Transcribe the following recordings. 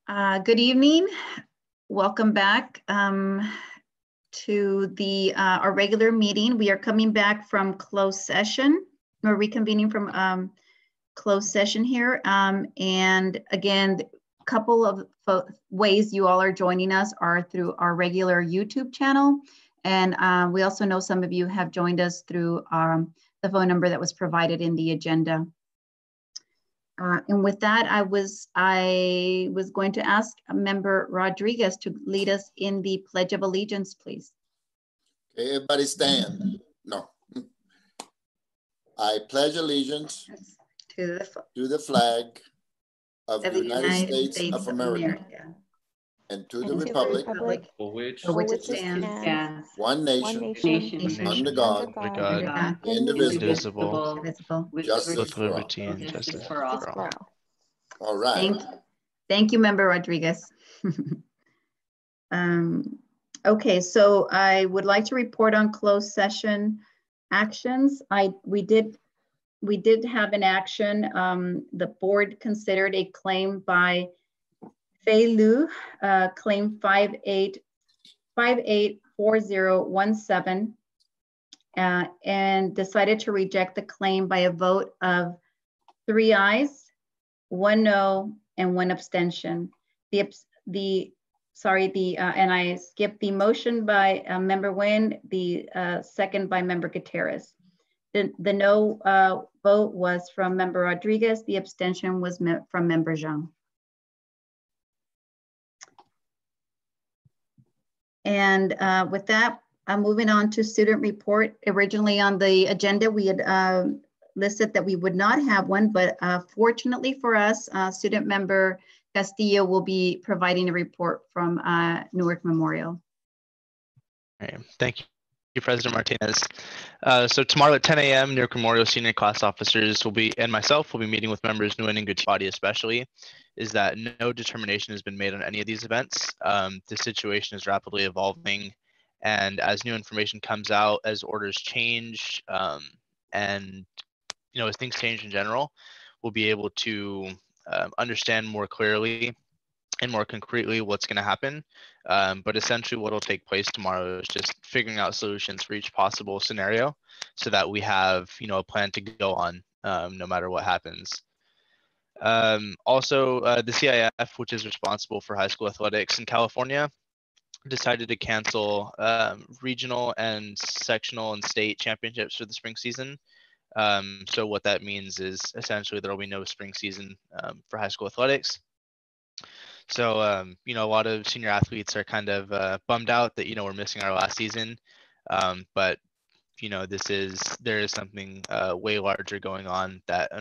Good evening. Welcome back to our regular meeting. We are coming back from closed session. We're reconvening from closed session here. And again, a couple of ways you all are joining us are through our regular YouTube channel. And we also know some of you have joined us through the phone number that was provided in the agenda. And with that, I was going to ask Member Rodriguez to lead us in the Pledge of Allegiance, please. Okay, everybody stand. No. I pledge allegiance to the flag of the United States of America and to the republic for which it stands, one nation, under God, indivisible, justice with liberty and justice for all. All right. Thank you, Member Rodriguez. Okay, so I would like to report on closed session actions. We did have an action. The board considered a claim by Fei Lu, claim 584017, and decided to reject the claim by a vote of 3 ayes, 1 no, and 1 abstention. And I skipped the motion by Member Nguyen, the second by Member Gutierrez. The no vote was from Member Rodriguez. The abstention was from Member Zhang. And with that, I'm moving on to student report. Originally on the agenda, we had listed that we would not have one, but fortunately for us, student member Castillo will be providing a report from Newark Memorial. All right. Thank you, President Martinez. So tomorrow at 10 a.m., Newark Memorial senior class officers and myself will be meeting with members Nguyen and Gutierrez especially, is that no determination has been made on any of these events. The situation is rapidly evolving, and as new information comes out, as orders change, and as things change in general, we'll be able to understand more clearly and more concretely what's going to happen. But essentially what will take place tomorrow is just figuring out solutions for each possible scenario so that we have, a plan to go on no matter what happens. Also, the CIF, which is responsible for high school athletics in California, decided to cancel regional and sectional and state championships for the spring season. So what that means is essentially there will be no spring season for high school athletics. So, a lot of senior athletes are kind of bummed out that, we're missing our last season. But, there is something way larger going on that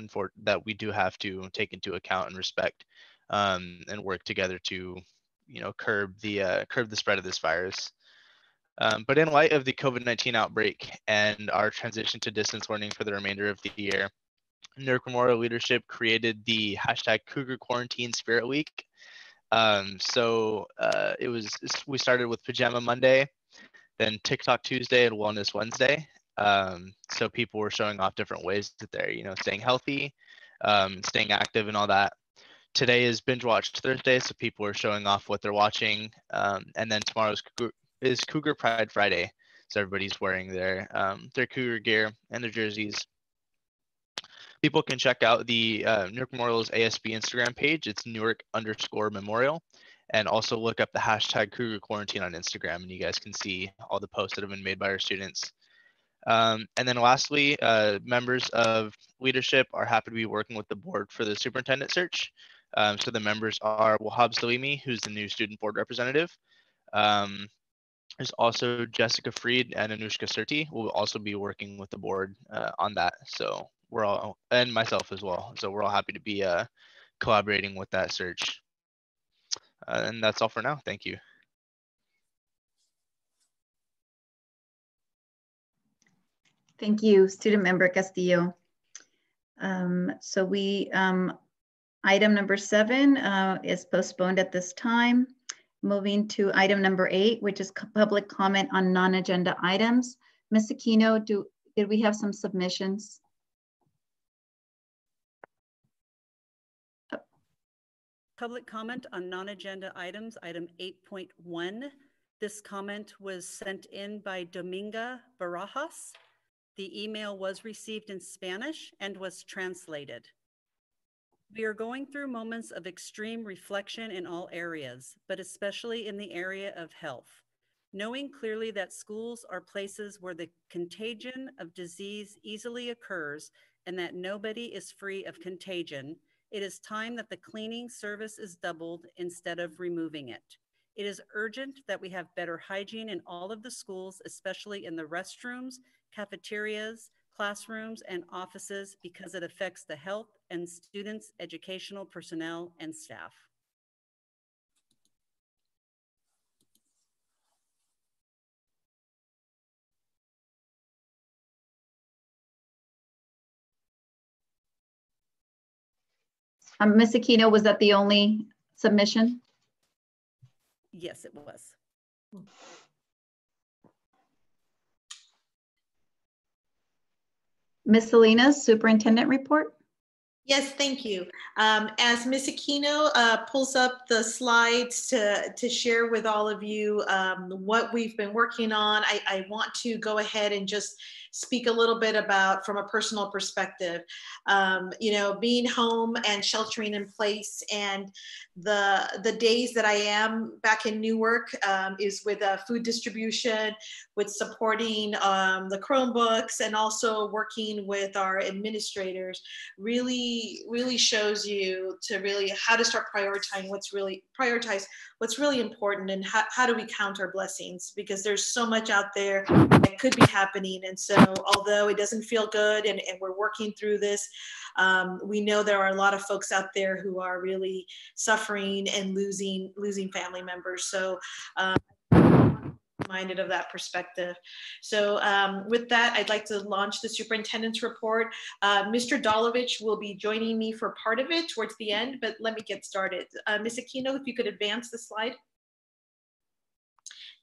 we do have to take into account and respect and work together to, curb the spread of this virus. But in light of the COVID-19 outbreak and our transition to distance learning for the remainder of the year, Newark Memorial leadership created the hashtag Cougar Quarantine Spirit Week. We started with Pajama Monday, then TikTok Tuesday, and Wellness Wednesday. So people were showing off different ways that they're, staying healthy, staying active and all that. Today is Binge Watch Thursday, so people are showing off what they're watching. And then tomorrow is Cougar Pride Friday. So everybody's wearing their Cougar gear and their jerseys. People can check out the Newark Memorial's ASB Instagram page. It's Newark_Memorial. And also look up the hashtag Cougar Quarantine on Instagram, and you guys can see all the posts that have been made by our students. And then lastly, members of leadership are happy to be working with the board for the superintendent search. So the members are Wahab Salimi, who's the new student board representative. There's also Jessica Freed and Anushka Surti will also be working with the board on that. So and myself as well. So we're all happy to be collaborating with that search. And that's all for now. Thank you. Thank you, student member Castillo. So item number 7 is postponed at this time. Moving to item number 8, which is public comment on non-agenda items. Ms. Aquino, did we have some submissions? Public comment on non-agenda items, item 8.1. This comment was sent in by Dominga Barajas. The email was received in Spanish and was translated. We are going through moments of extreme reflection in all areas, but especially in the area of health. Knowing clearly that schools are places where the contagion of disease easily occurs and that nobody is free of contagion, it is time that the cleaning service is doubled instead of removing it. It is urgent that we have better hygiene in all of the schools, especially in the restrooms, cafeterias, classrooms, and offices, because it affects the health and students, educational personnel, and staff. Ms. Aquino, was that the only submission? Yes, it was. Ms. Salinas, superintendent report? Yes, thank you. As Ms. Aquino pulls up the slides to share with all of you what we've been working on, I want to go ahead and just speak a little bit about from a personal perspective. You know, being home and sheltering in place, and the days that I am back in Newark is with food distribution, with supporting the Chromebooks, and also working with our administrators. Really shows you to really how to start prioritizing what's really important, and how do we count our blessings, because there's so much out there that could be happening. And so although it doesn't feel good and we're working through this, we know there are a lot of folks out there who are really suffering and losing family members. So reminded of that perspective. So with that, I'd like to launch the superintendent's report. Mr. Dolovich will be joining me for part of it towards the end, but let me get started. Ms. Aquino, if you could advance the slide.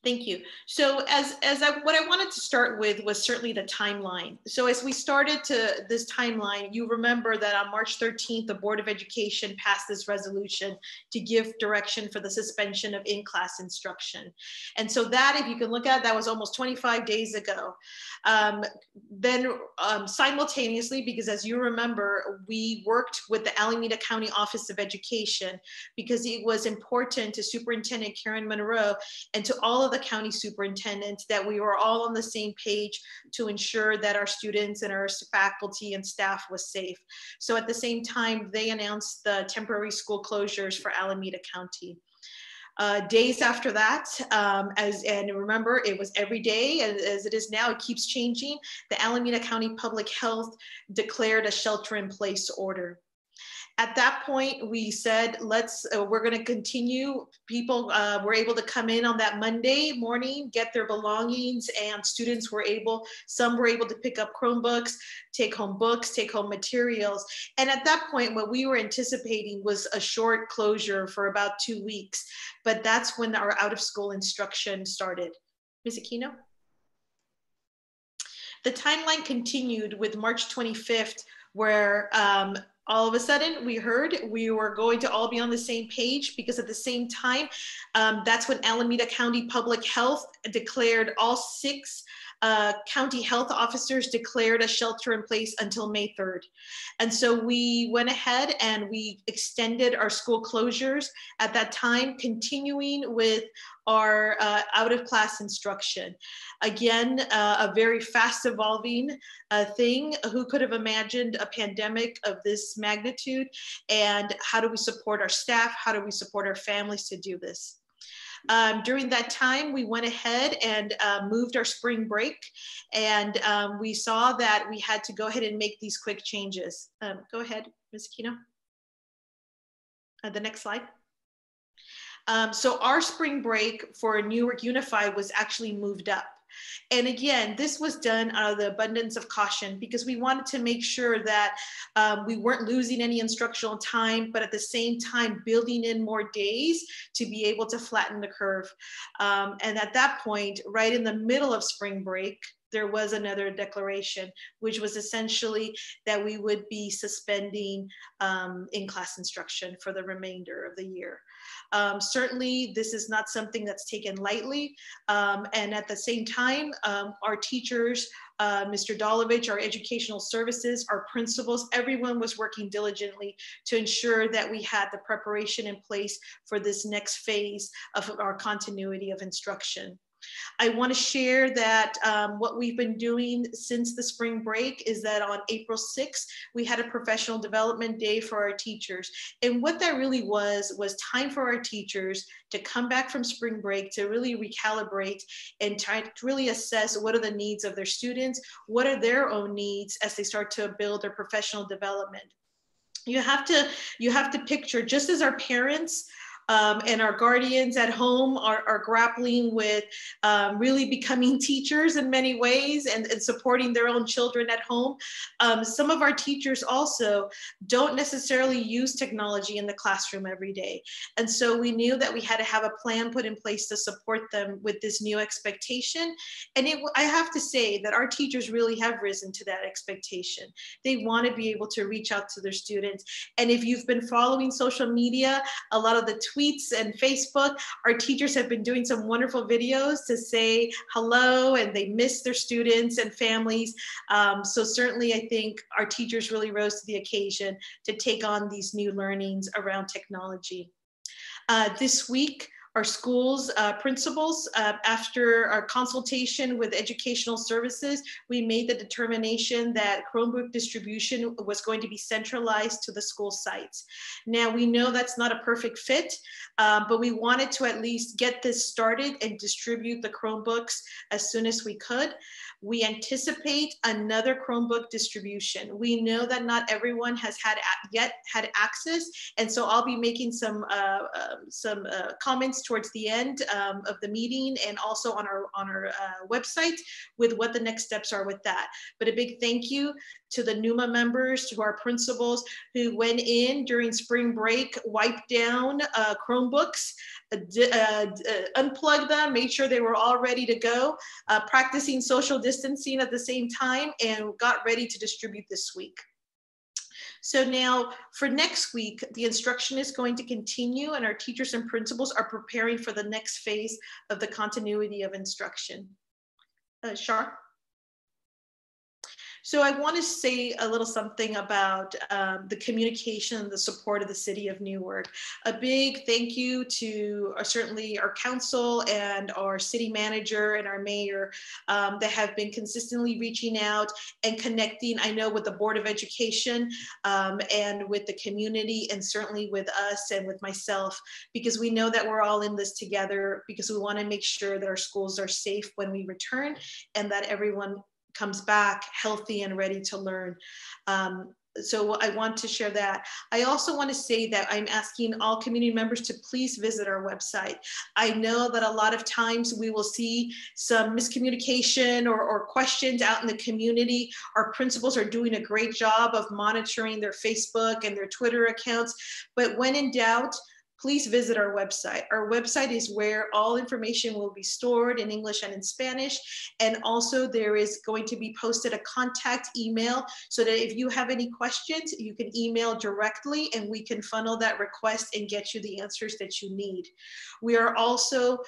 Thank you. So what I wanted to start with was certainly the timeline. So as we started to this timeline, you remember that on March 13th, the Board of Education passed this resolution to give direction for the suspension of in-class instruction. And so that, if you can look at, that was almost 25 days ago. Then simultaneously, because as you remember, we worked with the Alameda County Office of Education, because it was important to Superintendent Karen Monroe and to all of the county superintendents that we were all on the same page to ensure that our students and our faculty and staff was safe. So at the same time, they announced the temporary school closures for Alameda County. Days after that, and remember, it was every day, as it is now, it keeps changing. The Alameda County Public Health declared a shelter-in-place order. At that point, we said, we're going to continue. People were able to come in on that Monday morning, get their belongings, and students were some were able to pick up Chromebooks, take home books, take home materials. And at that point, what we were anticipating was a short closure for about 2 weeks, but that's when our out of school instruction started. Ms. Aquino? The timeline continued with March 25th, where all of a sudden we heard we were going to all be on the same page, because at the same time, that's when Alameda County Public Health declared all 6 county health officers declared a shelter in place until May 3rd. And so we went ahead and we extended our school closures at that time, continuing with our out of class instruction. Again, a very fast evolving thing. Who could have imagined a pandemic of this magnitude? And how do we support our staff? How do we support our families to do this? During that time, we went ahead and moved our spring break, and we saw that we had to go ahead and make these quick changes. Go ahead, Ms. Aquino. The next slide. So our spring break for Newark Unified was actually moved up. And again, this was done out of the abundance of caution, because we wanted to make sure that we weren't losing any instructional time, but at the same time building in more days to be able to flatten the curve. And at that point, right in the middle of spring break, there was another declaration, which was essentially that we would be suspending in-class instruction for the remainder of the year. Certainly, this is not something that's taken lightly. And at the same time, our teachers, Mr. Dolovich, our educational services, our principals, everyone was working diligently to ensure that we had the preparation in place for this next phase of our continuity of instruction. I want to share that what we've been doing since the spring break is that on April 6th, we had a professional development day for our teachers. And what that really was time for our teachers to come back from spring break to really recalibrate and try to really assess what are the needs of their students, what are their own needs as they start to build their professional development. You have to picture, just as our parents and our guardians at home are grappling with really becoming teachers in many ways and supporting their own children at home. Some of our teachers also don't necessarily use technology in the classroom every day. And so we knew that we had to have a plan put in place to support them with this new expectation. And I have to say that our teachers really have risen to that expectation. They want to be able to reach out to their students. And if you've been following social media, a lot of the tweets and Facebook, our teachers have been doing some wonderful videos to say hello, and they miss their students and families. So certainly I think our teachers really rose to the occasion to take on these new learnings around technology. This week, our schools principals, after our consultation with educational services, we made the determination that Chromebook distribution was going to be centralized to the school sites. Now, we know that's not a perfect fit, but we wanted to at least get this started and distribute the Chromebooks as soon as we could. We anticipate another Chromebook distribution. We know that not everyone has yet had access, and so I'll be making some comments towards the end of the meeting and also on our website with what the next steps are with that. But a big thank you to the NUMA members, to our principals who went in during spring break, wiped down Chromebooks, unplugged them, made sure they were all ready to go, practicing social distancing at the same time, and got ready to distribute this week. So now for next week, the instruction is going to continue, and our teachers and principals are preparing for the next phase of the continuity of instruction. Shar? So I want to say a little something about the communication and the support of the City of Newark. A big thank you to certainly our council and our city manager and our mayor that have been consistently reaching out and connecting, I know, with the Board of Education and with the community, and certainly with us and with myself, because we know that we're all in this together, because we want to make sure that our schools are safe when we return and that everyone comes back healthy and ready to learn. So I want to share that. I also want to say that I'm asking all community members to please visit our website. I know that a lot of times we will see some miscommunication or questions out in the community. Our principals are doing a great job of monitoring their Facebook and their Twitter accounts, but when in doubt, please visit our website. Our website is where all information will be stored in English and in Spanish. And also there is going to be posted a contact email so that if you have any questions, you can email directly and we can funnel that request and get you the answers that you need. We are also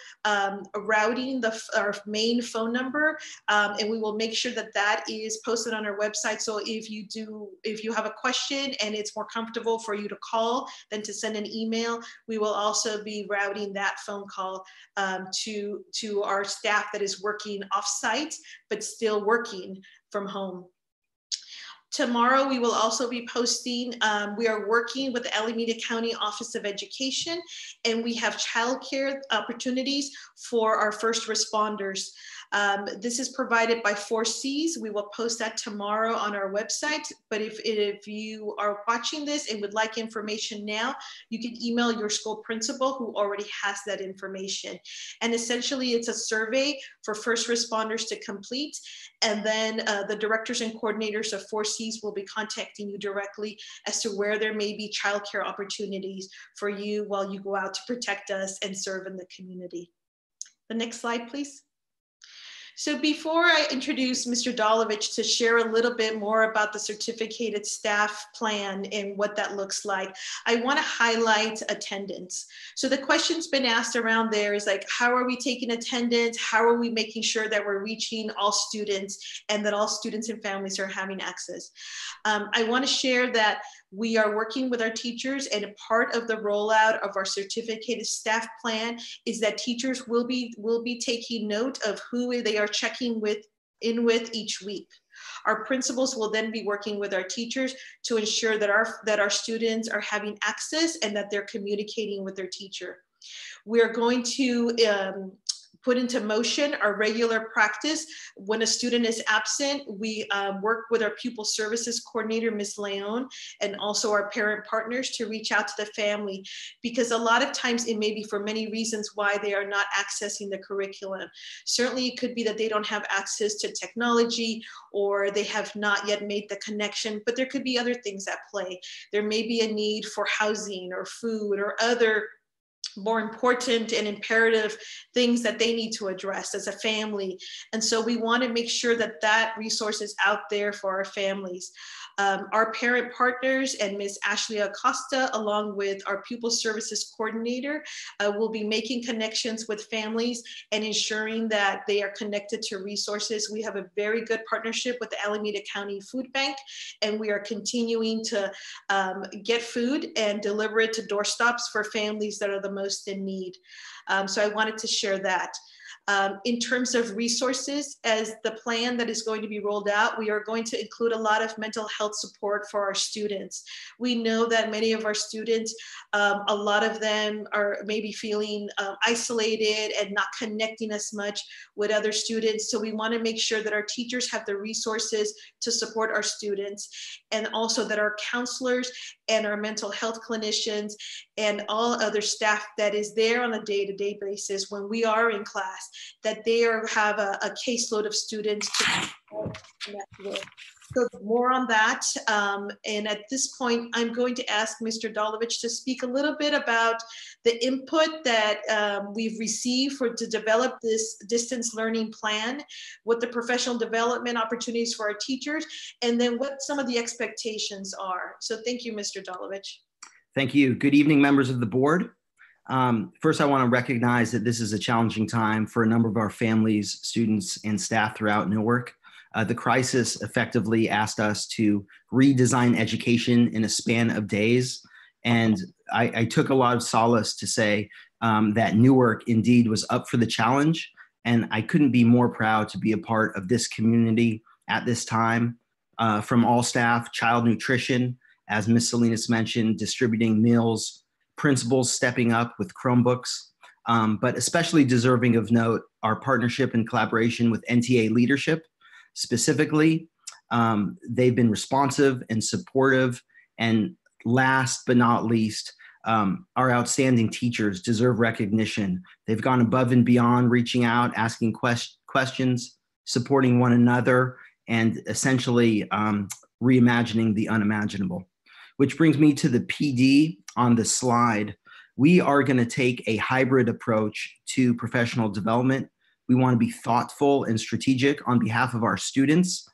routing our main phone number, and we will make sure that that is posted on our website. So if you have a question and it's more comfortable for you to call than to send an email, we will also be routing that phone call to our staff that is working off-site, but still working from home. Tomorrow, we will also be posting, we are working with the Alameda County Office of Education, and we have childcare opportunities for our first responders. This is provided by 4Cs. We will post that tomorrow on our website. But if you are watching this and would like information now, you can email your school principal who already has that information. And essentially, it's a survey for first responders to complete. And then the directors and coordinators of 4Cs will be contacting you directly as to where there may be childcare opportunities for you while you go out to protect us and serve in the community. The next slide, please. So before I introduce Mr. Dolovich to share a little bit more about the certificated staff plan and what that looks like, I want to highlight attendance. So the question's been asked around there is like, how are we taking attendance? How are we making sure that we're reaching all students and that all students and families are having access? I want to share that we are working with our teachers, and a part of the rollout of our certificated staff plan is that teachers will be taking note of who they are checking in with each week. Our principals will then be working with our teachers to ensure that our students are having access and that they're communicating with their teacher. We are going to put into motion our regular practice. When a student is absent, we work with our pupil services coordinator, Ms. Leon, and also our parent partners to reach out to the family, because a lot of times it may be for many reasons why they are not accessing the curriculum. Certainly it could be that they don't have access to technology, or they have not yet made the connection, but there could be other things at play. There may be a need for housing or food or other more important and imperative things that they need to address as a family. And so we want to make sure that that resource is out there for our families. Our parent partners and Ms. Ashley Acosta, along with our pupil services coordinator, will be making connections with families and ensuring that they are connected to resources. We have a very good partnership with the Alameda County Food Bank, and we are continuing to get food and deliver it to doorstops for families that are the most in need. So I wanted to share that. In terms of resources, as the plan that is going to be rolled out, we are going to include a lot of mental health support for our students. We know that many of our students, a lot of them are maybe feeling isolated and not connecting as much with other students. So we want to make sure that our teachers have the resources to support our students, and also that our counselors and our mental health clinicians and all other staff that is there on a day-to-day basis when we are in class, that they have a caseload of students to connect with. So more on that. And at this point, I'm going to ask Mr. Dolovich to speak a little bit about the input that we've received to develop this distance learning plan, what the professional development opportunities for our teachers, and then what some of the expectations are. So thank you, Mr. Dolovich. Thank you. Good evening, members of the board. First, I want to recognize that this is a challenging time for a number of our families, students, and staff throughout Newark. The crisis effectively asked us to redesign education in a span of days. And I took a lot of solace to say that Newark indeed was up for the challenge. And I couldn't be more proud to be a part of this community at this time. From all staff, child nutrition, as Ms. Salinas mentioned, distributing meals, principals stepping up with Chromebooks, but especially deserving of note, our partnership and collaboration with NTA leadership. Specifically, they've been responsive and supportive. And last but not least, our outstanding teachers deserve recognition. They've gone above and beyond, reaching out, asking questions, supporting one another, and essentially reimagining the unimaginable. Which brings me to the PD on the slide. We are going to take a hybrid approach to professional development. We want to be thoughtful and strategic on behalf of our students.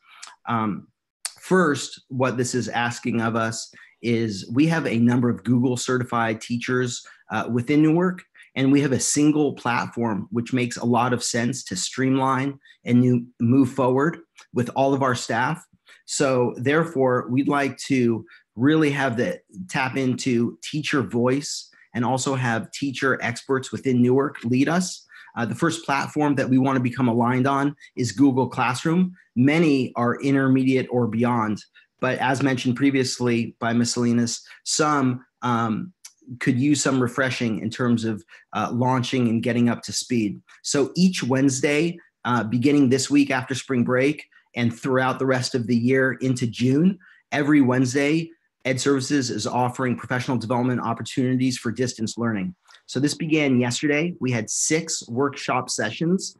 First, what this is asking of us is we have a number of Google certified teachers within Newark, and we have a single platform, which makes a lot of sense to streamline and move forward with all of our staff. So therefore, we'd like to really have the tap into teacher voice and also have teacher experts within Newark lead us. The first platform that we want to become aligned on is Google Classroom. Many are intermediate or beyond, but as mentioned previously by Ms. Salinas, some could use some refreshing in terms of launching and getting up to speed. So each Wednesday, beginning this week after spring break and throughout the rest of the year into June, every Wednesday, Ed Services is offering professional development opportunities for distance learning. So this began yesterday. We had 6 workshop sessions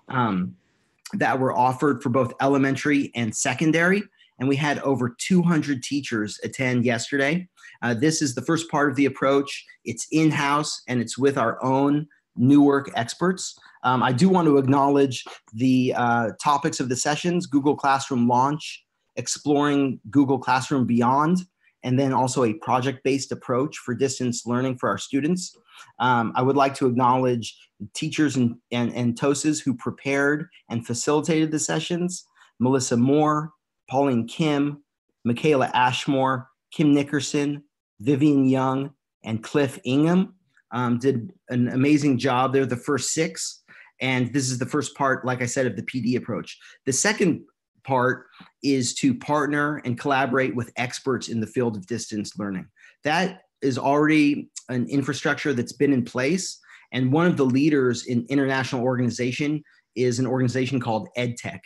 that were offered for both elementary and secondary, and we had over 200 teachers attend yesterday. This is the first part of the approach. It's in-house and it's with our own Newark experts. I do want to acknowledge the topics of the sessions: Google Classroom Launch, exploring Google Classroom Beyond, and then also a project-based approach for distance learning for our students. I would like to acknowledge teachers and TOSAs who prepared and facilitated the sessions: Melissa Moore, Pauline Kim, Michaela Ashmore, Kim Nickerson, Vivian Young, and Cliff Ingham. Did an amazing job. They're the first 6. And this is the first part, like I said, of the PD approach. The second part is to partner and collaborate with experts in the field of distance learning. That is already an infrastructure that's been in place. And one of the leaders in international organization is an organization called EdTech.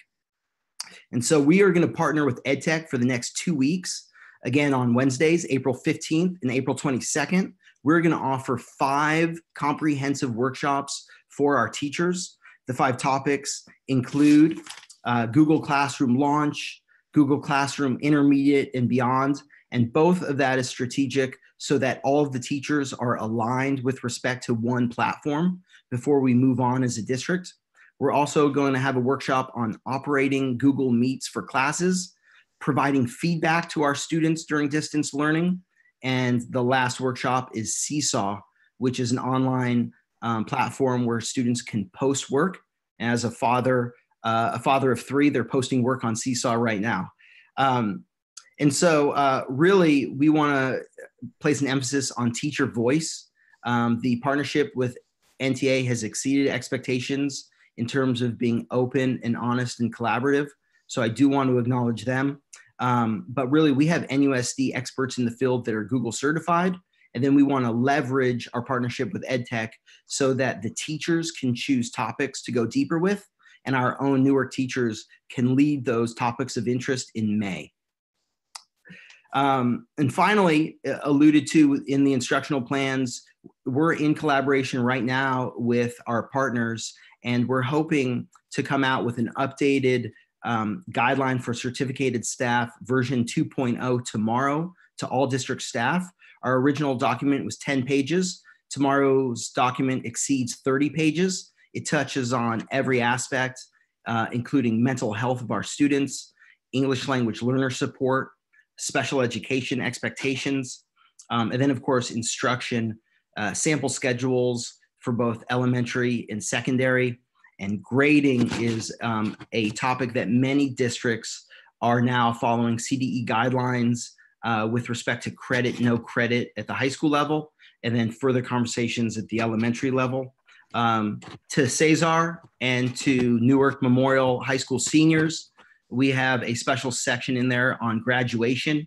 And so we are going to partner with EdTech for the next 2 weeks. Again, on Wednesdays, April 15th and April 22nd, we're going to offer 5 comprehensive workshops for our teachers. The 5 topics include Google Classroom Launch, Google Classroom Intermediate and Beyond, and both of that is strategic so that all of the teachers are aligned with respect to one platform before we move on as a district. We're also going to have a workshop on operating Google Meets for classes, providing feedback to our students during distance learning. And the last workshop is Seesaw, which is an online platform where students can post work. As a father of 3, they're posting work on Seesaw right now. And so really, we want to place an emphasis on teacher voice. The partnership with NTA has exceeded expectations in terms of being open and honest and collaborative. So I do want to acknowledge them. But really, we have NUSD experts in the field that are Google certified. And then we want to leverage our partnership with EdTech so that the teachers can choose topics to go deeper with, and our own Newark teachers can lead those topics of interest in May. And finally, alluded to in the instructional plans, we're in collaboration right now with our partners, and we're hoping to come out with an updated guideline for certificated staff version 2.0 tomorrow to all district staff. Our original document was 10 pages. Tomorrow's document exceeds 30 pages. It touches on every aspect, including mental health of our students, English language learner support, special education expectations, and then of course, instruction, sample schedules for both elementary and secondary. And grading is a topic that many districts are now following CDE guidelines with respect to credit, no credit at the high school level, and then further conversations at the elementary level. To Cesar and to Newark Memorial High School seniors, we have a special section in there on graduation.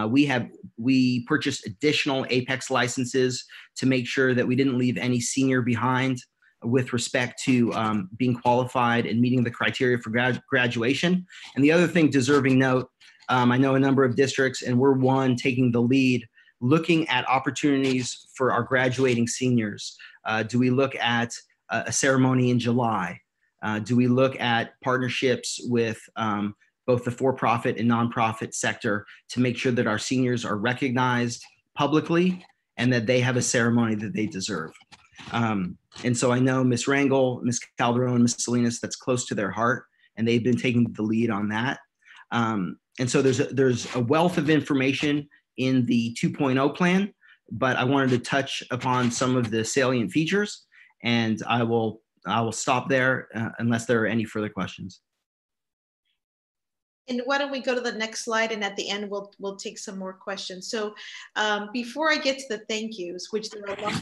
We purchased additional Apex licenses to make sure that we didn't leave any senior behind with respect to being qualified and meeting the criteria for graduation. And the other thing, deserving note, I know a number of districts, and we're one taking the lead, looking at opportunities for our graduating seniors. Do we look at a ceremony in July? Do we look at partnerships with both the for-profit and nonprofit sector to make sure that our seniors are recognized publicly and that they have a ceremony that they deserve? And so I know Ms. Rangel, Ms. Calderon, Ms. Salinas, that's close to their heart, and they've been taking the lead on that. And so there's a wealth of information in the 2.0 plan, but I wanted to touch upon some of the salient features, and I will stop there unless there are any further questions. And why don't we go to the next slide, and at the end we'll take some more questions. So before I get to the thank yous, which there are a lot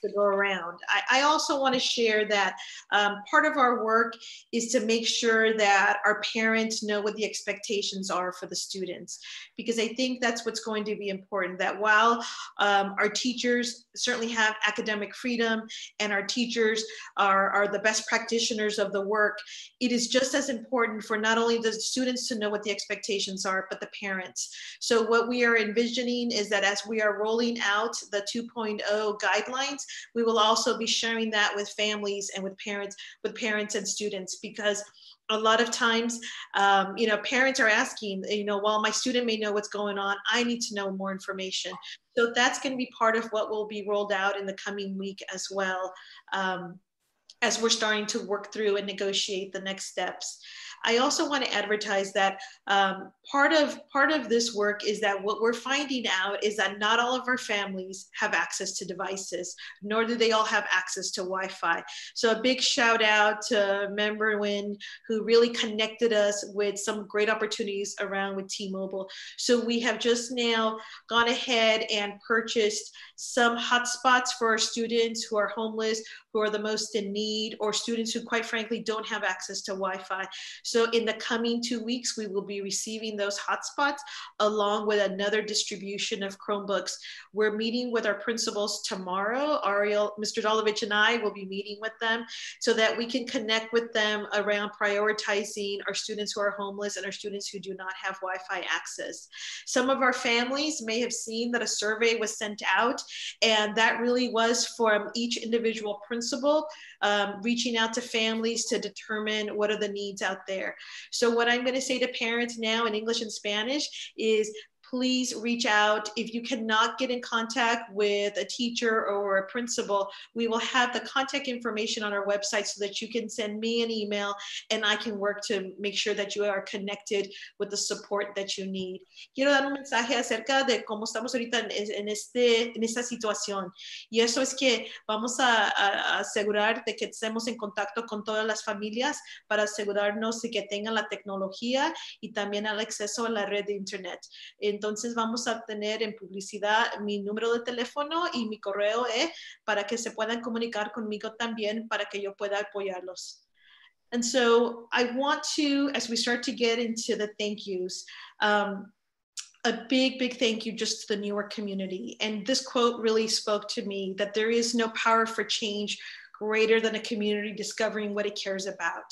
to go around, I also want to share that part of our work is to make sure that our parents know what the expectations are for the students, because I think that's what's going to be important, that while our teachers certainly have academic freedom and our teachers are the best practitioners of the work, it is just as important for not only the students to know what the expectations are, but the parents. So what we are envisioning is that as we are rolling out the 2.0 guidelines, we will also be sharing that with families and with parents and students, because a lot of times, parents are asking, while my student may know what's going on, I need to know more information. So that's going to be part of what will be rolled out in the coming week as well. as we're starting to work through and negotiate the next steps. I also want to advertise that part of this work is that what we're finding out is that not all of our families have access to devices, nor do they all have access to Wi-Fi. So a big shout out to Member Win, who really connected us with some great opportunities around with T-Mobile. So we have just now gone ahead and purchased some hotspots for our students who are homeless, who are the most in need, or students who quite frankly don't have access to Wi-Fi. So in the coming 2 weeks, we will be receiving those hotspots along with another distribution of Chromebooks. We're meeting with our principals tomorrow. Ariel, Mr. Dolovich and I will be meeting with them so that we can connect with them around prioritizing our students who are homeless and our students who do not have Wi-Fi access. Some of our families may have seen that a survey was sent out, and that really was from each individual principal reaching out to families to determine what are the needs out there. So what I'm going to say to parents now in English and Spanish is, please reach out. If you cannot get in contact with a teacher or a principal, we will have the contact information on our website so that you can send me an email and I can work to make sure that you are connected with the support that you need. Quiero dar un mensaje acerca de cómo estamos ahorita en esta situación. Y eso es que vamos a asegurar de que estemos en contacto con todas las familias para asegurarnos de que tengan la tecnología y también el acceso a la red de internet. Entonces vamos a tener en publicidad mi número de teléfono y mi correo para que se puedan comunicar conmigo también para que yo pueda apoyarlos. And so I want to, as we start to get into the thank yous, a big, big thank you just to the Newark community. And this quote really spoke to me, that there is no power for change greater than a community discovering what it cares about.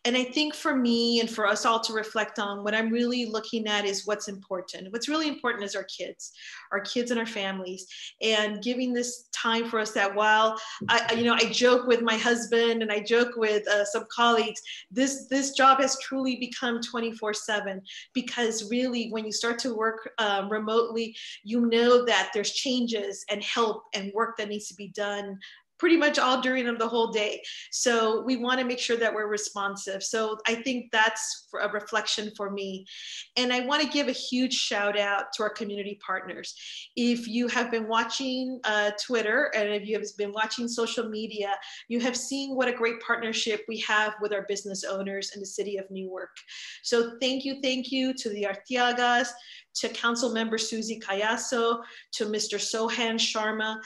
And I think for me and for us all to reflect on, what I'm really looking at is what's important. What's really important is our kids and our families, and giving this time for us that while I joke with my husband and I joke with some colleagues, this job has truly become 24/7, because really when you start to work remotely, you know that there's changes and help and work that needs to be done pretty much all during the whole day. So we want to make sure that we're responsive. So I think that's a reflection for me. And I want to give a huge shout out to our community partners. If you have been watching Twitter, and if you have been watching social media, you have seen what a great partnership we have with our business owners in the city of Newark. So thank you to the Arteagas, to Council Member Susie Cayasso, to Mr. Sohan Sharma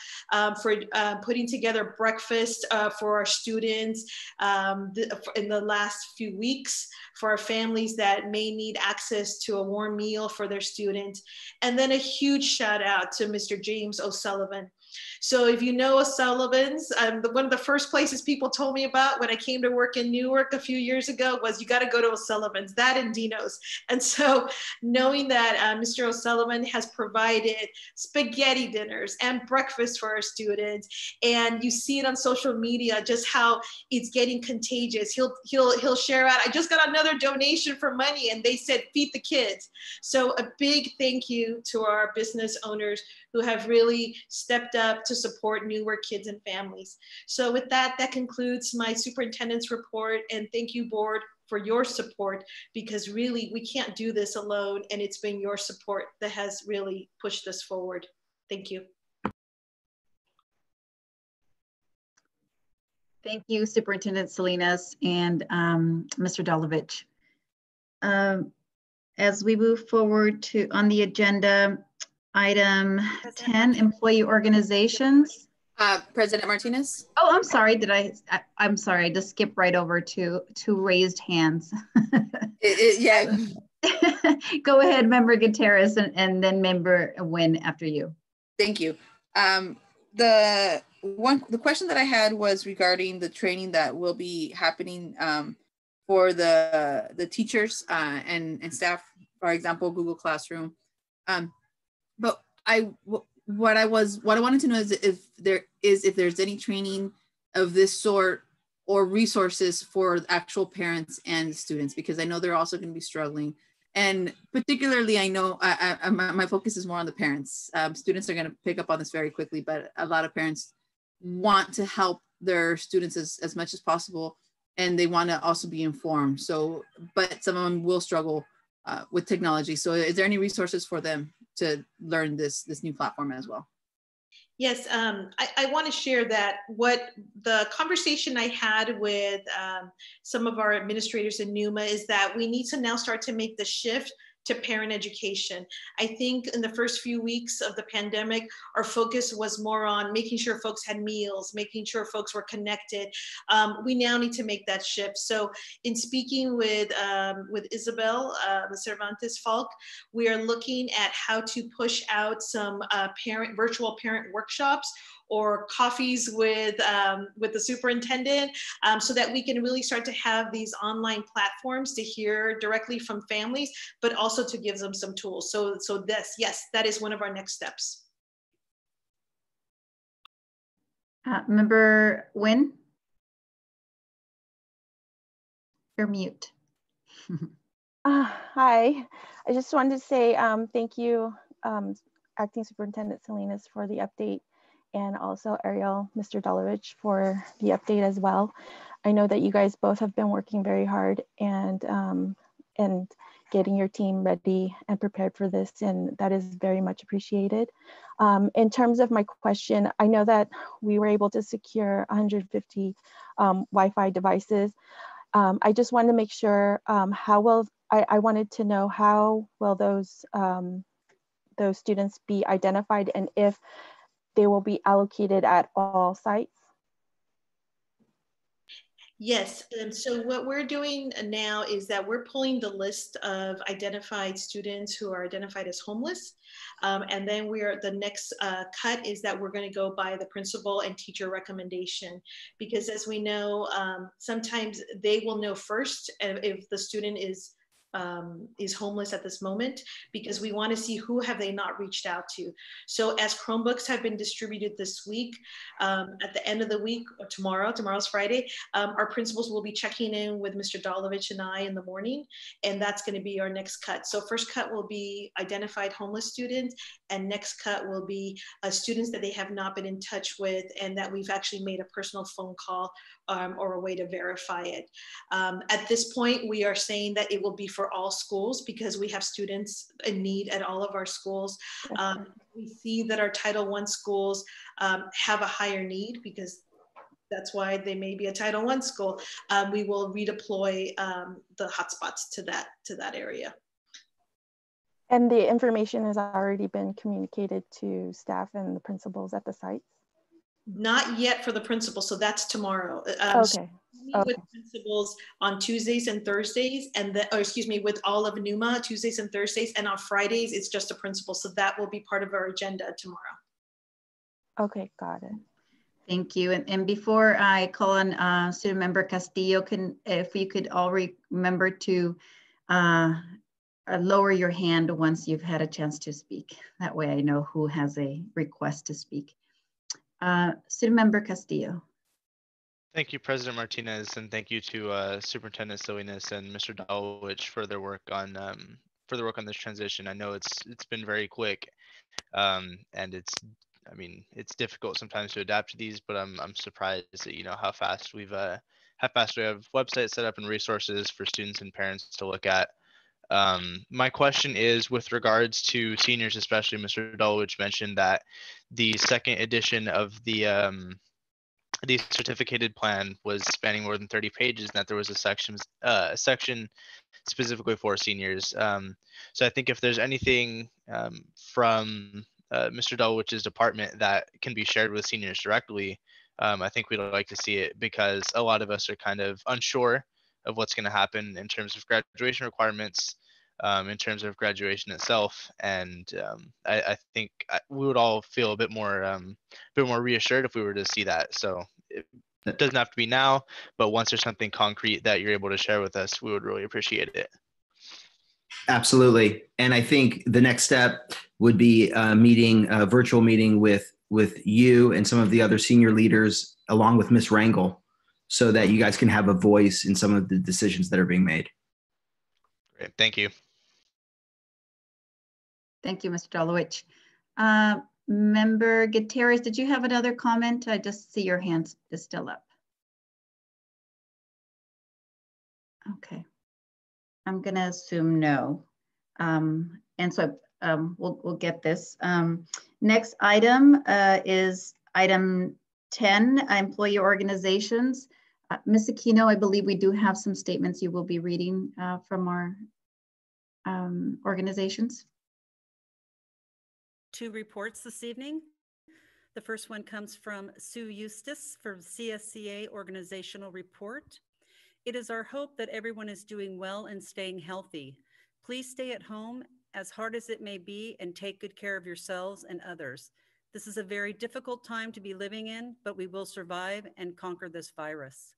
for putting together breakfast for our students in the last few weeks, for our families that may need access to a warm meal for their students. And then a huge shout out to Mr. James O'Sullivan. So if you know O'Sullivan's, one of the first places people told me about when I came to work in Newark a few years ago was, you got to go to O'Sullivan's, that and Dino's. And so knowing that Mr. O'Sullivan has provided spaghetti dinners and breakfast for our students, and you see it on social media, just how it's getting contagious. He'll share out, I just got another donation for money, and they said, feed the kids. So a big thank you to our business owners who have really stepped up to support Newark kids and families. So with that, that concludes my superintendent's report, and thank you, board, for your support, because really we can't do this alone, and it's been your support that has really pushed us forward. Thank you. Thank you, Superintendent Salinas and Mr. Dolovich. As we move forward on the agenda, item 10, employee organizations. President Martinez. Oh, I'm sorry. I'm sorry. I just skipped right over to raised hands. Yeah. Go ahead, Member Gutierrez, and then Member Nguyen after you. Thank you. The question that I had was regarding the training that will be happening for the teachers and staff, for example, Google Classroom. But what I wanted to know is if there's any training of this sort or resources for actual parents and students, because I know they're also going to be struggling. And particularly, I know my focus is more on the parents. Students are going to pick up on this very quickly, but a lot of parents want to help their students as much as possible, and they want to also be informed. So, but some of them will struggle with technology. So is there any resources for them to learn this new platform as well? Yes, I want to share that what the conversation I had with some of our administrators in NUMA is that we need to now start to make the shift to parent education. I think in the first few weeks of the pandemic, our focus was more on making sure folks had meals, making sure folks were connected. We now need to make that shift. So in speaking with Isabel Cervantes Falk, we are looking at how to push out some virtual parent workshops or coffees with the superintendent, so that we can really start to have these online platforms to hear directly from families, but also to give them some tools. So yes, that is one of our next steps. Member Nguyen? You're mute. Hi, I just wanted to say thank you, Acting Superintendent Salinas, for the update, and also Ariel, Mr. Dolovich, for the update as well. I know that you guys both have been working very hard and getting your team ready and prepared for this, and that is very much appreciated. In terms of my question, I know that we were able to secure 150 Wi-Fi devices. I just wanted to make sure I wanted to know how will those students be identified, and if they will be allocated at all sites? Yes, and so what we're doing now is that we're pulling the list of identified students who are identified as homeless. And then the next cut is that we're going to go by the principal and teacher recommendation, because as we know, sometimes they will know first if the student is homeless at this moment, because we want to see who have they not reached out to. So as Chromebooks have been distributed this week, at the end of the week, or tomorrow's Friday, our principals will be checking in with Mr. Dolovich and I in the morning, and that's going to be our next cut. So first cut will be identified homeless students, and next cut will be students that they have not been in touch with and that we've actually made a personal phone call or a way to verify it. At this point, we are saying that it will be for all schools, because we have students in need at all of our schools. We see that our Title I schools have a higher need, because that's why they may be a Title I school. We will redeploy the hotspots to that area. And the information has already been communicated to staff and the principals at the sites? Not yet for the principal, so that's tomorrow. Okay. So with principals on Tuesdays and Thursdays, and with all of NUMA Tuesdays and Thursdays, and on Fridays it's just a principal. So that will be part of our agenda tomorrow. Okay, got it. Thank you. And before I call on Student Member Castillo, if you could all remember to lower your hand once you've had a chance to speak. That way I know who has a request to speak. Student Member Castillo. Thank you, President Martinez, and thank you to Superintendent Salinas and Mr. Dolwich for their work on this transition. I know it's been very quick, and it's difficult sometimes to adapt to these, but I'm surprised at how fast we have websites set up and resources for students and parents to look at. My question is with regards to seniors, especially. Mr. Dolwich mentioned that the second edition of the certificated plan was spanning more than 30 pages, and that there was a section specifically for seniors. So I think if there's anything from Mr. Dolwich's department that can be shared with seniors directly, I think we'd like to see it, because a lot of us are kind of unsure of what's going to happen in terms of graduation requirements, in terms of graduation itself, and I think we would all feel a bit more reassured if we were to see that. So it doesn't have to be now, but once there's something concrete that you're able to share with us, we would really appreciate it. Absolutely, and I think the next step would be a virtual meeting with you and some of the other senior leaders, along with Ms. Rangel, so that you guys can have a voice in some of the decisions that are being made. Great, thank you. Thank you, Mr. Dolowich. Member Gutierrez, did you have another comment? I just see your hand is still up. Okay, I'm gonna assume no. And so we'll get this. Next item is item 10, employee organizations. Ms. Aquino, I believe we do have some statements you will be reading from our organizations. 2 reports this evening. The first one comes from Sue Eustace from CSCA Organizational Report. It is our hope that everyone is doing well and staying healthy. Please stay at home as hard as it may be and take good care of yourselves and others. This is a very difficult time to be living in, but we will survive and conquer this virus.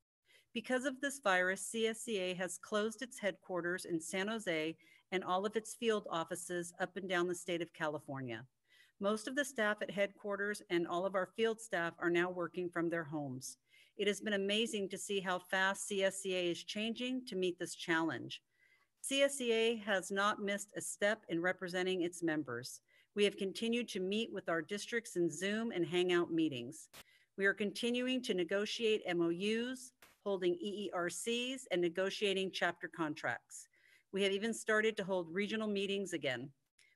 Because of this virus, CSCA has closed its headquarters in San Jose and all of its field offices up and down the state of California. Most of the staff at headquarters and all of our field staff are now working from their homes. It has been amazing to see how fast CSCA is changing to meet this challenge. CSCA has not missed a step in representing its members. We have continued to meet with our districts in Zoom and Hangout meetings. We are continuing to negotiate MOUs, holding EERCs, and negotiating chapter contracts. We have even started to hold regional meetings again.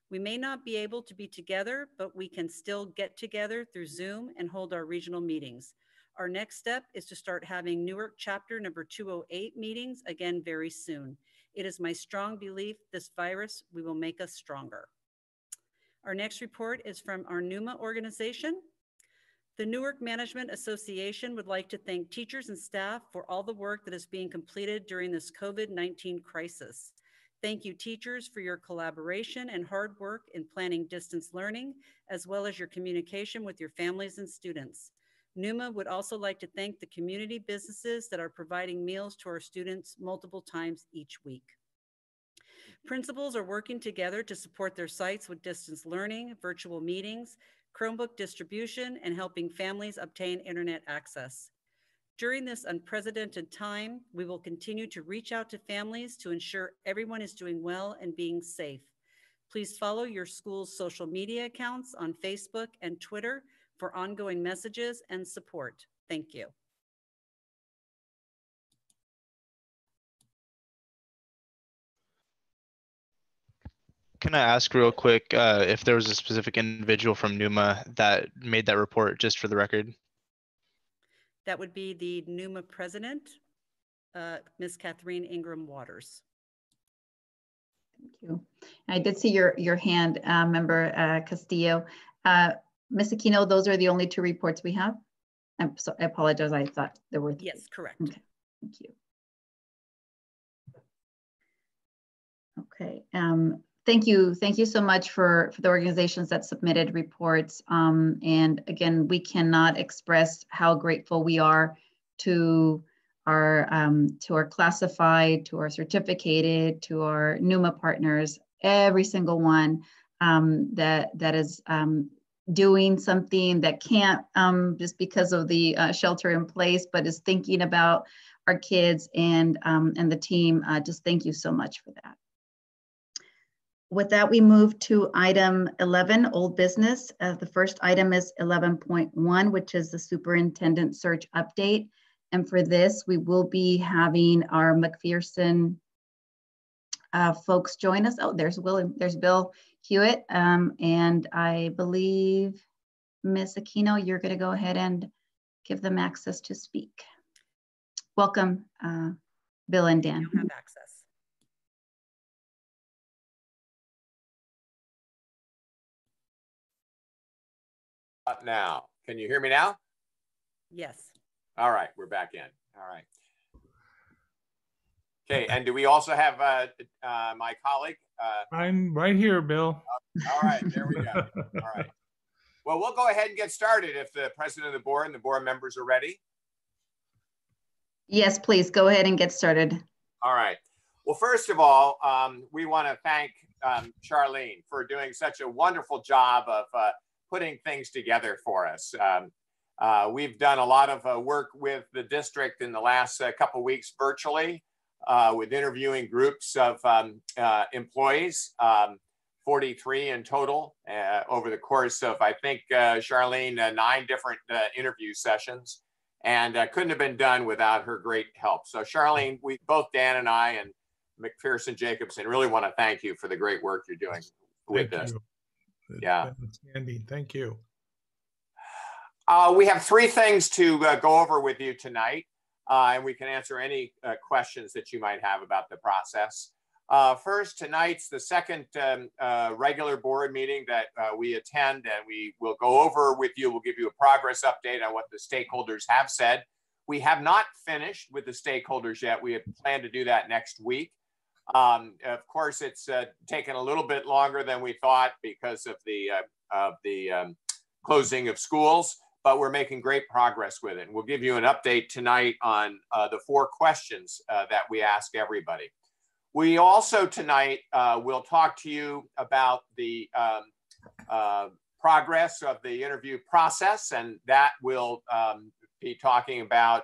We may not be able to be together, but we can still get together through Zoom and hold our regional meetings. Our next step is to start having Newark chapter number 208 meetings again very soon. It is my strong belief this virus will make us stronger. Our next report is from our NUMA organization. The Newark Management Association would like to thank teachers and staff for all the work that is being completed during this COVID-19 crisis. Thank you, teachers, for your collaboration and hard work in planning distance learning, as well as your communication with your families and students. NUMA would also like to thank the community businesses that are providing meals to our students multiple times each week. Principals are working together to support their sites with distance learning, virtual meetings, Chromebook distribution, and helping families obtain internet access. During this unprecedented time, we will continue to reach out to families to ensure everyone is doing well and being safe. Please follow your school's social media accounts on Facebook and Twitter for ongoing messages and support. Thank you. Can I ask real quick if there was a specific individual from NUMA that made that report, just for the record? That would be the NUMA president, Ms. Catherine Ingram Waters. Thank you. I did see your hand, Member Castillo. Ms. Aquino, those are the only 2 reports we have? So I apologize, I thought there were 3. Yes, correct. Okay, thank you. Okay, thank you so much for the organizations that submitted reports. And again, we cannot express how grateful we are to our classified, to our certificated, to our NUMA partners, every single one that is doing something that can't just because of the shelter in place, but is thinking about our kids and the team. Just thank you so much for that. With that, we move to item 11, old business. The first item is 11.1, which is the superintendent search update. And for this, we will be having our McPherson folks join us. Oh, there's Bill Hewitt. And I believe, Ms. Aquino, you're gonna go ahead and give them access to speak. Welcome, Bill and Dan. You have access. Now, can you hear me now? Yes. All right, we're back in. All right. Okay, and do we also have my colleague? I'm right here, Bill. All right, there we go. All right. Well, we'll go ahead and get started if the president of the board and the board members are ready. Yes, please go ahead and get started. All right. Well, first of all, we want to thank Charlene for doing such a wonderful job of putting things together for us. We've done a lot of work with the district in the last couple of weeks virtually with interviewing groups of employees 43 in total over the course of, I think, Charlene, 9 different interview sessions, and couldn't have been done without her great help. So Charlene, we both, Dan and I and McPherson Jacobson, really want to thank you for the great work you're doing with this. Yeah. Andy, thank you. We have 3 things to go over with you tonight, and we can answer any questions that you might have about the process. First, tonight's the second regular board meeting that we attend, and we will go over with you. We'll give you a progress update on what the stakeholders have said. We have not finished with the stakeholders yet. We have planned to do that next week. Of course, it's taken a little bit longer than we thought because of the closing of schools, but we're making great progress with it. And we'll give you an update tonight on the 4 questions that we ask everybody. We also tonight will talk to you about the progress of the interview process, and that will be talking about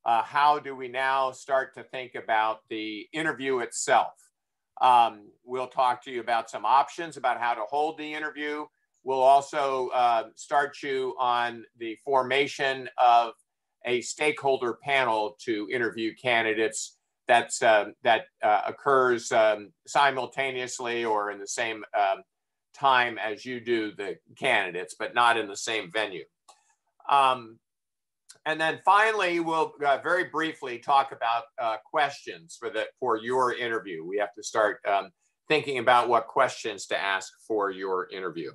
how do we now start to think about the interview itself. We'll talk to you about some options about how to hold the interview. We'll also start you on the formation of a stakeholder panel to interview candidates that occurs simultaneously or in the same time as you do the candidates, but not in the same venue. And then finally, we'll very briefly talk about questions for your interview. We have to start thinking about what questions to ask for your interview.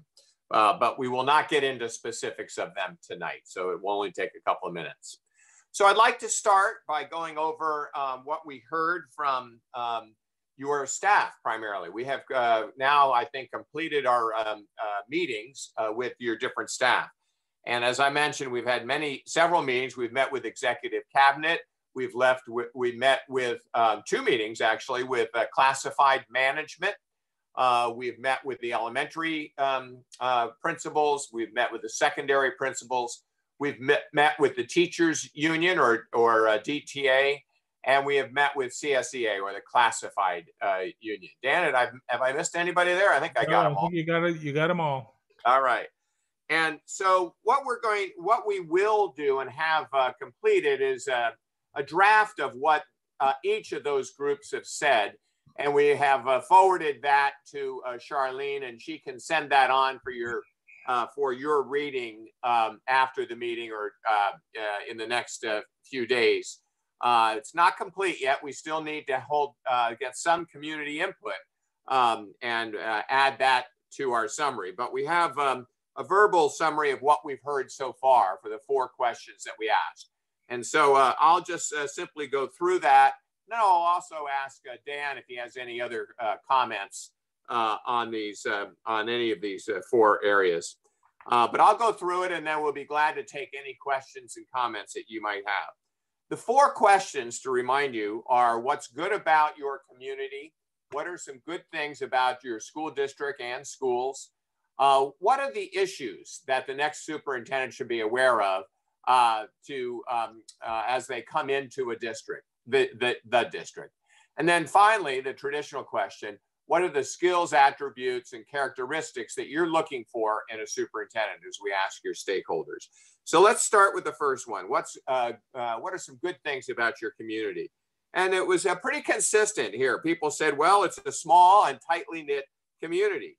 But we will not get into specifics of them tonight, so it will only take a couple of minutes. So I'd like to start by going over what we heard from your staff primarily. We have now, I think, completed our meetings with your different staff. And as I mentioned, we've had several meetings. We've met with executive cabinet. We met with 2 meetings actually with classified management. We've met with the elementary principals. We've met with the secondary principals. We've met with the teachers union or DTA, and we have met with CSEA or the classified union. Dan, have I missed anybody there? I think I got them all. You got them all. All right. And so what we will do and have completed is a draft of what each of those groups have said. And we have forwarded that to Charlene, and she can send that on for your reading after the meeting or in the next few days. It's not complete yet. We still need to get some community input and add that to our summary. But we have a verbal summary of what we've heard so far for the 4 questions that we asked. And so I'll just simply go through that. Then I'll also ask Dan if he has any other comments on any of these 4 areas. But I'll go through it, and then we'll be glad to take any questions and comments that you might have. The 4 questions, to remind you, are what's good about your community? What are some good things about your school district and schools? What are the issues that the next superintendent should be aware of as they come into a district, the district? And then finally, the traditional question, what are the skills, attributes, and characteristics that you're looking for in a superintendent as we ask your stakeholders? So let's start with the first one. What are some good things about your community? And it was pretty consistent here. People said, well, it's a small and tightly knit community.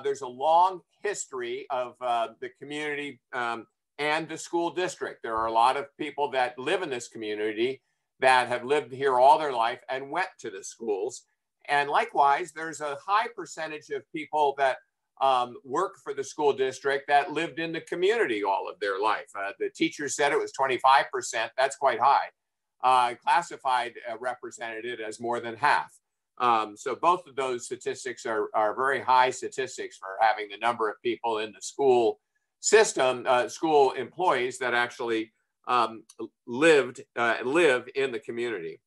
There's a long history of the community and the school district. There are a lot of people that live in this community that have lived here all their life and went to the schools. And likewise, there's a high percentage of people that work for the school district that lived in the community all of their life. The teacher said it was 25%. That's quite high. Classified represented it as more than half. So both of those statistics are very high statistics for having the number of people in the school system, school employees that actually live in the community.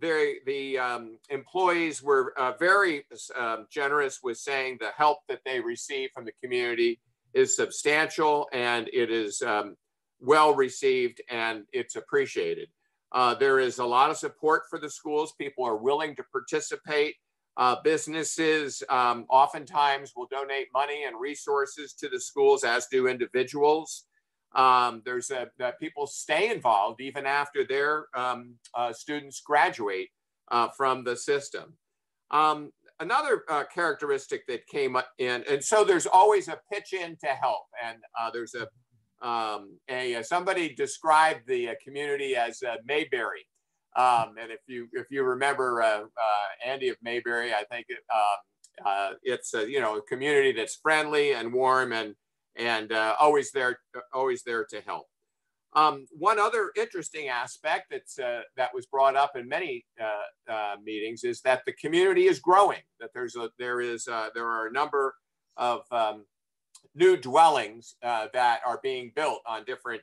The employees were very generous with saying the help that they receive from the community is substantial, and it is well received, and it's appreciated. There is a lot of support for the schools. People are willing to participate Businesses oftentimes will donate money and resources to the schools, as do individuals. People stay involved even after their students graduate from the system. Another characteristic that came in, and so there's always a pitch in to help, and there's somebody described the community as Mayberry, and if you remember Andy of Mayberry, I think it's a community that's friendly and warm and always there to help. One other interesting aspect that was brought up in many meetings is that the community is growing. That there are a number of new dwellings that are being built on different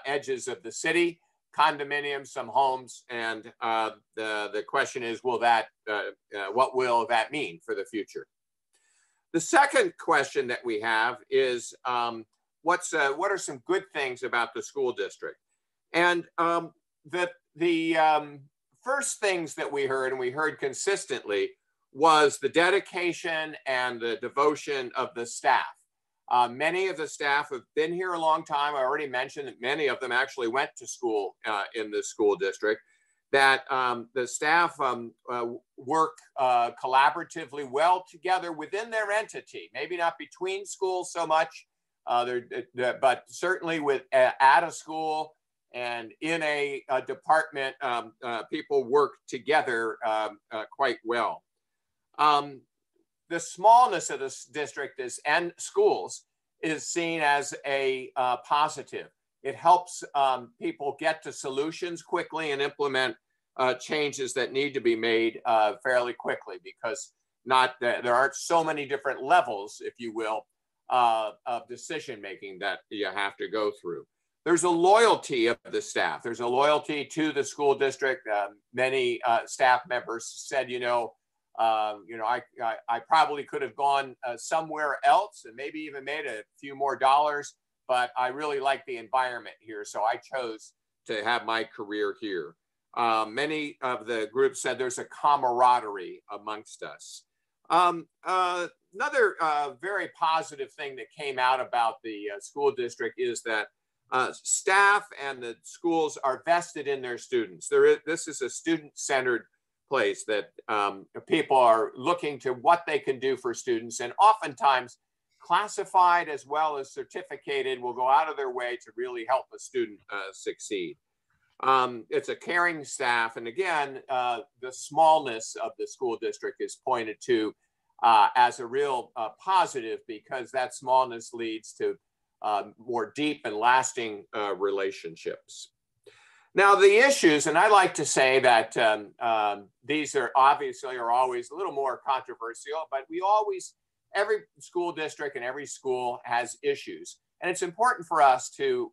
edges of the city, condominiums, some homes, and the question is, what will that mean for the future? The second question that we have is, what are some good things about the school district? And the first things that we heard, and we heard consistently, was the dedication and the devotion of the staff. Many of the staff have been here a long time. I already mentioned that many of them actually went to school in the school district, that the staff work collaboratively well together within their entity, maybe not between schools so much, but certainly at a school and in a department, people work together quite well. The smallness of this district and schools is seen as a positive. It helps people get to solutions quickly and implement changes that need to be made fairly quickly, because there aren't so many different levels, if you will, of decision making that you have to go through. There's a loyalty of the staff. There's a loyalty to the school district. Many staff members said, I probably could have gone somewhere else and maybe even made a few more dollars, but I really like the environment here, so I chose to have my career here. Many of the groups said there's a camaraderie amongst us. Another very positive thing that came out about the school district is that staff and the schools are vested in their students. This is a student-centered place that people are looking to what they can do for students, and oftentimes classified as well as certificated will go out of their way to really help a student succeed. It's a caring staff, and again, the smallness of the school district is pointed to as a real positive, because that smallness leads to more deep and lasting relationships. Now, the issues, and I like to say that these are obviously always a little more controversial, but every school district and every school has issues. And it's important for us to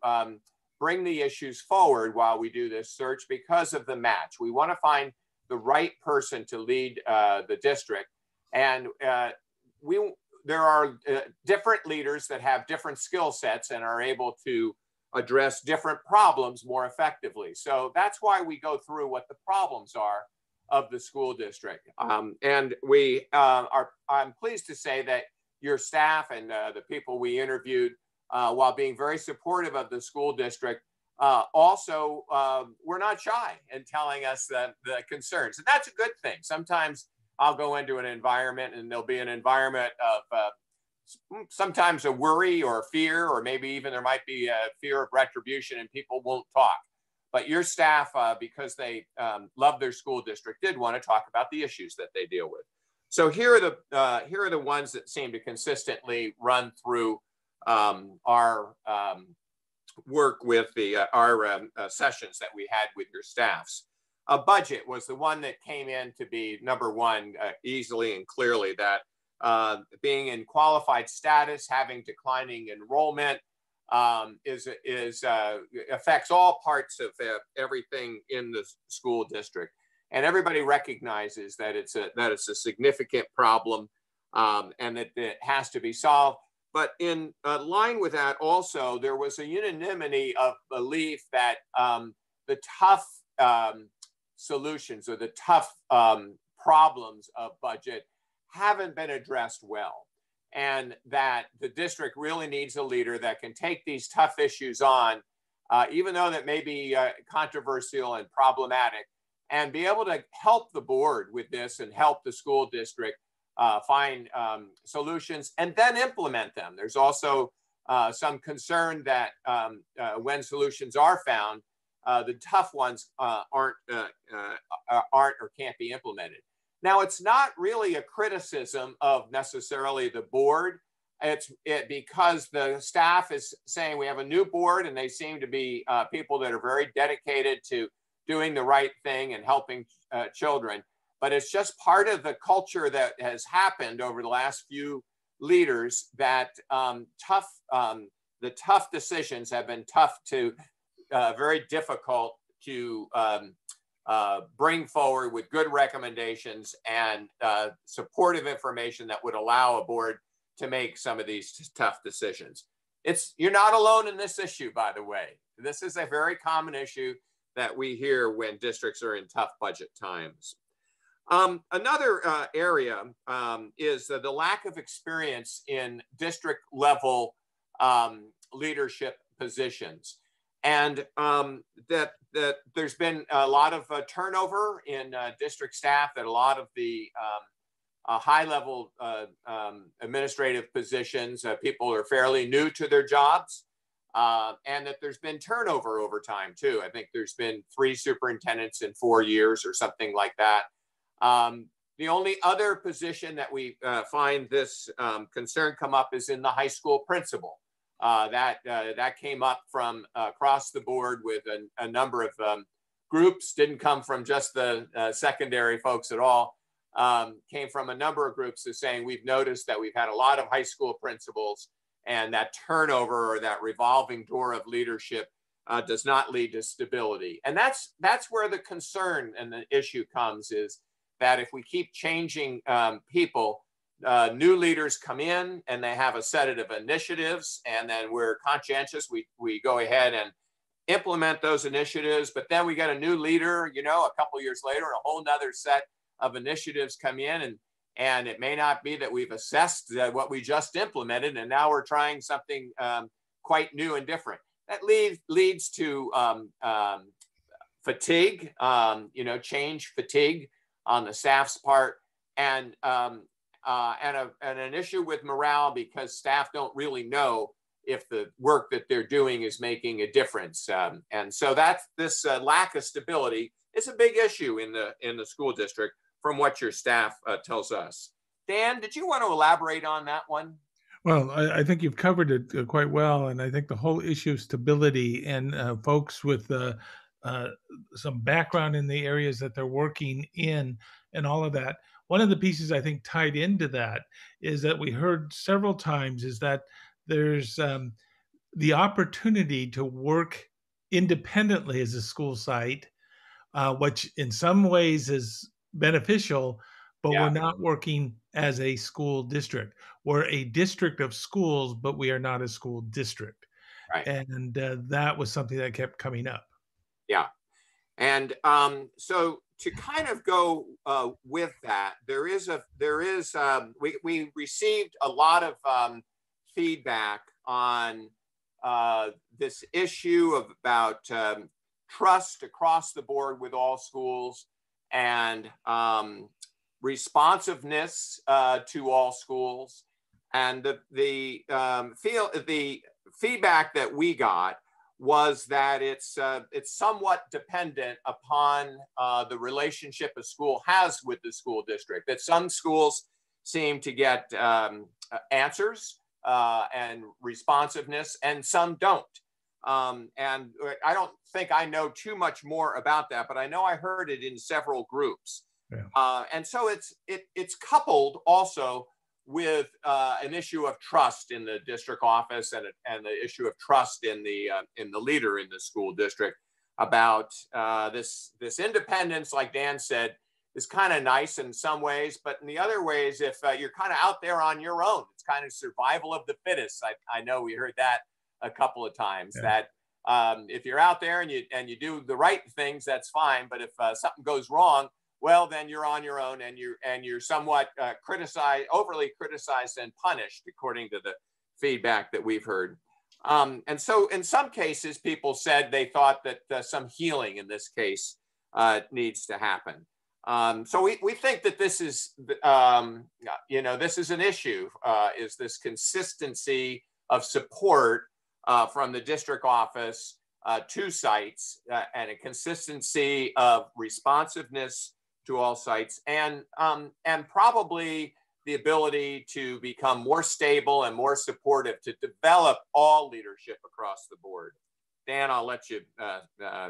bring the issues forward while we do this search because of the match. We want to find the right person to lead the district. And there are different leaders that have different skill sets and are able to address different problems more effectively. So that's why we go through what the problems are of the school district. And I'm pleased to say that your staff and the people we interviewed, while being very supportive of the school district, also were not shy in telling us the concerns. And that's a good thing. Sometimes I'll go into an environment and there'll be an environment of sometimes a worry or fear, or maybe even there might be a fear of retribution and people won't talk. But your staff, because they love their school district, did want to talk about the issues that they deal with. So here are the ones that seem to consistently run through our work with our sessions that we had with your staffs. A budget was the one that came in to be number one easily and clearly, that being in qualified status, having declining enrollment, affects all parts of everything in the school district, and everybody recognizes that it's a significant problem, and that it has to be solved. But in line with that, also there was a unanimity of belief that the tough solutions, or the tough problems of budget haven't been addressed well, and that the district really needs a leader that can take these tough issues on, even though that may be controversial and problematic, and be able to help the board with this and help the school district find solutions and then implement them. There's also some concern that when solutions are found, the tough ones aren't or can't be implemented. Now, it's not really a criticism of necessarily the board. It's because the staff is saying we have a new board and they seem to be people that are very dedicated to doing the right thing and helping children. But it's just part of the culture that has happened over the last few leaders that the tough decisions have been tough to, very difficult to bring forward with good recommendations and supportive information that would allow a board to make some of these tough decisions. You're not alone in this issue, by the way. This is a very common issue that we hear when districts are in tough budget times. Another area is the lack of experience in district level leadership positions. And that there's been a lot of turnover in district staff at a lot of the high level administrative positions. People are fairly new to their jobs, and that there's been turnover over time too. I think there's been 3 superintendents in 4 years or something like that. The only other position that we find this concern come up is in the high school principal. That came up from across the board with a number of groups, didn't come from just the secondary folks at all, came from a number of groups that's saying we've noticed that we've had a lot of high school principals and that turnover or that revolving door of leadership does not lead to stability. And that's where the concern and the issue comes, is that if we keep changing people, new leaders come in and they have a set of initiatives, and then we're conscientious. We go ahead and implement those initiatives, but then we get a new leader, you know, a couple years later, a whole nother set of initiatives come in, and it may not be that we've assessed what we just implemented, and now we're trying something quite new and different. That leads to fatigue, you know, change fatigue on the staff's part, and an issue with morale, because staff don't really know if the work that they're doing is making a difference. And so that's this lack of stability is a big issue in the school district from what your staff tells us. Dan, did you want to elaborate on that one? Well, I think you've covered it quite well. And I think the whole issue of stability and folks with some background in the areas that they're working in and all of that. One of the pieces I think tied into that is that we heard several times is that there's the opportunity to work independently as a school site, which in some ways is beneficial, but we're not working as a school district. We're a district of schools, but we are not a school district. Right. And that was something that kept coming up. Yeah. And so to kind of go with that, we received a lot of feedback on this issue about trust across the board with all schools, and responsiveness to all schools. And the feedback that we got was that it's somewhat dependent upon the relationship a school has with the school district. That some schools seem to get answers and responsiveness, and some don't. And I don't think I know too much more about that, but I know I heard it in several groups. Yeah. And so it's coupled also with an issue of trust in the district office, and the issue of trust in the leader in the school district about this independence, like Dan said, is kind of nice in some ways, but in the other ways, if you're kind of out there on your own, it's kind of survival of the fittest. I know we heard that a couple of times. Yeah. That if you're out there and you do the right things, that's fine, but if something goes wrong, well, then you're on your own, and you're somewhat overly criticized and punished, according to the feedback that we've heard. And so in some cases, people said they thought that some healing in this case needs to happen. So we think that this is, this is an issue, is this consistency of support from the district office to sites, and a consistency of responsiveness to all sites, and probably the ability to become more stable and more supportive to develop all leadership across the board. Dan, I'll let you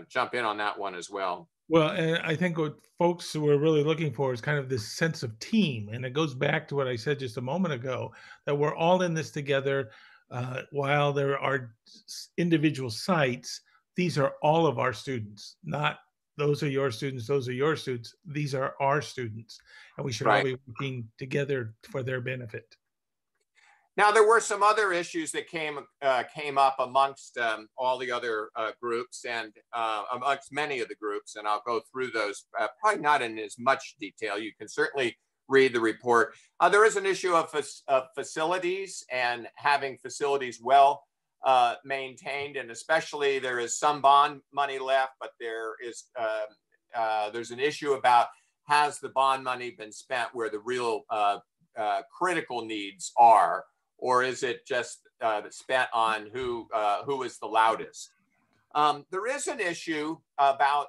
jump in on that one as well. Well, and I think what folks were really looking for is kind of this sense of team. And it goes back to what I said just a moment ago, that we're all in this together. While there are individual sites, these are all of our students, not those are your students, those are your students. These are our students, and we should all be working together for their benefit. Now, there were some other issues that came up amongst all the other groups, and amongst many of the groups, and I'll go through those, probably not in as much detail. You can certainly read the report. There is an issue of facilities, and having facilities well maintained, and especially there is some bond money left, but there's an issue about, has the bond money been spent where the real critical needs are, or is it just spent on who is the loudest? There is an issue about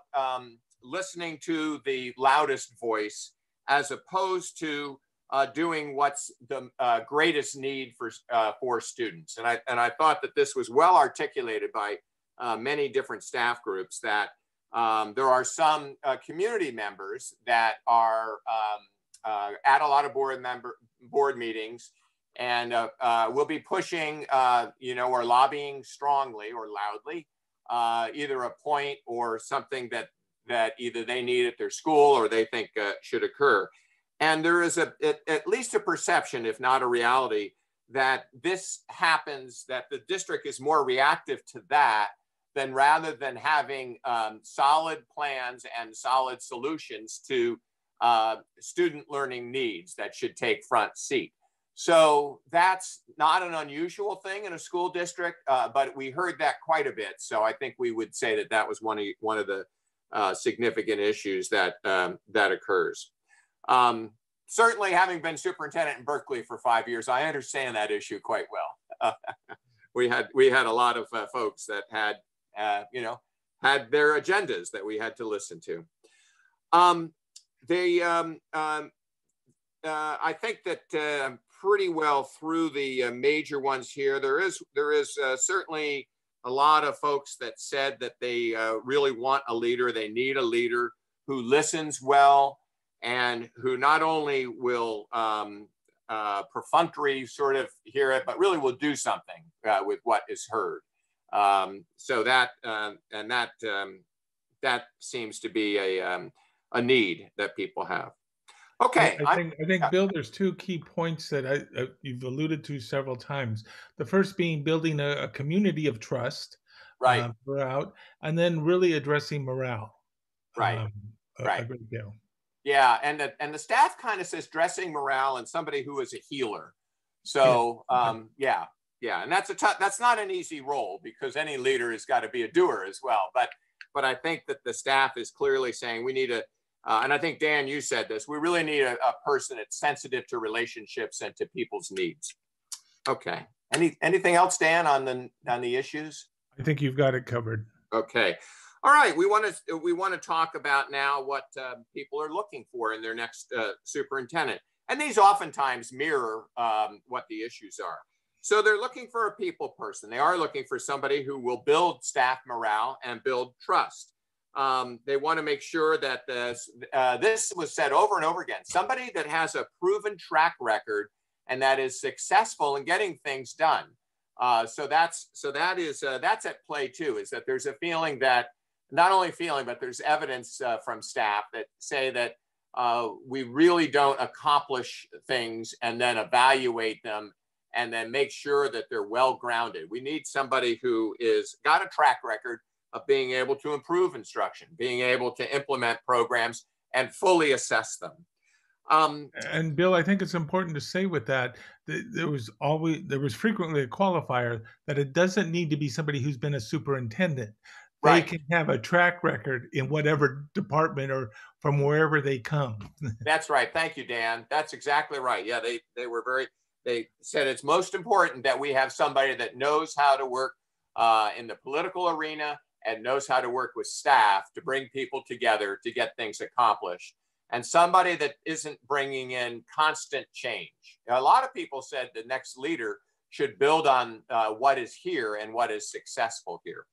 listening to the loudest voice as opposed to doing what's the greatest need for students. And I thought that this was well articulated by many different staff groups, that there are some community members that are at a lot of board meetings, and will be pushing, or lobbying strongly or loudly, either a point or something that either they need at their school or they think should occur. And there is at least a perception, if not a reality, that this happens, that the district is more reactive to that than rather than having solid plans and solid solutions to student learning needs that should take front seat. So that's not an unusual thing in a school district, but we heard that quite a bit. So I think we would say that was one of the significant issues that occurs. Certainly, having been superintendent in Berkeley for 5 years, I understand that issue quite well. We had a lot of folks that had their agendas that we had to listen to. I think that pretty well through the major ones here. There is certainly a lot of folks that said that they really want a leader. They need a leader who listens well, and who not only will perfunctory sort of hear it, but really will do something with what is heard. So that seems to be a need that people have. Okay. I think Bill, there's two key points that you've alluded to several times. The first being building a community of trust, throughout, and then really addressing morale. Right. A great deal. Yeah, and the staff kind of says dressing morale and somebody who is a healer. So yeah, and that's not an easy role, because any leader has got to be a doer as well. But I think that the staff is clearly saying we need and I think Dan, you said this, we really need a person that's sensitive to relationships and to people's needs. Okay. Anything else, Dan, on the issues? I think you've got it covered. Okay. All right, we want to talk about now what people are looking for in their next superintendent, and these oftentimes mirror what the issues are. So they're looking for a people person. They are looking for somebody who will build staff morale and build trust. They want to make sure that this was said over and over again. Somebody that has a proven track record and that is successful in getting things done. So that's at play too. Is that there's a feeling that. Not only feeling, but there's evidence from staff that say that we really don't accomplish things and then evaluate them and then make sure that they're well grounded. We need somebody who is got a track record of being able to improve instruction, being able to implement programs, and fully assess them. And Bill, I think it's important to say with that, there was frequently a qualifier that it doesn't need to be somebody who's been a superintendent. They Right. can have a track record in whatever department or from wherever they come. That's right. Thank you, Dan. That's exactly right. Yeah, they said it's most important that we have somebody that knows how to work in the political arena and knows how to work with staff to bring people together to get things accomplished. And somebody that isn't bringing in constant change. A lot of people said the next leader should build on what is here and what is successful here.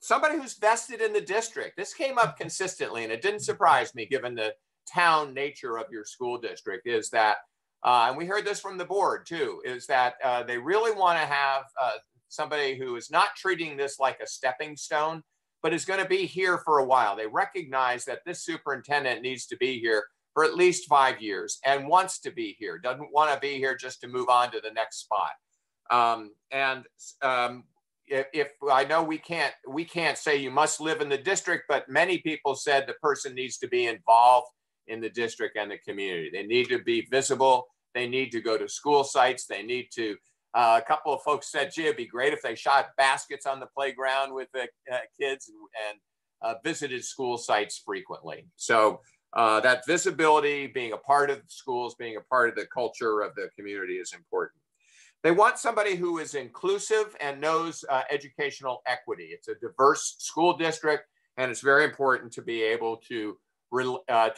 Somebody who's vested in the district. This came up consistently, and it didn't surprise me given the town nature of your school district, is that, and we heard this from the board too, is that they really want to have somebody who is not treating this like a stepping stone, but is going to be here for a while. They recognize that this superintendent needs to be here for at least 5 years and wants to be here, doesn't want to be here just to move on to the next spot. If I know we can't say you must live in the district, but many people said the person needs to be involved in the district and the community. They need to be visible. They need to go to school sites. They need to, a couple of folks said, gee, it'd be great if they shot baskets on the playground with the kids and visited school sites frequently. So that visibility, being a part of schools, being a part of the culture of the community is important. They want somebody who is inclusive and knows educational equity. It's a diverse school district, and it's very important to be able to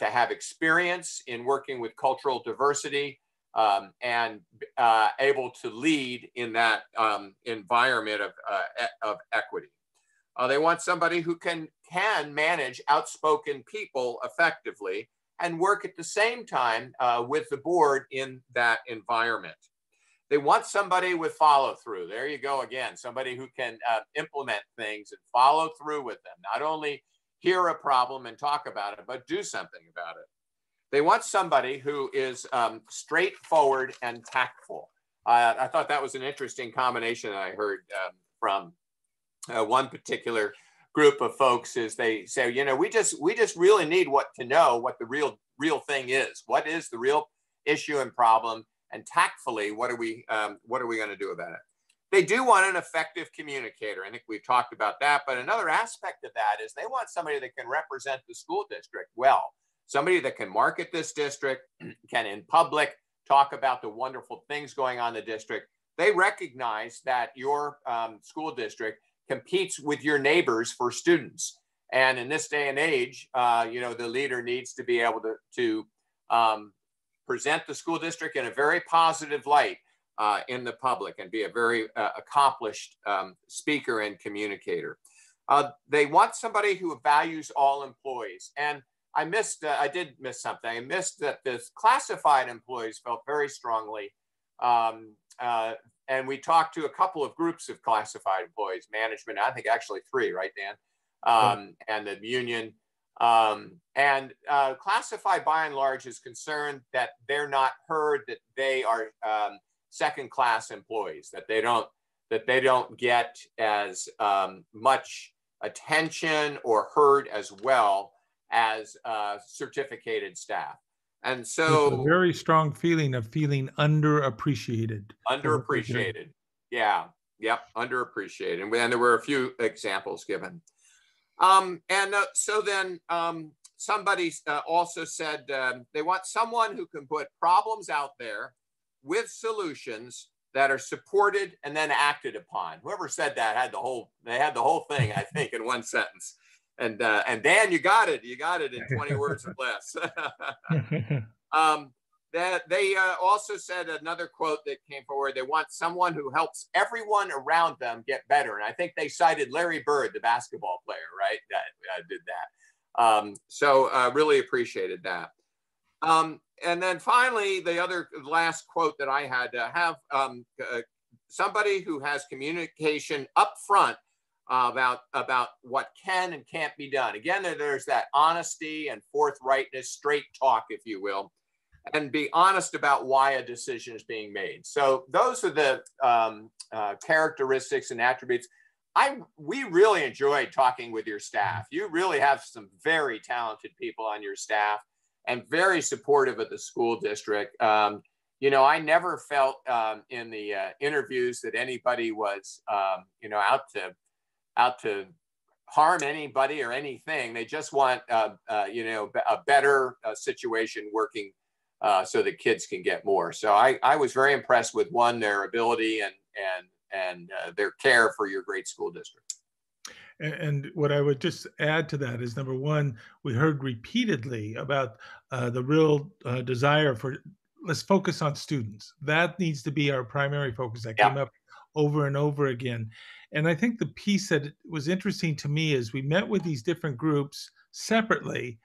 have experience in working with cultural diversity and able to lead in that environment of equity. They want somebody who can manage outspoken people effectively and work at the same time with the board in that environment. They want somebody with follow through. There you go again, somebody who can implement things and follow through with them. Not only hear a problem and talk about it, but do something about it. They want somebody who is straightforward and tactful. I thought that was an interesting combination I heard from one particular group of folks. Is they say, you know, we just really need to know what the real thing is. What is the real issue and problem? And tactfully, what are we going to do about it? They do want an effective communicator. I think we've talked about that. But another aspect of that is they want somebody that can represent the school district well. Somebody that can market this district, can in public talk about the wonderful things going on in the district. They recognize that your school district competes with your neighbors for students. And in this day and age, you know, the leader needs to be able to present the school district in a very positive light in the public and be a very accomplished speaker and communicator. They want somebody who values all employees. And I did miss something. I missed that the classified employees felt very strongly. And we talked to a couple of groups of classified employees, management, I think actually 3, right, Dan? And the union. Classified by and large is concerned that they're not heard, that they are second-class employees, that they don't get as much attention or heard as well as certificated staff. And so there's a very strong feeling of feeling underappreciated. Underappreciated. Yeah. Yep. Underappreciated. And there were a few examples given. So then somebody also said they want someone who can put problems out there with solutions that are supported and then acted upon. Whoever said that had the whole thing, I think, in one sentence. And Dan, you got it in 20 words or less. They also said another quote that came forward. They want someone who helps everyone around them get better. And I think they cited Larry Bird, the basketball player, right? That did that. So really appreciated that. And then finally, the last quote that I had to have somebody who has communication up front about what can and can't be done. Again, there's that honesty and forthrightness, straight talk, if you will, and be honest about why a decision is being made. So those are the characteristics and attributes. we really enjoyed talking with your staff. You really have some very talented people on your staff and very supportive of the school district. You know, I never felt in the interviews that anybody was, you know, out to harm anybody or anything. They just want, you know, a better situation working so that kids can get more. So I was very impressed with, one, their ability and their care for your great school district. And what I would just add to that is, number one, we heard repeatedly about the real desire for, let's focus on students. That needs to be our primary focus. That came up over and over again. And I think the piece that was interesting to me is we met with these different groups separately,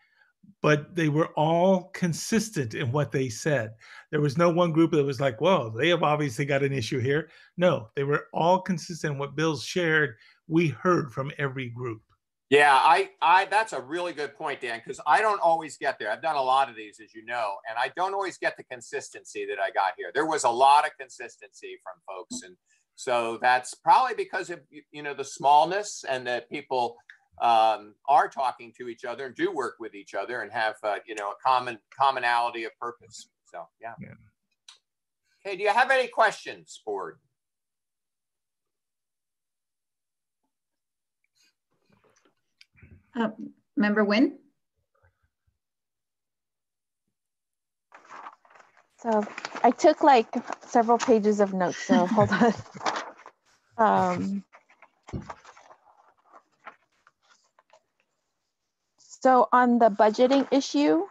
but they were all consistent in what they said. There was no one group that was like, well, they have obviously got an issue here. No, they were all consistent in what Bill's shared. We heard from every group. Yeah, that's a really good point, Dan, because I don't always get there. I've done a lot of these, as you know, and I don't always get the consistency that I got here. There was a lot of consistency from folks. And so that's probably because of, you know, the smallness, and that people are talking to each other and do work with each other and have, you know, a commonality of purpose. So, yeah. Okay, do you have any questions, board? Member Nguyen? So I took like several pages of notes, so hold on. So on the budgeting issue,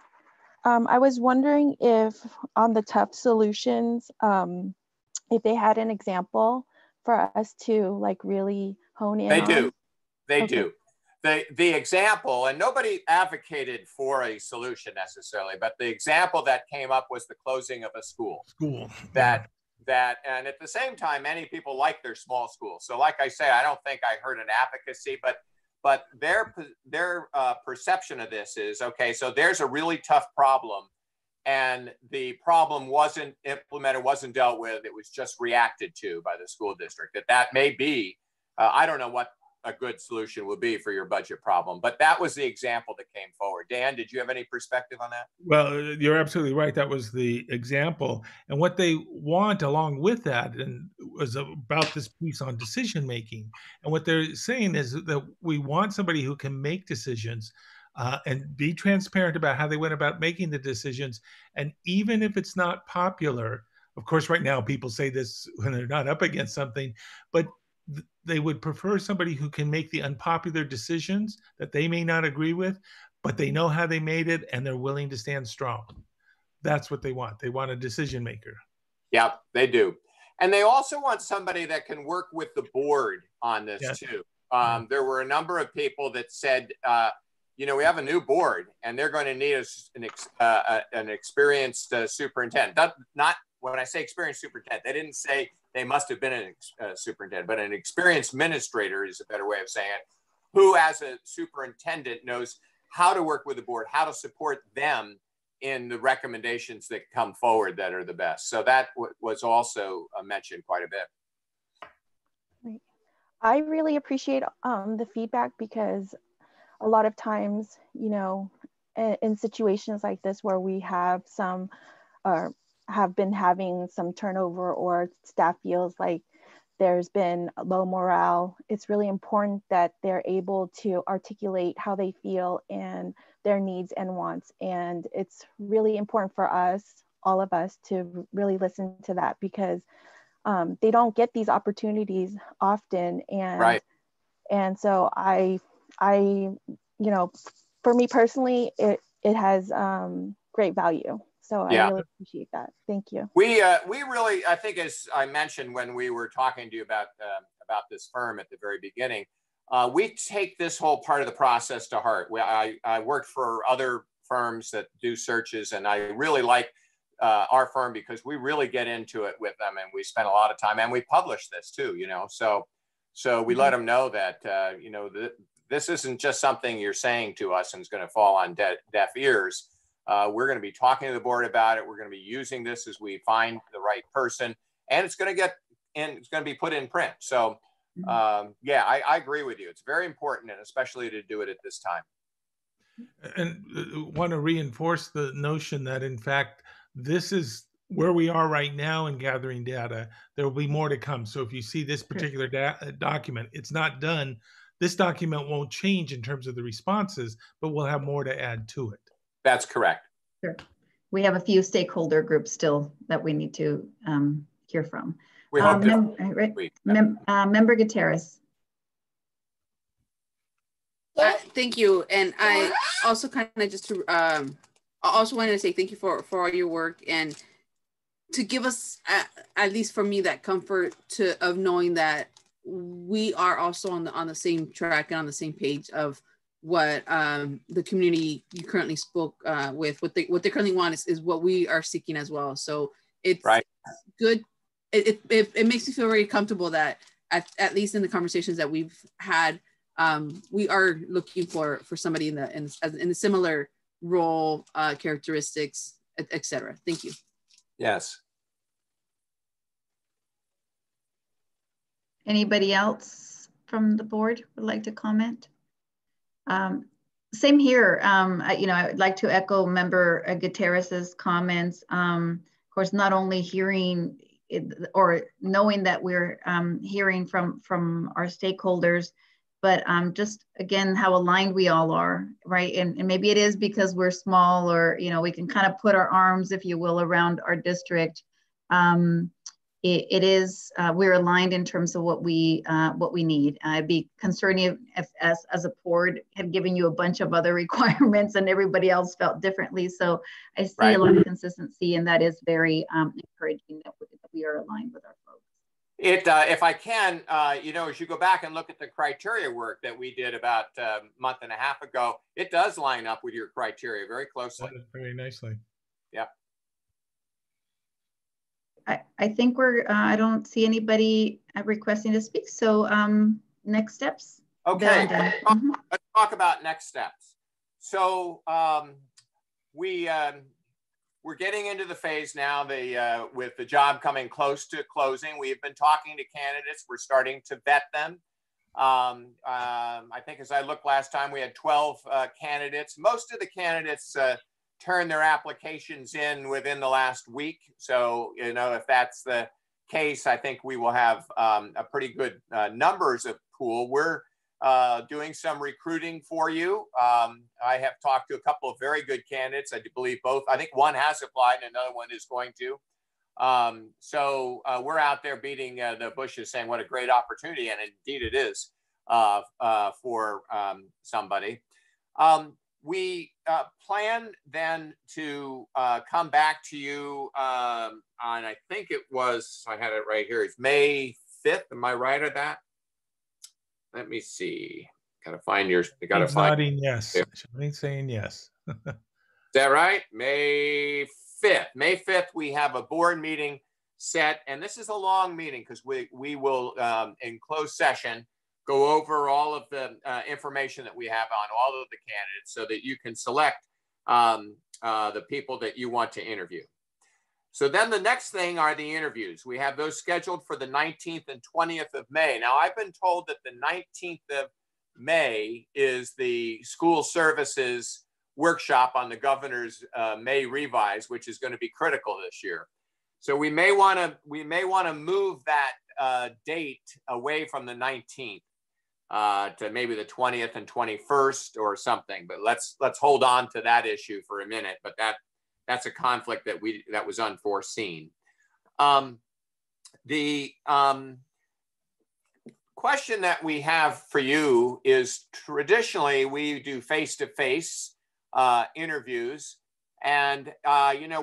I was wondering if on the tough solutions, if they had an example for us to like really hone in on. They do. The example, and nobody advocated for a solution necessarily, but the example that came up was the closing of a school. That and at the same time, many people like their small schools. So like I say, I don't think I heard an advocacy, but their perception of this is, okay, so there's a really tough problem, and the problem wasn't implemented, wasn't dealt with, it was just reacted to by the school district. That may be, I don't know what a good solution would be for your budget problem, but that was the example that came forward. Dan, did you have any perspective on that? Well, you're absolutely right. That was the example. And what they want along with that and was about this piece on decision making. And what they're saying is that we want somebody who can make decisions and be transparent about how they went about making the decisions. And even if it's not popular, of course, right now people say this when they're not up against something, but they would prefer somebody who can make the unpopular decisions that they may not agree with, but they know how they made it and they're willing to stand strong. That's what they want. They want a decision maker. Yeah, they do. And they also want somebody that can work with the board on this too. There were a number of people that said, you know, we have a new board and they're going to need an experienced superintendent. Not when I say experienced superintendent, they didn't say they must have been a superintendent, but an experienced administrator is a better way of saying it, who as a superintendent knows how to work with the board, how to support them in the recommendations that come forward that are the best. So that was also mentioned quite a bit. I really appreciate the feedback, because a lot of times, you know, in situations like this where we have some have been having some turnover or staff feels like there's been low morale, it's really important that they're able to articulate how they feel and their needs and wants. And it's really important for us, all of us, to really listen to that, because they don't get these opportunities often. And and so I you know, for me personally, it has great value. So I really appreciate that. Thank you. We really, I think, as I mentioned when we were talking to you about this firm at the very beginning, we take this whole part of the process to heart. I worked for other firms that do searches, and I really like our firm because we really get into it with them, and we spend a lot of time, and we publish this too, you know. So we let them know that you know, this isn't just something you're saying to us and it's going to fall on deaf ears. We're going to be talking to the board about it. We're going to be using this as we find the right person, and it's going to get in. It's going to be put in print. So yeah, I agree with you. It's very important, and especially to do it at this time. And want to reinforce the notion that, in fact, this is where we are right now in gathering data. There will be more to come. So if you see this particular document, it's not done. This document won't change in terms of the responses, but we'll have more to add to it. That's correct. Sure. We have a few stakeholder groups still that we need to hear from. We hope Member Gutierrez. Thank you. And I also kind of just to, I also wanted to say thank you for all your work and to give us, at least for me, that comfort of knowing that we are also on the same track and on the same page of what the community you currently spoke with, what they currently want is what we are seeking as well. So it's good. It makes me feel very comfortable that at least in the conversations that we've had, we are looking for somebody in the similar role, characteristics, etc. Thank you. Yes. Anybody else from the board would like to comment? Same here. I would like to echo Member Gutierrez's comments. Of course, not only hearing or knowing that we're hearing from our stakeholders, but just again, how aligned we all are, right? And maybe it is because we're small, or we can kind of put our arms, if you will, around our district. It is we're aligned in terms of what we need. I'd be concerned if as a board had given you a bunch of other requirements and everybody else felt differently. So I see a lot of consistency, and that is very encouraging that we are aligned with our folks. If I can, as you go back and look at the criteria work that we did about a month and a half ago, it does line up with your criteria very closely. Very nicely. Yep. I think I don't see anybody requesting to speak. So next steps. Okay, let's talk about next steps. So we're getting into the phase now, with the job coming close to closing. We've been talking to candidates. We're starting to vet them. I think as I looked last time, we had 12 candidates. Most of the candidates turn their applications in within the last week. So, if that's the case, I think we will have a pretty good numbers of pool. We're doing some recruiting for you. I have talked to a couple of very good candidates. I do believe both. I think one has applied and another one is going to. So we're out there beating the bushes saying what a great opportunity, and indeed it is for somebody. We plan then to come back to you on, I think it was, I had it right here, it's May 5th. Am I right at that? Let me see. Gotta find yours. You gotta find. Nodding yes. Charlene's saying yes. Is that right? May 5th. May 5th, we have a board meeting set, and this is a long meeting because we will, in closed session, go over all of the information that we have on all of the candidates so that you can select the people that you want to interview. So then the next thing are the interviews. We have those scheduled for the 19th and 20th of May. Now, I've been told that the 19th of May is the school services workshop on the governor's May revise, which is going to be critical this year. So we may want to move that date away from the 19th. To maybe the 20th and 21st or something, but let's hold on to that issue for a minute. But that's a conflict that was unforeseen. The question that we have for you is, traditionally we do face-to-face interviews, and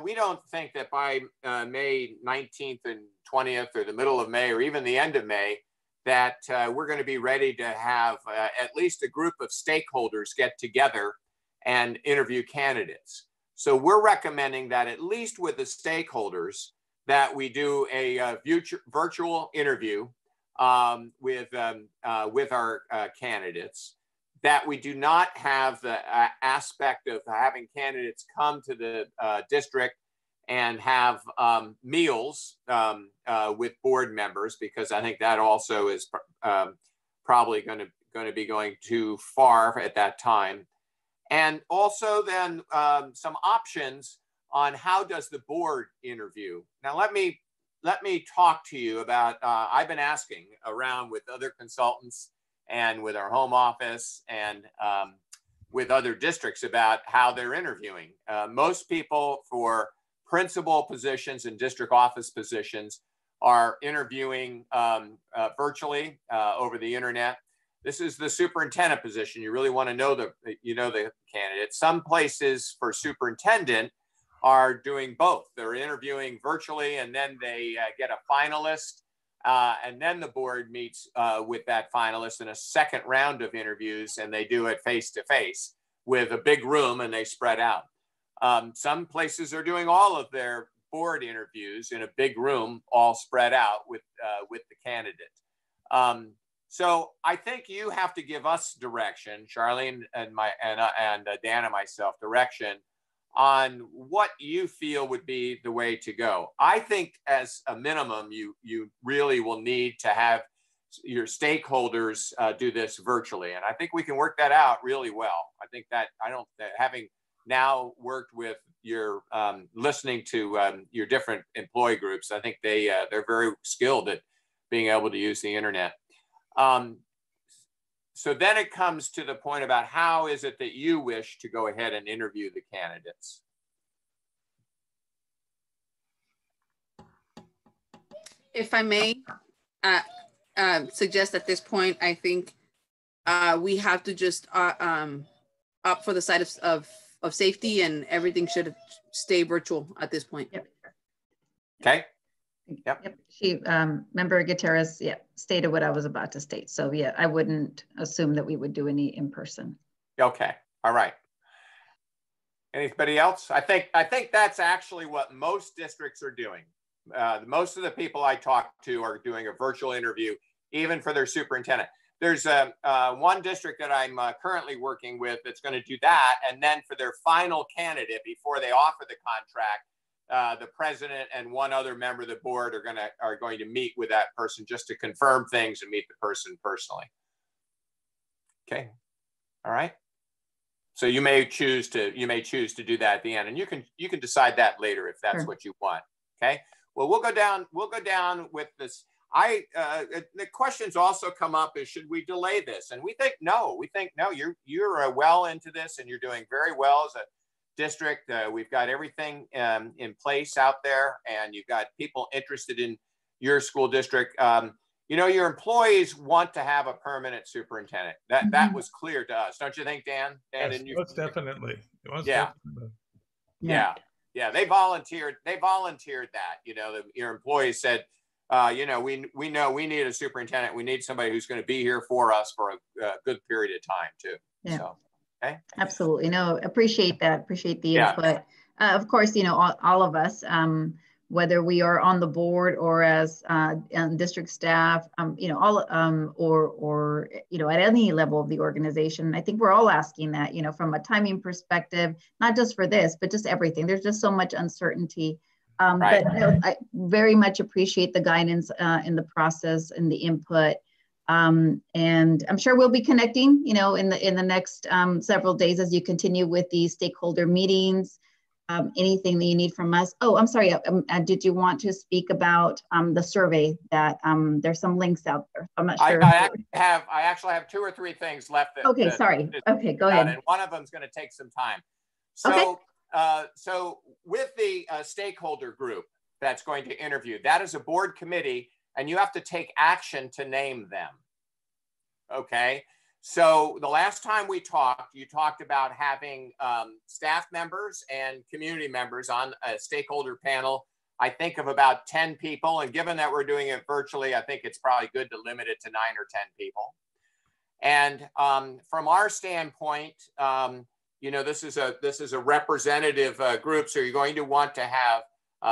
we don't think that by May 19th and 20th or the middle of May or even the end of May that we're going to be ready to have at least a group of stakeholders get together and interview candidates. So we're recommending that at least with the stakeholders that we do a virtual interview with our candidates, that we do not have the aspect of having candidates come to the district and have meals with board members, because I think that also is probably going to be going too far at that time. And also then some options on how does the board interview. Now let me talk to you about, I've been asking around with other consultants and with our home office and with other districts about how they're interviewing. Most people for principal positions and district office positions are interviewing virtually over the internet. This is the superintendent position. You really want to know the candidate. Some places for superintendent are doing both. They're interviewing virtually, and then they get a finalist, and then the board meets with that finalist in a second round of interviews, and they do it face-to-face with a big room, and they spread out. Some places are doing all of their board interviews in a big room, all spread out with the candidate. So I think you have to give us direction, Charlene and Dan and myself, direction on what you feel would be the way to go. I think as a minimum, you really will need to have your stakeholders do this virtually. And I think we can work that out really well. I think that having now worked with your listening to your different employee groups, I think they're very skilled at being able to use the internet. So then it comes to the point about how is it that you wish to go ahead and interview the candidates? If I may suggest at this point, I think we have to just opt for the side of safety, and everything should stay virtual at this point. Yep. Okay. Yep. She, Member Gutierrez, stated what I was about to state. So I wouldn't assume that we would do any in person. Okay. All right. Anybody else? I think that's actually what most districts are doing. Most of the people I talk to are doing a virtual interview, even for their superintendent. There's one district that I'm currently working with that's going to do that, and then for their final candidate before they offer the contract, the president and one other member of the board are going to meet with that person just to confirm things and meet the person personally. Okay, all right. So you may choose to do that at the end, and you can decide that later if that's what you want. Okay. Well, we'll go down with this. The questions also come up is, should we delay this? And we think no. You're well into this, and you're doing very well as a district. We've got everything in place out there, and you've got people interested in your school district. Your employees want to have a permanent superintendent. That was clear to us, don't you think, Dan? Yes, most definitely. Yeah, they volunteered that. Your employees said, we know we need a superintendent. We need somebody who's going to be here for us for a good period of time too. Yeah. So, okay. Absolutely. No, appreciate that. Appreciate the input. Of course, all of us, whether we are on the board or as district staff, or at any level of the organization, I think we're all asking that, from a timing perspective, not just for this, but just everything. There's just so much uncertainty. Right. But I very much appreciate the guidance in the process and the input. And I'm sure we'll be connecting, in the next several days as you continue with the stakeholder meetings. Anything that you need from us. Oh, I'm sorry. Did you want to speak about the survey that there's some links out there? I'm not sure. I actually have 2 or 3 things left. Okay, sorry. Okay, go ahead. And one of them is going to take some time. So, so with the stakeholder group that's going to interview, that is a board committee, and you have to take action to name them. Okay. So the last time we talked, you talked about having staff members and community members on a stakeholder panel, I think of about 10 people. And given that we're doing it virtually, I think it's probably good to limit it to 9 or 10 people. And from our standpoint, this is a representative group. So you're going to want to have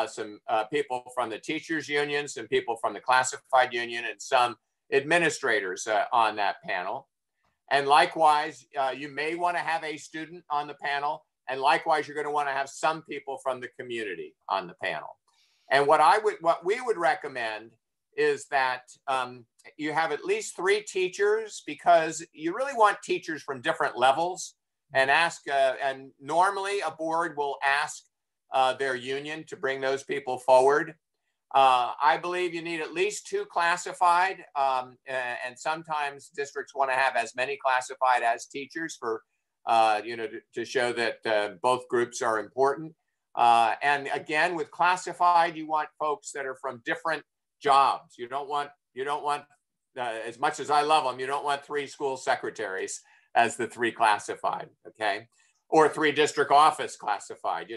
some people from the teachers union, some people from the classified union, and some administrators on that panel. And likewise, you may want to have a student on the panel. And likewise, you're going to want to have some people from the community on the panel. And what we would recommend is that you have at least 3 teachers, because you really want teachers from different levels, and and normally a board will ask their union to bring those people forward. I believe you need at least 2 classified, and sometimes districts want to have as many classified as teachers for, to show that both groups are important. And again, with classified, you want folks that are from different jobs. You don't want, as much as I love them, you don't want 3 school secretaries as the 3 classified, okay? Or 3 district office classified,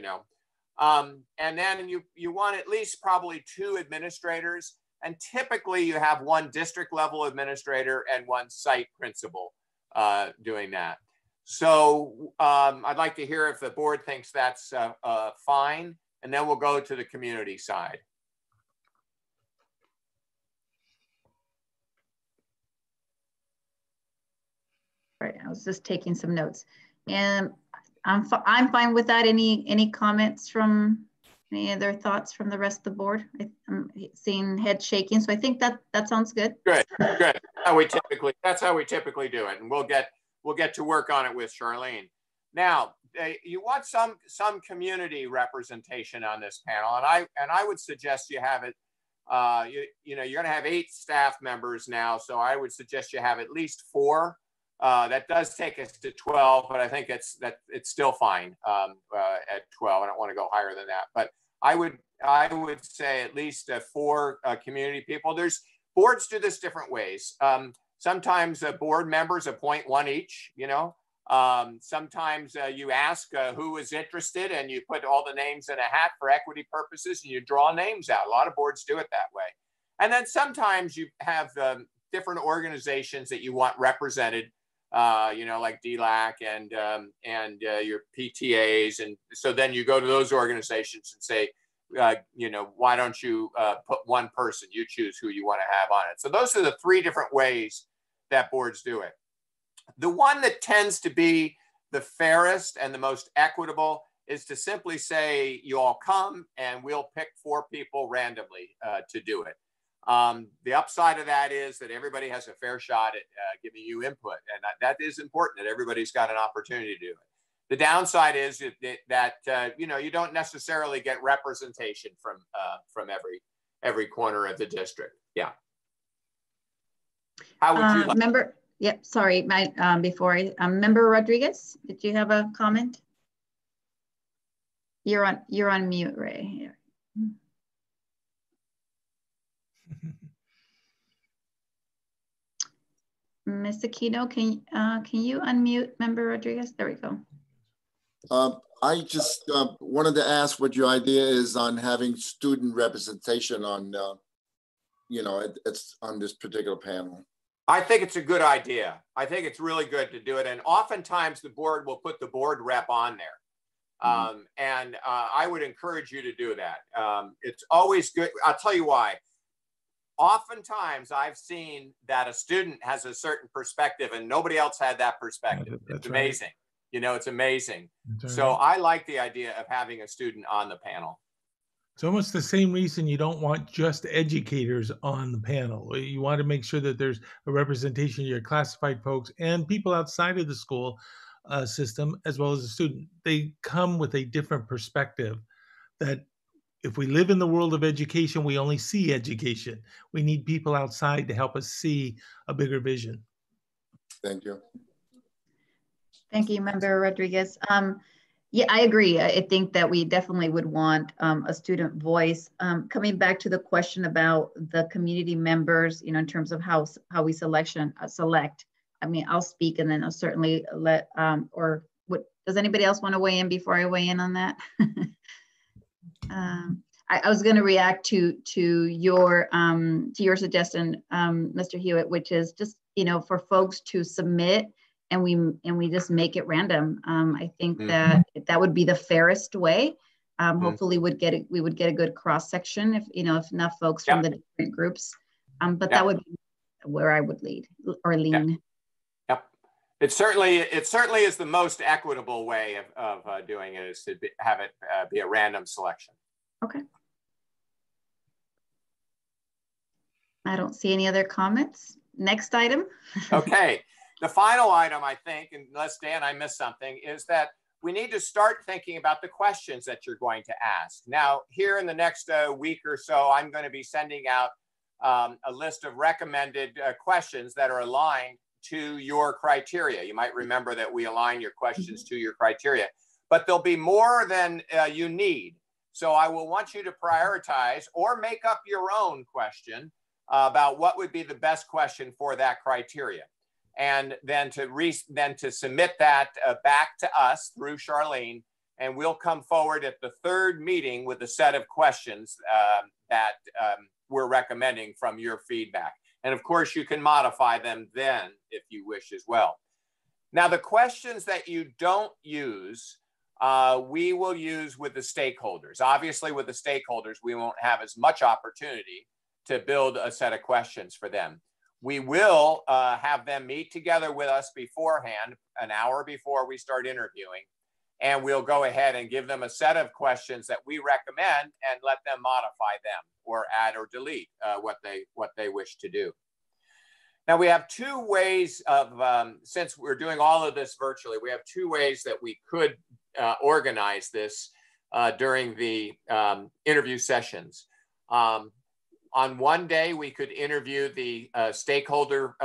and then you want at least probably 2 administrators, and typically you have 1 district level administrator and 1 site principal doing that. So I'd like to hear if the board thinks that's fine, and then we'll go to the community side. Right, I was just taking some notes, and I'm fine with that. Any comments from any other thoughts from the rest of the board? I'm seeing head shaking, so I think that sounds good. Good. That's how we typically do it, and we'll get to work on it with Charlene. Now, you want some community representation on this panel, and I would suggest you have it. You're going to have 8 staff members now, so I would suggest you have at least 4. That does take us to 12, but I think it's still fine at 12. I don't want to go higher than that, but I would say at least 4 community people. Boards do this different ways. Sometimes board members appoint 1 each. Sometimes you ask who is interested, and you put all the names in a hat for equity purposes, and you draw names out. A lot of boards do it that way. And then sometimes you have different organizations that you want represented. Like DLAC and your PTAs. And so then you go to those organizations and say, why don't you put 1 person, you choose who you want to have on it. So those are the 3 different ways that boards do it. The one that tends to be the fairest and the most equitable is to simply say, you all come and we'll pick 4 people randomly to do it. The upside of that is that everybody has a fair shot at giving you input, and that is important, that everybody's got an opportunity to do it. The downside is that you don't necessarily get representation from every corner of the district. Yeah. How would you like? Member? Yep. Sorry, Member Rodriguez, did you have a comment? You're on mute, Ray. Ms. Aquino, can you unmute Member Rodriguez? There we go. I just wanted to ask what your idea is on having student representation on, it's on this particular panel. I think it's a good idea. I think it's really good to do it. And oftentimes the board will put the board rep on there. And I would encourage you to do that. It's always good. I'll tell you why. Oftentimes I've seen that a student has a certain perspective and nobody else had that perspective. It's amazing. It's amazing. So I like the idea of having a student on the panel. It's almost the same reason you don't want just educators on the panel. You want to make sure that there's a representation of your classified folks and people outside of the school system, as well as the student. They come with a different perspective that if we live in the world of education, we only see education. We need people outside to help us see a bigger vision. Thank you. Thank you, Member Rodriguez. Yeah, I agree. I think that we definitely would want a student voice. Coming back to the question about the community members, in terms of how we select. I mean, I'll speak and then I'll certainly let, does anybody else want to weigh in before I weigh in on that? I was going to react to your suggestion, Mr. Hewitt, which is just, for folks to submit and we just make it random. I think that would be the fairest way. Hopefully we would get a good cross section if enough folks from the different groups. But that would be where I would lean. Yep. It certainly is the most equitable way of doing it, is to have it be a random selection. Okay. I don't see any other comments. Next item. Okay. The final item, I think, unless Dan, I missed something, is that we need to start thinking about the questions that you're going to ask. Now, here in the next week or so, I'm going to be sending out a list of recommended questions that are aligned to your criteria. You might remember that we align your questions to your criteria, but there'll be more than you need. So I will want you to prioritize or make up your own question about what would be the best question for that criteria. And then to submit that back to us through Charlene, and we'll come forward at the third meeting with a set of questions that we're recommending from your feedback. And of course, you can modify them then if you wish as well. Now, the questions that you don't use, we will use with the stakeholders. Obviously, with the stakeholders, we won't have as much opportunity to build a set of questions for them. We will have them meet together with us beforehand, an hour before we start interviewing, and we'll go ahead and give them a set of questions that we recommend and let them modify them or add or delete what they wish to do. Now, we have two ways of, since we're doing all of this virtually, we have two ways that we could organize this during the interview sessions. On one day, we could interview the stakeholder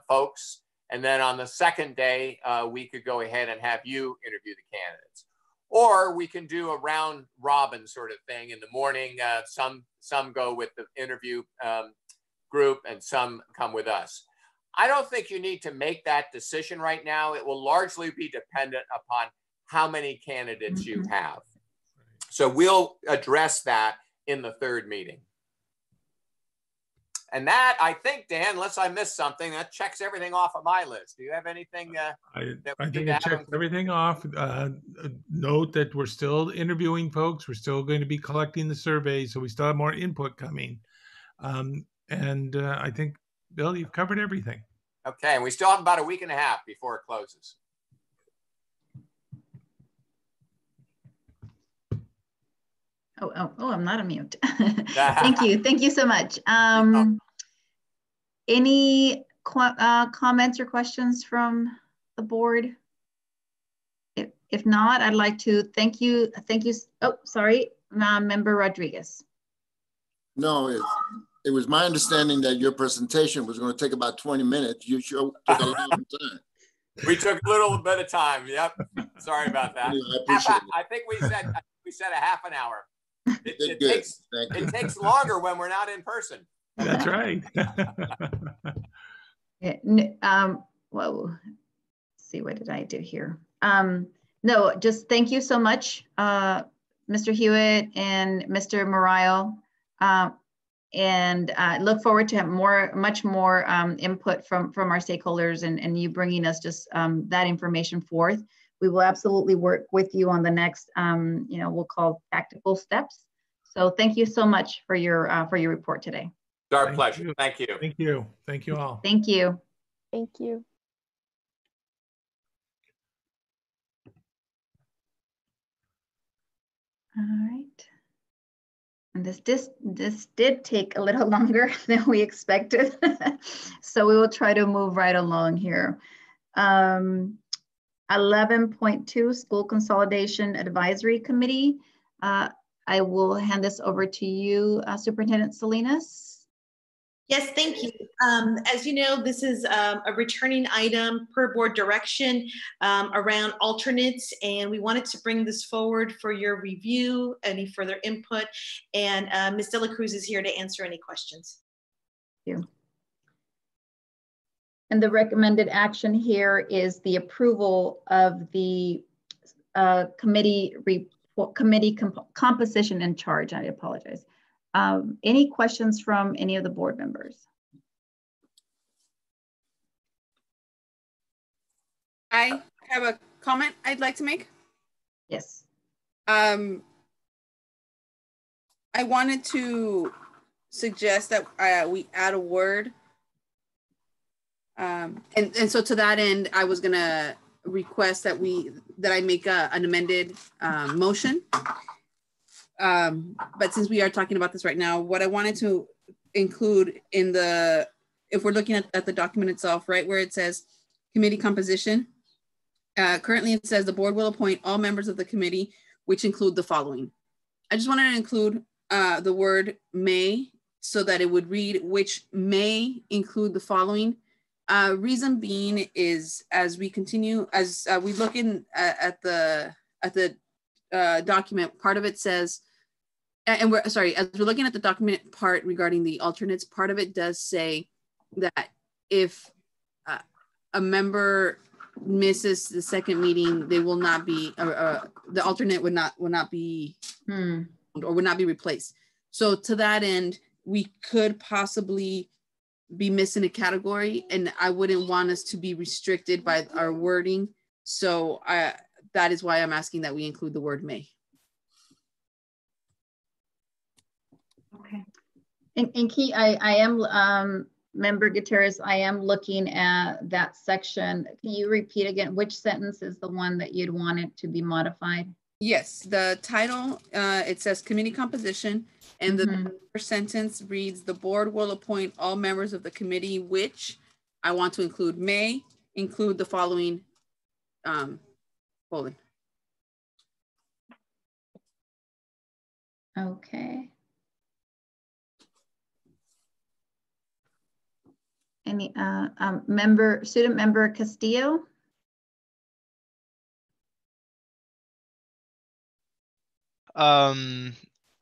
folks. And then on the second day, we could go ahead and have you interview the candidates. Or we can do a round robin sort of thing. In the morning, some go with the interview group and some come with us. I don't think you need to make that decision right now. It will largely be dependent upon how many candidates you have. So we'll address that in the third meeting. And that, I think, Dan, unless I missed something, that checks everything off of my list. Do you have anything I think it checks everything off. Note that we're still interviewing folks. We're still going to be collecting the survey, so we still have more input coming. I think, Bill, you've covered everything. Okay, and we still have about a week and a half before it closes. Oh, I'm not a mute. Thank you so much. Any comments or questions from the board? If not, I'd like to thank you. Oh, sorry, Member Rodriguez. No, it was my understanding that your presentation was going to take about 20 minutes. You sure took a long time. We took a little bit of time. Yep. Sorry about that. Anyway, I appreciate it. I think we said a half an hour. It takes longer when we're not in person. That's right. Whoa. Let's see, what did I do here? No, just thank you so much, Mr. Hewitt and Mr. Morayo. And look forward to have much more input from our stakeholders and you bringing us just that information forth. We will absolutely work with you on the next, we'll call tactical steps. So thank you so much for your report today. It's our pleasure. Thank you. Thank you. Thank you all. Thank you. Thank you. All right. And this did take a little longer than we expected. So we will try to move right along here. 11.2 School Consolidation Advisory Committee. I will hand this over to you, Superintendent Salinas. Yes, thank you. As you know, this is a returning item per board direction around alternates, and we wanted to bring this forward for your review, any further input, and Ms. De La Cruz is here to answer any questions. Thank you. And the recommended action here is the approval of the committee composition and charge. I apologize. Any questions from any of the board members? I have a comment I'd like to make. Yes. I wanted to suggest that we add a word And so to that end, I was gonna request that I make an amended motion. But since we are talking about this right now, what I wanted to include in if we're looking at the document itself, right where it says committee composition, currently it says the board will appoint all members of the committee, which include the following. I just wanted to include the word may, so that it would read, which may include the following. Reason being is, as we continue, as we look at the document, part of it says, and as we're looking at the document part regarding the alternates, part of it does say that if a member misses the second meeting, they will not be, the alternate would not be, or would not be replaced. So to that end, we could possibly be missing a category, and I wouldn't want us to be restricted by our wording. So that is why I'm asking that we include the word may. Okay. And Key, I am, Member Gutierrez, I am looking at that section. Can you repeat again, which sentence is the one that you'd want it to be modified? Yes, the title, it says committee composition, and the first sentence reads, the board will appoint all members of the committee, which I want to include may include the following, colon. Okay. Any student member Castillo?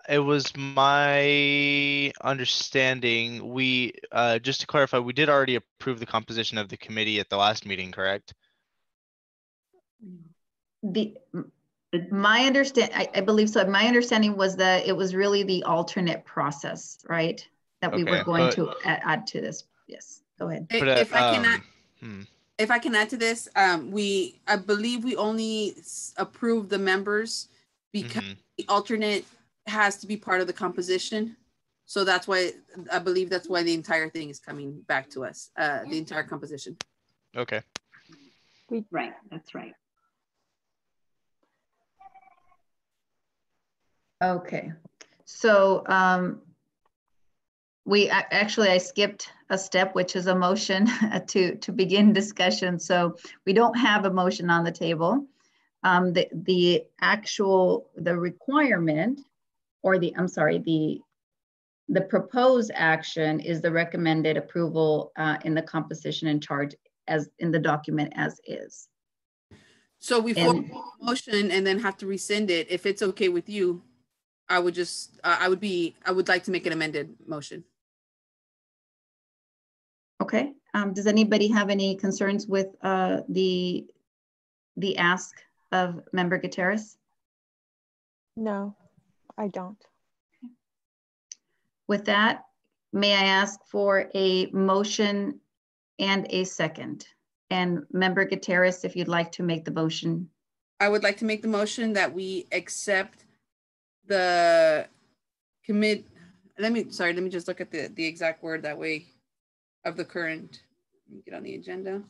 It was my understanding, we, just to clarify, we did already approve the composition of the committee at the last meeting, correct? My understand, I believe so. My understanding was that it was really the alternate process, right? That we were going to add to this. Yes, go ahead. If I can add to this, I believe we only approved the members because the alternate has to be part of the composition. So that's why, I believe that's why the entire thing is coming back to us, the entire composition. Okay. Right, that's right. Okay, so I skipped a step, which is a motion to begin discussion. So we don't have a motion on the table. The requirement, or the proposed action is the recommended approval in the composition and charge as in the document as is. So we form a motion and then have to rescind it. If it's okay with you, I would just, I would like to make an amended motion. Okay. Does anybody have any concerns with the ask of Member Gutierrez? No, I don't. With that, may I ask for a motion and a second? And Member Gutierrez, if you'd like to make the motion. I would like to make the motion that we accept the commit. Let me just look at the exact word that way of the current. Let me get on the agenda.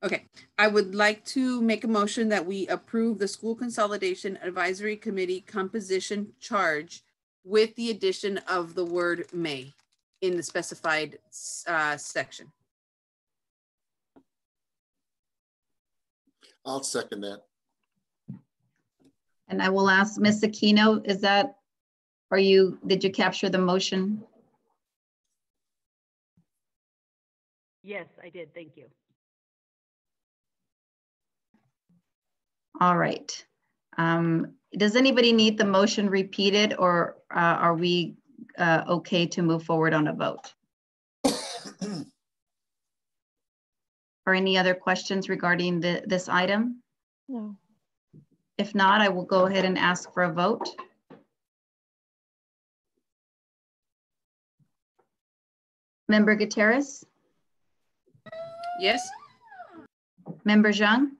Okay, I would like to make a motion that we approve the School Consolidation Advisory Committee composition charge with the addition of the word may in the specified section. I'll second that. And I will ask Ms. Aquino, did you capture the motion? Yes, I did, thank you. All right. Does anybody need the motion repeated, or are we okay to move forward on a vote? Or any other questions regarding this item? No. If not, I will go ahead and ask for a vote. Member Gutierrez? Yes. Member Zhang?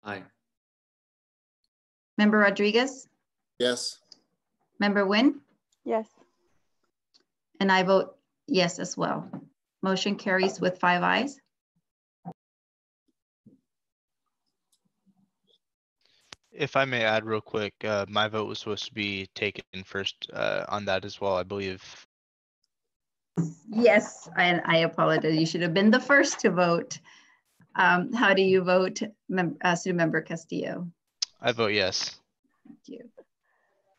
Aye. Member Rodriguez? Yes. Member Nguyen? Yes. And I vote yes as well. Motion carries with 5 ayes. If I may add real quick, my vote was supposed to be taken first on that as well, I believe. Yes, I apologize. You should have been the first to vote. How do you vote, Student Member Castillo? I vote yes. Thank you.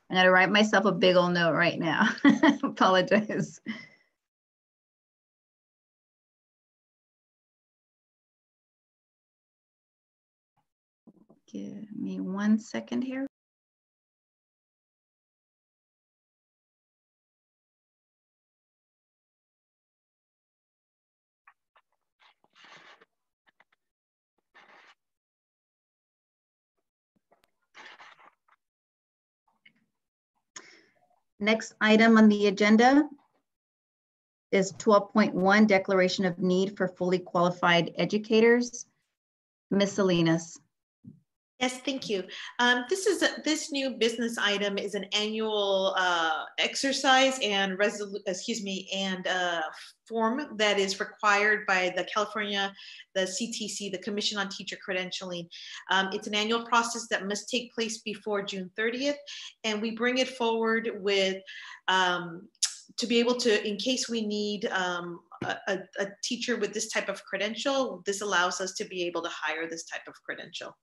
I'm gonna write myself a big old note right now. Apologize. Give me 1 second here. Next item on the agenda is 12.1, Declaration of Need for Fully Qualified Educators. Ms. Salinas. Yes, thank you. This new business item is an annual exercise and form that is required by the California, the CTC, the Commission on Teacher Credentialing. It's an annual process that must take place before June 30th, and we bring it forward with to be able to, in case we need a teacher with this type of credential, this allows us to be able to hire this type of credential.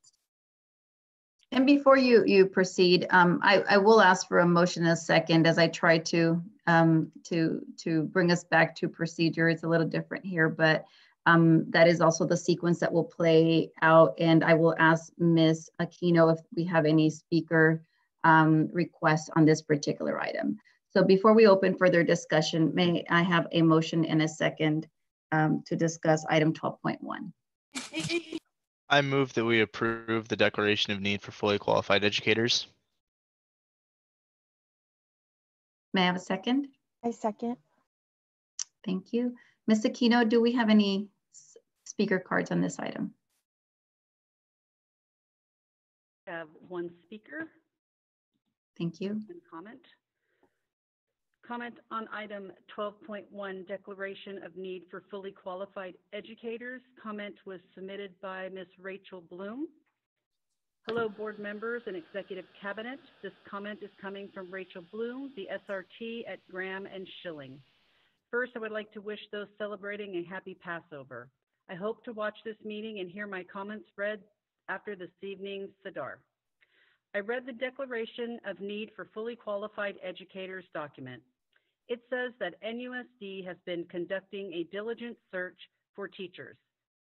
And before you proceed, I will ask for a motion in a second as I try to bring us back to procedure. It's a little different here, but that is also the sequence that will play out. And I will ask Ms. Aquino if we have any speaker requests on this particular item. So before we open further discussion, may I have a motion in a second to discuss item 12.1? I move that we approve the Declaration of Need for Fully Qualified Educators. May I have a second? I second. Thank you. Ms. Aquino, do we have any speaker cards on this item? I have one speaker. Thank you. And comment. Comment on item 12.1, Declaration of Need for Fully Qualified Educators. Comment was submitted by Ms. Rachel Bloom. Hello, board members and executive cabinet. This comment is coming from Rachel Bloom, the SRT at Graham and Schilling. First, I would like to wish those celebrating a happy Passover. I hope to watch this meeting and hear my comments read after this evening's Siddur. I read the Declaration of Need for Fully Qualified Educators document. It says that NUSD has been conducting a diligent search for teachers.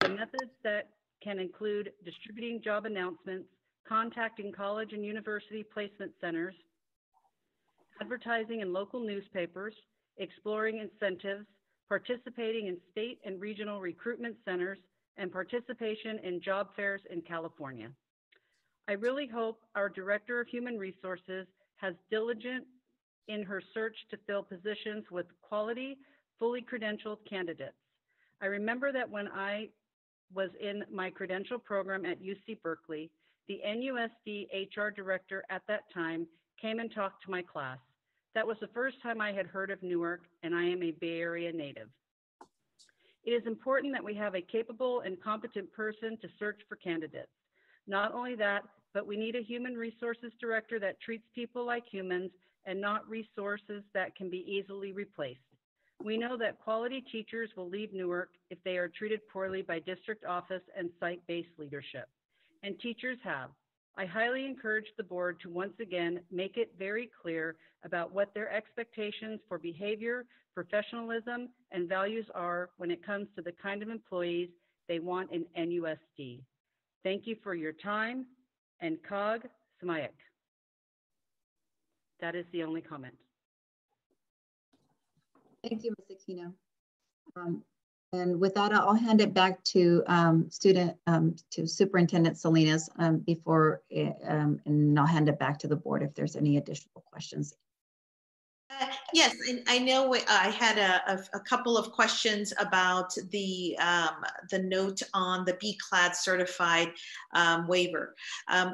The methods that can include distributing job announcements, contacting college and university placement centers, advertising in local newspapers, exploring incentives, participating in state and regional recruitment centers, and participation in job fairs in California. I really hope our Director of Human Resources has diligent in her search to fill positions with quality, fully credentialed candidates. I remember that when I was in my credential program at UC Berkeley, the NUSD HR director at that time came and talked to my class. That was the first time I had heard of Newark, and I am a Bay Area native. It is important that we have a capable and competent person to search for candidates. Not only that, but we need a human resources director that treats people like humans and not resources that can be easily replaced. We know that quality teachers will leave Newark if they are treated poorly by district office and site-based leadership, and teachers have. I highly encourage the board to once again make it very clear about what their expectations for behavior, professionalism, and values are when it comes to the kind of employees they want in NUSD. Thank you for your time, and Kag Smayak. That is the only comment. Thank you, Ms. Aquino. And with that, I'll hand it back to Superintendent Salinas and I'll hand it back to the board if there's any additional questions. Yes, and I know I had a couple of questions about the note on the BCLAD certified waiver.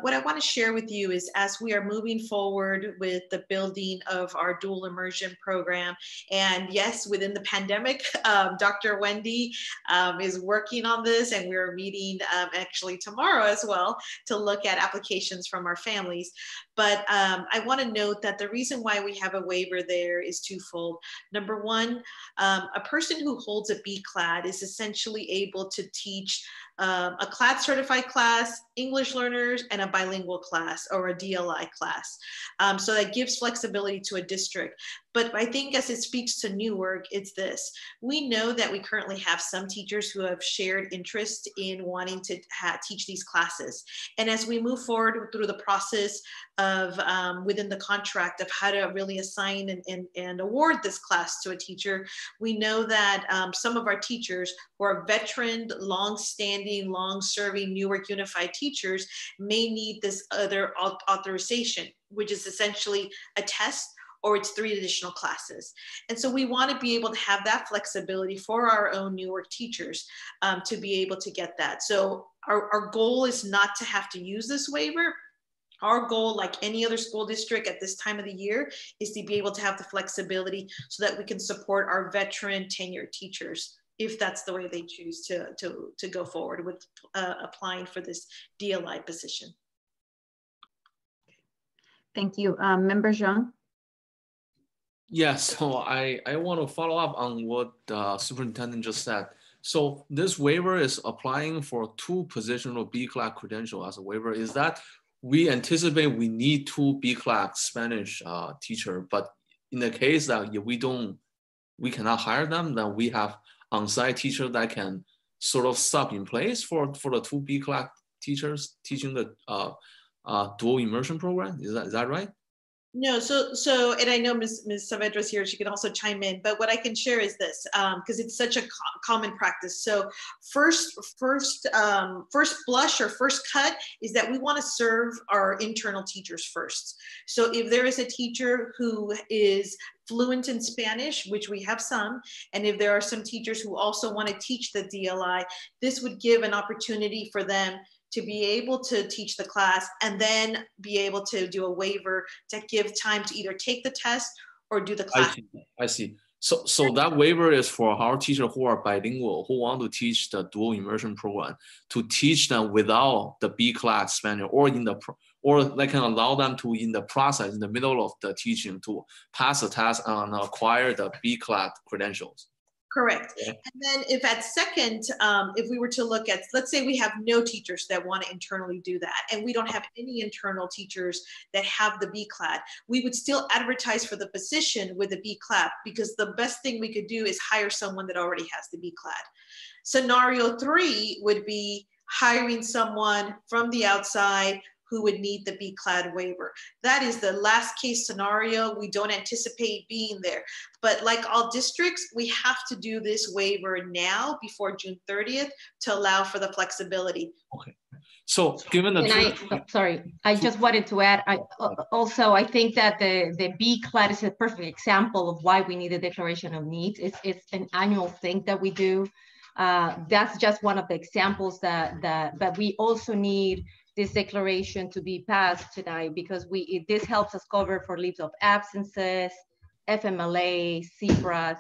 What I want to share with you is as we are moving forward with the building of our dual immersion program, and yes, within the pandemic, Dr. Wendy is working on this, and we're meeting actually tomorrow as well to look at applications from our families. But I want to note that the reason why we have a waiver there is twofold. Number one, a person who holds a BCLAD is essentially able to teach a CLAD certified class, English learners, and a bilingual class or a DLI class. So that gives flexibility to a district. But I think as it speaks to Newark, it's this. We know that we currently have some teachers who have shared interest in wanting to teach these classes. And as we move forward through the process of within the contract of how to really assign and award this class to a teacher, we know that some of our teachers who are veteran, long-standing, long-serving Newark Unified teachers may need this other authorization, which is essentially a test or it's 3 additional classes. And so we want to be able to have that flexibility for our own Newark teachers to be able to get that. So our goal is not to have to use this waiver. Our goal, like any other school district at this time of the year, is to be able to have the flexibility so that we can support our veteran tenured teachers if that's the way they choose to go forward with applying for this DLI position. Thank you. Member Zhang? Yes, so I want to follow up on what the superintendent just said. So this waiver is applying for 2 positional BCLAD credential as a waiver. Is that we anticipate we need 2 BCLAD Spanish teacher, but in the case that if we cannot hire them, then we have on-site teacher that can sort of sub in place for the 2 BCLAD teachers teaching the dual immersion program. Is that right? No, so, and I know Ms. Saavedra's here, she can also chime in, but what I can share is this, because it's such a common practice. So first blush or first cut is that we want to serve our internal teachers first. So if there is a teacher who is fluent in Spanish, which we have some, and if there are some teachers who also want to teach the DLI, this would give an opportunity for them to be able to teach the class and then be able to do a waiver to give time to either take the test or do the class. I see. So that waiver is for our teachers who are bilingual, who want to teach the dual immersion program, to teach them without the BCLAD Spanish, or they can allow them to, in the process, in the middle of the teaching, to pass the test and acquire the BCLAD credentials. Correct. And then if at second, if we were to look at, let's say we have no teachers that want to internally do that, and we don't have any internal teachers that have the BCLAD, we would still advertise for the position with the BCLAD, because the best thing we could do is hire someone that already has the BCLAD. Scenario 3 would be hiring someone from the outside who would need the BCLAD waiver. That is the last case scenario. We don't anticipate being there. But like all districts, we have to do this waiver now before June 30th to allow for the flexibility. Okay. So given the I just wanted to add, I think that the BCLAD is a perfect example of why we need a declaration of needs. It's an annual thing that we do. That's just one of the examples but we also need this declaration to be passed tonight, because this helps us cover for leaves of absences, FMLA, CBRAS,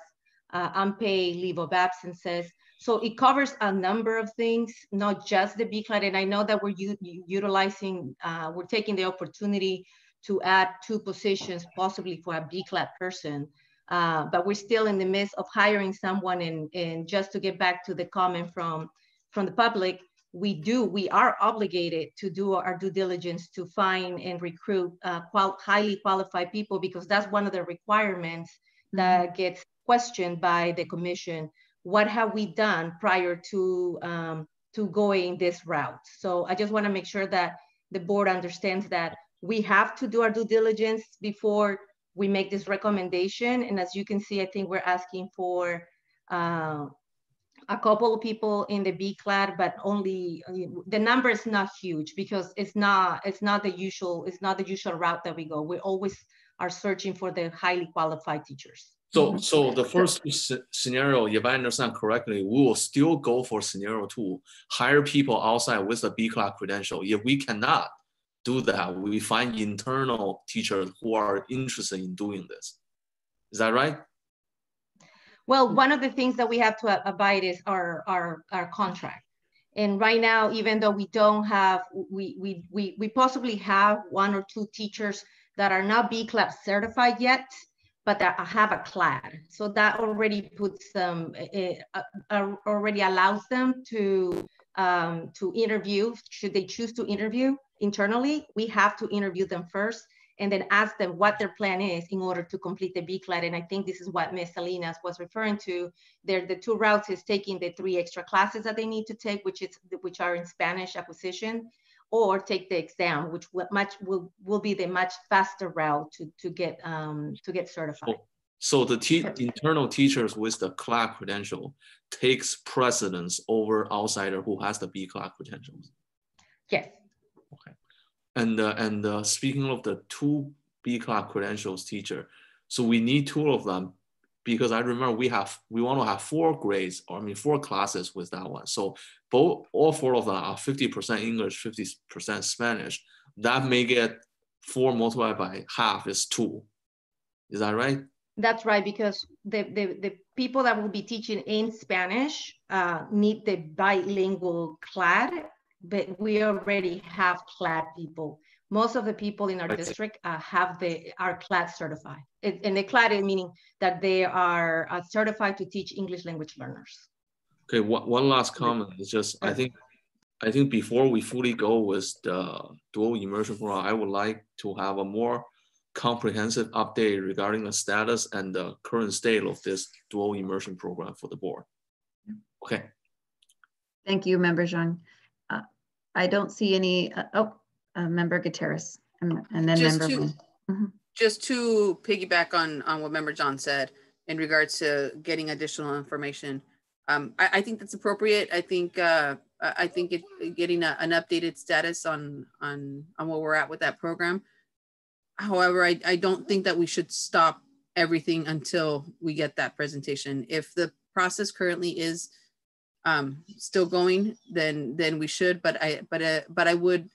unpaid leave of absences. So it covers a number of things, not just the BCLAD. And I know that we're we're taking the opportunity to add 2 positions, possibly for a BCLAD person. But we're still in the midst of hiring someone. And just to get back to the comment from the public, we are obligated to do our due diligence to find and recruit highly qualified people, because that's one of the requirements that gets questioned by the commission. What have we done prior to going this route? So I just want to make sure that the board understands that we have to do our due diligence before we make this recommendation. And as you can see, I think we're asking for a couple of people in the BCLAD, but only the number is not huge, because it's not the usual route that we go. We always are searching for the highly qualified teachers. So the first scenario, if I understand correctly, we will still go for scenario 2, hire people outside with a B class credential. If we cannot do that, we find internal teachers who are interested in doing this. Is that right? Well, one of the things that we have to abide is our contract. And right now, even though we don't have, we possibly have 1 or 2 teachers that are not B class certified yet, but that have a CLAD. So that already puts them, already allows them to interview, should they choose to interview internally. We have to interview them first and then ask them what their plan is in order to complete the BCLAD. And I think this is what Ms. Salinas was referring to. The 2 routes is taking the 3 extra classes that they need to take, which are in Spanish acquisition, or take the exam, which will be the much faster route to get certified. So the internal teachers with the CLAD credential takes precedence over outsider who has the B class credentials. Yes. Okay. And speaking of the 2 B class credentials teacher, so we need 2 of them, because I remember we want to have 4 grades, or 4 classes with that one. So all 4 of them are 50% English, 50% Spanish. That make it 4 multiplied by half is 2. Is that right? That's right, because the people that will be teaching in Spanish need the bilingual CLAD, but we already have CLAD people. Most of the people in our district are CLAD certified. And the CLAD is meaning that they are certified to teach English language learners. Okay, one last comment is just, I think before we fully go with the dual immersion program, I would like to have a more comprehensive update regarding the status and the current state of this dual immersion program for the board. Okay. Thank you, Member Zhang. I don't see any, Member Gutierrez, and then Just Member Wynn. Just to piggyback on what Member John said in regards to getting additional information, I think that's appropriate. I think getting an updated status on where we're at with that program. However, I don't think that we should stop everything until we get that presentation. If the process currently is still going, then we should. But I would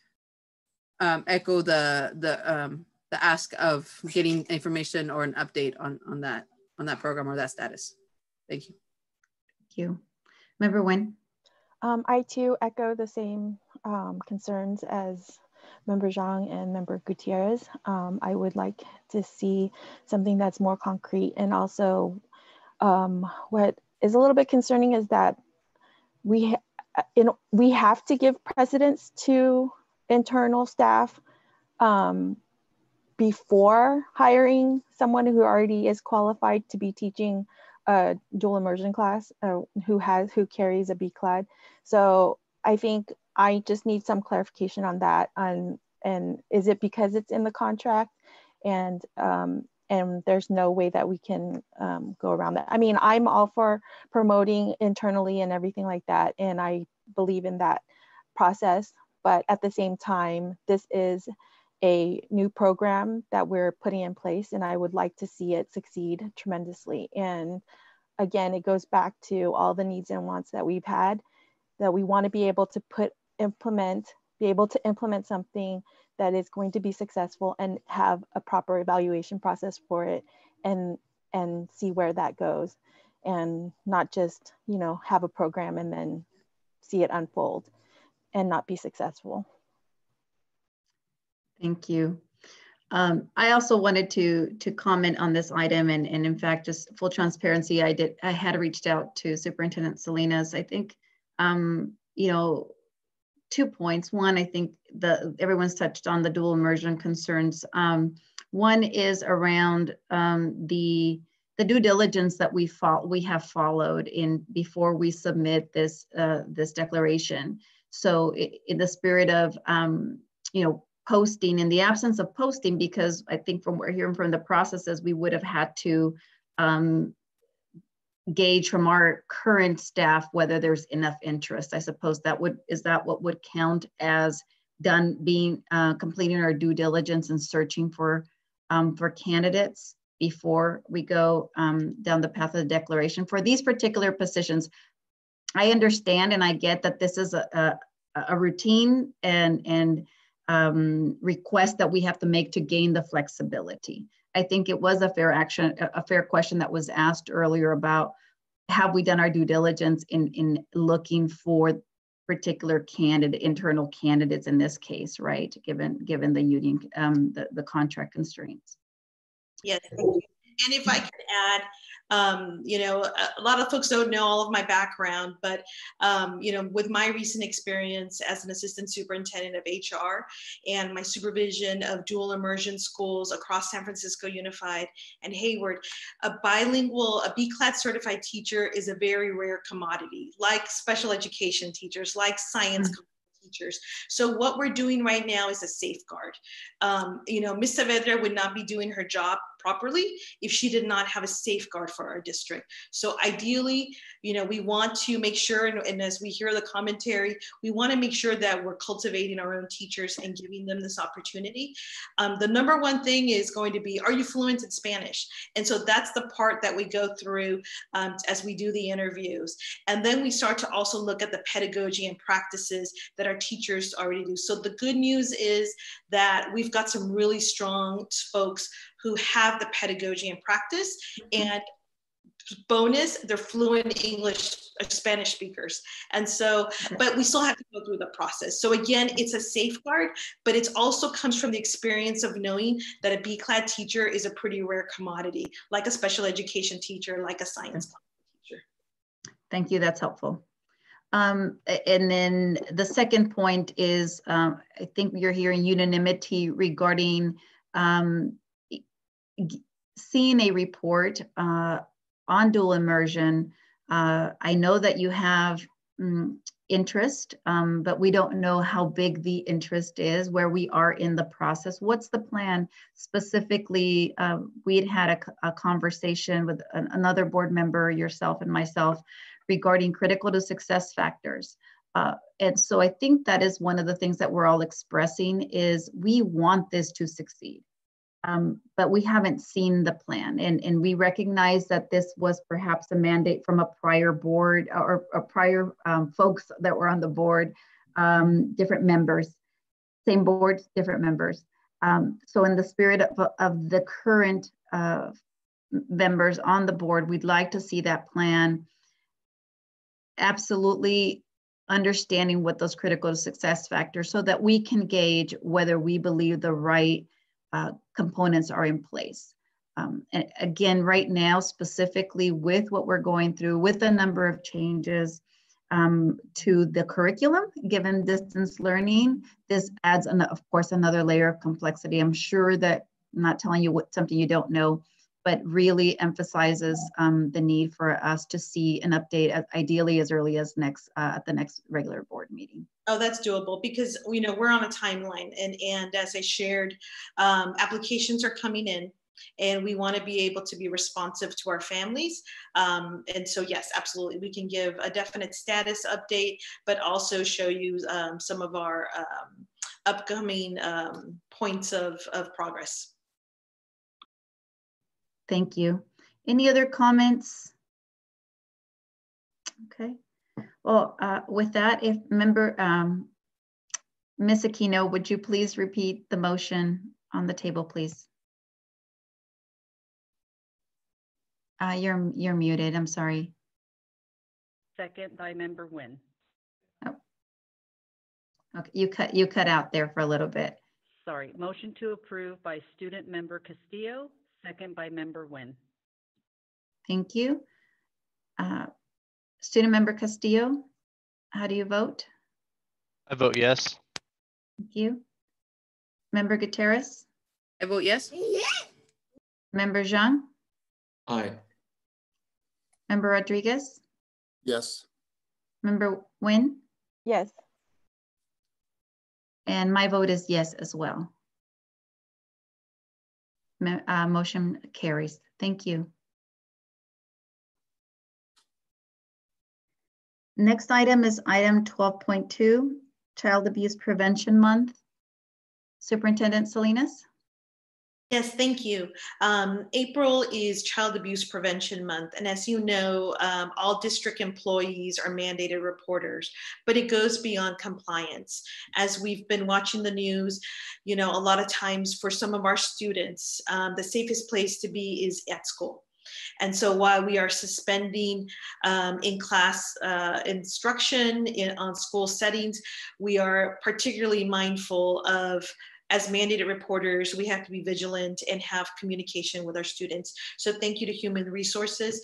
echo the ask of getting information or an update on that program or that status. Thank you. Thank you. Member Wynn. I too echo the same concerns as Member Zhang and Member Gutierrez. I would like to see something that's more concrete. And also what is a little bit concerning is that we have to give precedence to internal staff before hiring someone who already is qualified to be teaching a dual immersion class, who carries a BCLAD. So I think I just need some clarification on that. And is it because it's in the contract, and there's no way that we can go around that? I mean, I'm all for promoting internally and everything like that, and I believe in that process. But at the same time, this is a new program that we're putting in place, and I would like to see it succeed tremendously. And again, it goes back to all the needs and wants that we've had, that we want to be able to implement something that is going to be successful and have a proper evaluation process for it, and see where that goes, and not just, have a program and then see it unfold and not be successful. Thank you. I also wanted to comment on this item, and in fact, just full transparency, I had reached out to Superintendent Salinas. I think, 2 points. One, I think everyone's touched on the dual immersion concerns. One is around the due diligence that we have followed before we submit this declaration. So in the spirit of posting, in the absence of posting, because I think from what we're hearing from the processes, we would have had to gauge from our current staff whether there's enough interest. I suppose is that what would count as completing our due diligence and searching for for candidates before we go down the path of the declaration. For these particular positions, I understand and I get that this is a routine and request that we have to make to gain the flexibility. I think it was a fair question that was asked earlier about, have we done our due diligence in looking for particular internal candidates in this case, right? Given the union, the contract constraints. Yes, thank you. And if I could add, you know, a lot of folks don't know all of my background, but, you know, with my recent experience as an assistant superintendent of HR and my supervision of dual immersion schools across San Francisco Unified and Hayward, a B-class certified teacher is a very rare commodity, like special education teachers, like science teachers. So what we're doing right now is a safeguard. You know, Ms. Saavedra would not be doing her job properly if she did not have a safeguard for our district. So ideally, you know, we want to make sure, and as we hear the commentary, we want to make sure that we're cultivating our own teachers and giving them this opportunity. The number one thing is going to be, are you fluent in Spanish? And so that's the part that we go through as we do the interviews. And then we start to also look at the pedagogy and practices that our teachers already do. So the good news is that we've got some really strong folks who have the pedagogy and practice, and bonus, they're fluent English, Spanish speakers. And so, but we still have to go through the process. So again, it's a safeguard, but it also comes from the experience of knowing that a B-class teacher is a pretty rare commodity, like a special education teacher, like a science teacher. Thank you, that's helpful. And then the second point is, I think you're hearing unanimity regarding seeing a report on dual immersion. I know that you have interest, but we don't know how big the interest is, where we are in the process. What's the plan specifically? We had a conversation with another board member, yourself and myself, regarding critical to success factors. And so I think that is one of the things that we're all expressing is we want this to succeed. But we haven't seen the plan. And we recognize that this was perhaps a mandate from a prior board or prior folks that were on the board, different members, same board, different members. So in the spirit of the current members on the board, we'd like to see that plan absolutely understanding what those critical success factors so that we can gauge whether we believe the right components are in place. And again, right now, specifically with what we're going through with a number of changes to the curriculum, given distance learning, this adds, of course, another layer of complexity. I'm sure that I'm not telling you something you don't know, but really emphasizes the need for us to see an update ideally as early as at the next regular board meeting. Oh, that's doable because, you know, we're on a timeline and as I shared, applications are coming in and we want to be able to be responsive to our families. And so, yes, absolutely. We can give a definite status update, but also show you some of our upcoming points of progress. Thank you. Any other comments? Okay. Well, with that, if member Ms. Aquino, would you please repeat the motion on the table, please? You're muted. I'm sorry. Second by member Nguyen. Oh. Okay, you cut out there for a little bit. Sorry. Motion to approve by student member Castillo. Second by member Nguyen. Thank you. Student member Castillo, how do you vote? I vote yes. Thank you. Member Gutierrez? I vote yes. Member Zhang? Aye. Member Rodriguez? Yes. Member Nguyen? Yes. And my vote is yes as well. Motion carries. Thank you. Next item is item 12.2, Child Abuse Prevention Month. Superintendent Salinas. Yes, thank you. April is Child Abuse Prevention Month. And as you know, all district employees are mandated reporters, but it goes beyond compliance. As we've been watching the news, you know, a lot of times for some of our students, the safest place to be is at school. And so while we are suspending in-class instruction on school settings, we are particularly mindful of, as mandated reporters, we have to be vigilant and have communication with our students. So thank you to Human Resources.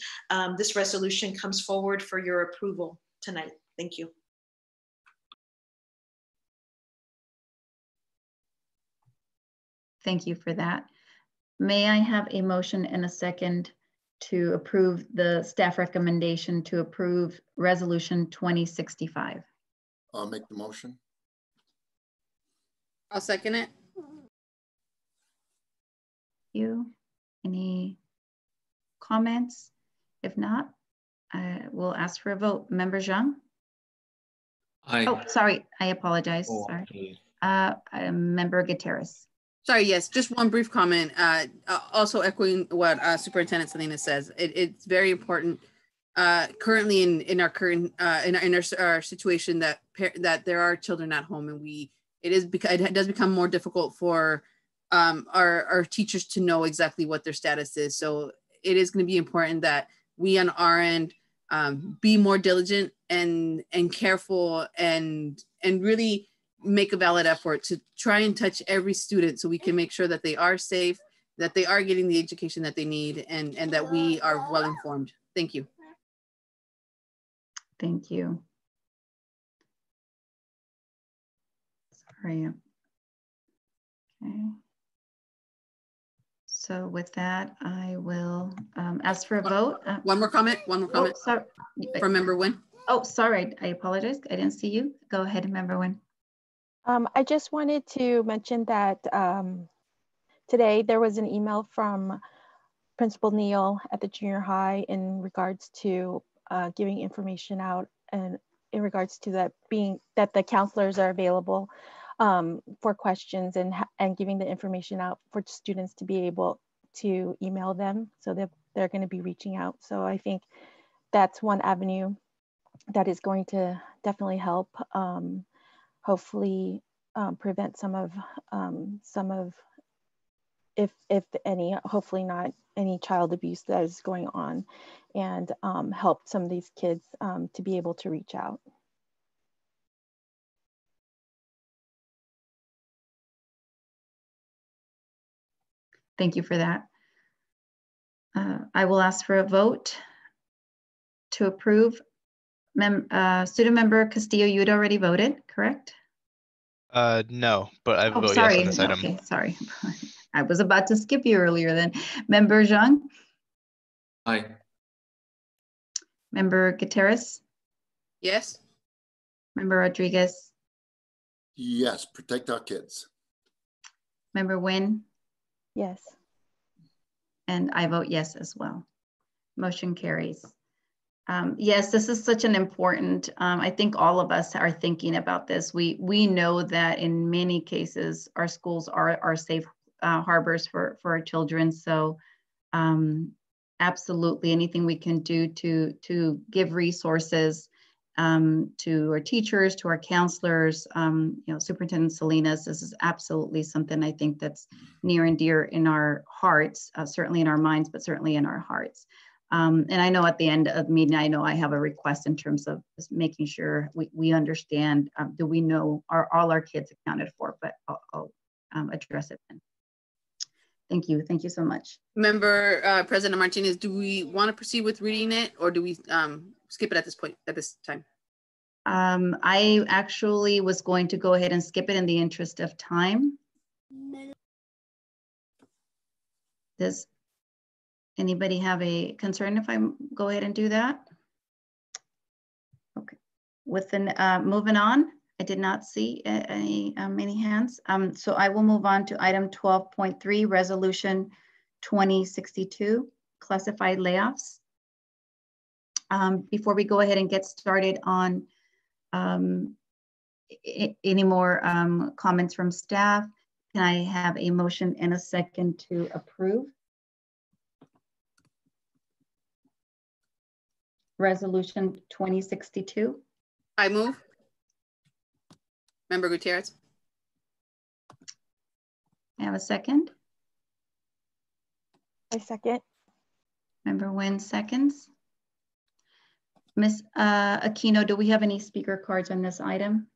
This resolution comes forward for your approval tonight. Thank you. Thank you for that. May I have a motion and a second to approve the staff recommendation to approve Resolution 2065? I'll make the motion. I'll second it. You, any comments? If not, I will ask for a vote. Member Zhang? Aye. Oh, sorry, I apologize, Oh, sorry. okay. Member Gutierrez. Sorry, yes, just one brief comment. Also echoing what Superintendent Salinas says, it's very important currently in our current our situation that there are children at home, and it does become more difficult for our teachers to know exactly what their status is. So it is going to be important that we on our end be more diligent and careful and really make a valid effort to try and touch every student so we can make sure that they are safe, that they are getting the education that they need, and that we are well informed. Thank you. Thank you. Sorry. Okay. So with that, I will ask for a vote. One more comment. Oh, sorry. From Member Nguyen. Oh, sorry. I apologize. I didn't see you. Go ahead, Member Nguyen. I just wanted to mention that today there was an email from Principal Neal at the junior high in regards to giving information out, and in regards to that the counselors are available for questions and giving the information out for students to be able to email them, so that they're going to be reaching out. So I think that's one avenue that is going to definitely help. Hopefully prevent some of if any, hopefully not any child abuse that is going on, and help some of these kids to be able to reach out. Thank you for that. I will ask for a vote to approve. Student member Castillo, you had already voted, correct? No, but I vote sorry. yes on this item. Okay, sorry. I was about to skip you earlier then. Member Zhang? Aye. Member Gutierrez? Yes. Member Rodriguez? Yes, protect our kids. Member Nguyen? Yes. And I vote yes as well. Motion carries. Yes, this is such an important, I think all of us are thinking about this. We know that in many cases, our schools are safe harbors for our children. So absolutely anything we can do to give resources to our teachers, to our counselors, Superintendent Salinas, this is absolutely something I think that's near and dear in our hearts, certainly in our minds, but certainly in our hearts. And I know at the end of the meeting, I know I have a request in terms of just making sure we understand, do we know, are all our kids accounted for, but I'll address it then. Thank you. Thank you so much. Member President Martinez, do we want to proceed with reading it, or do we skip it at this time? I actually was going to go ahead and skip it in the interest of time. Does anybody have a concern if I go ahead and do that? Okay. Moving on, I did not see many hands. So I will move on to item 12.3, Resolution 2062, classified layoffs. Before we go ahead and get started on any more comments from staff, Can I have a motion and a second to approve? Resolution 2062. I move. Member Gutierrez. I have a second. I second. Member Nguyen seconds. Ms. Aquino, do we have any speaker cards on this item?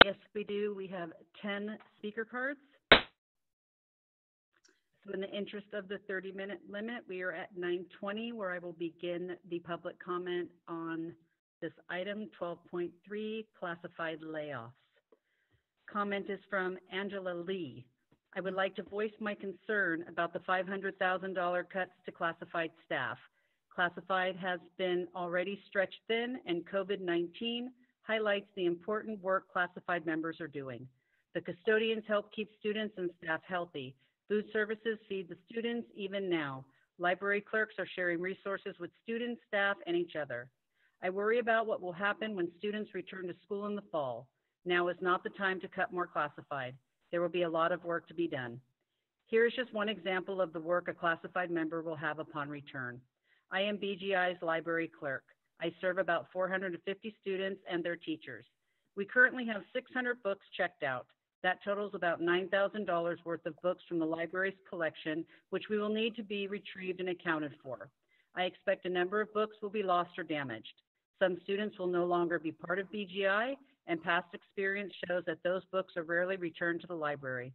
Yes, we do. We have 10 speaker cards. So in the interest of the 30-minute limit, we are at 9:20, where I will begin the public comment on this item, 12.3, classified layoffs. Comment is from Angela Lee. I would like to voice my concern about the $500,000 cuts to classified staff. Classified has been already stretched thin, and COVID-19 highlights the important work classified members are doing. The custodians help keep students and staff healthy. Food services feed the students even now. Library clerks are sharing resources with students, staff, and each other. I worry about what will happen when students return to school in the fall. Now is not the time to cut more classified. There will be a lot of work to be done. Here is just one example of the work a classified member will have upon return. I am BGI's library clerk. I serve about 450 students and their teachers. We currently have 600 books checked out. That totals about $9,000 worth of books from the library's collection, which we will need to be retrieved and accounted for. I expect a number of books will be lost or damaged. Some students will no longer be part of BGI, and past experience shows that those books are rarely returned to the library.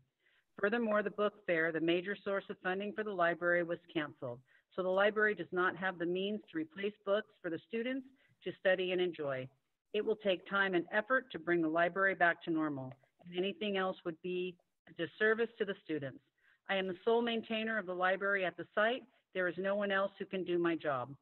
Furthermore, the book fair, the major source of funding for the library, was canceled. So the library does not have the means to replace books for the students to study and enjoy. It will take time and effort to bring the library back to normal, and anything else would be a disservice to the students. I am the sole maintainer of the library at the site. There is no one else who can do my job.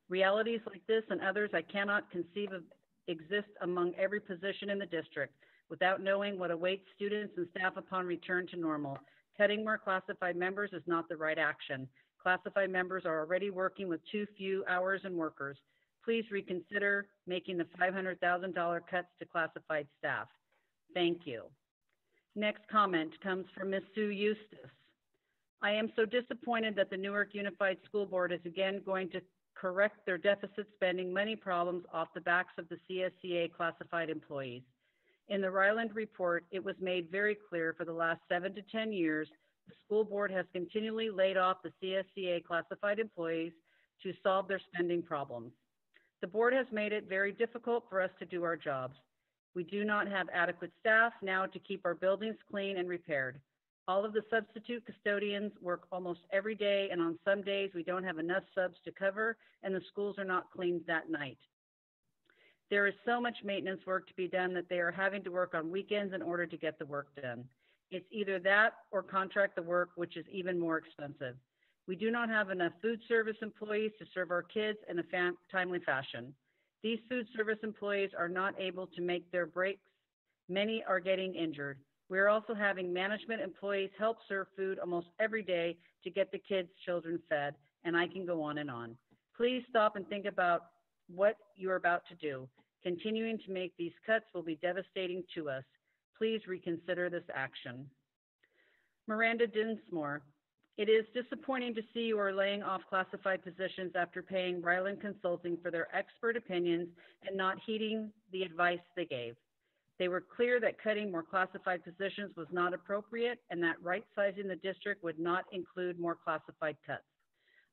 Realities like this and others I cannot conceive of exist among every position in the district without knowing what awaits students and staff upon return to normal. Cutting more classified members is not the right action. Classified members are already working with too few hours and workers. Please reconsider making the $500,000 cuts to classified staff. Thank you. Next comment comes from Ms. Sue Eustace. I am so disappointed that the Newark Unified School Board is again going to correct their deficit spending money problems off the backs of the CSCA classified employees. In the Ryland report, it was made very clear for the last 7 to 10 years, the school board has continually laid off the CSCA classified employees to solve their spending problems. The board has made it very difficult for us to do our jobs. We do not have adequate staff now to keep our buildings clean and repaired. All of the substitute custodians work almost every day, and on some days we don't have enough subs to cover, and the schools are not cleaned that night. There is so much maintenance work to be done that they are having to work on weekends in order to get the work done. It's either that or contract the work, which is even more expensive. We do not have enough food service employees to serve our kids in a timely fashion. These food service employees are not able to make their breaks. Many are getting injured. We're also having management employees help serve food almost every day to get the kids' children fed, and I can go on and on. Please stop and think about what you're about to do. Continuing to make these cuts will be devastating to us. Please reconsider this action. Miranda Dinsmore, it is disappointing to see you are laying off classified positions after paying Ryland Consulting for their expert opinions and not heeding the advice they gave. They were clear that cutting more classified positions was not appropriate and that right-sizing the district would not include more classified cuts.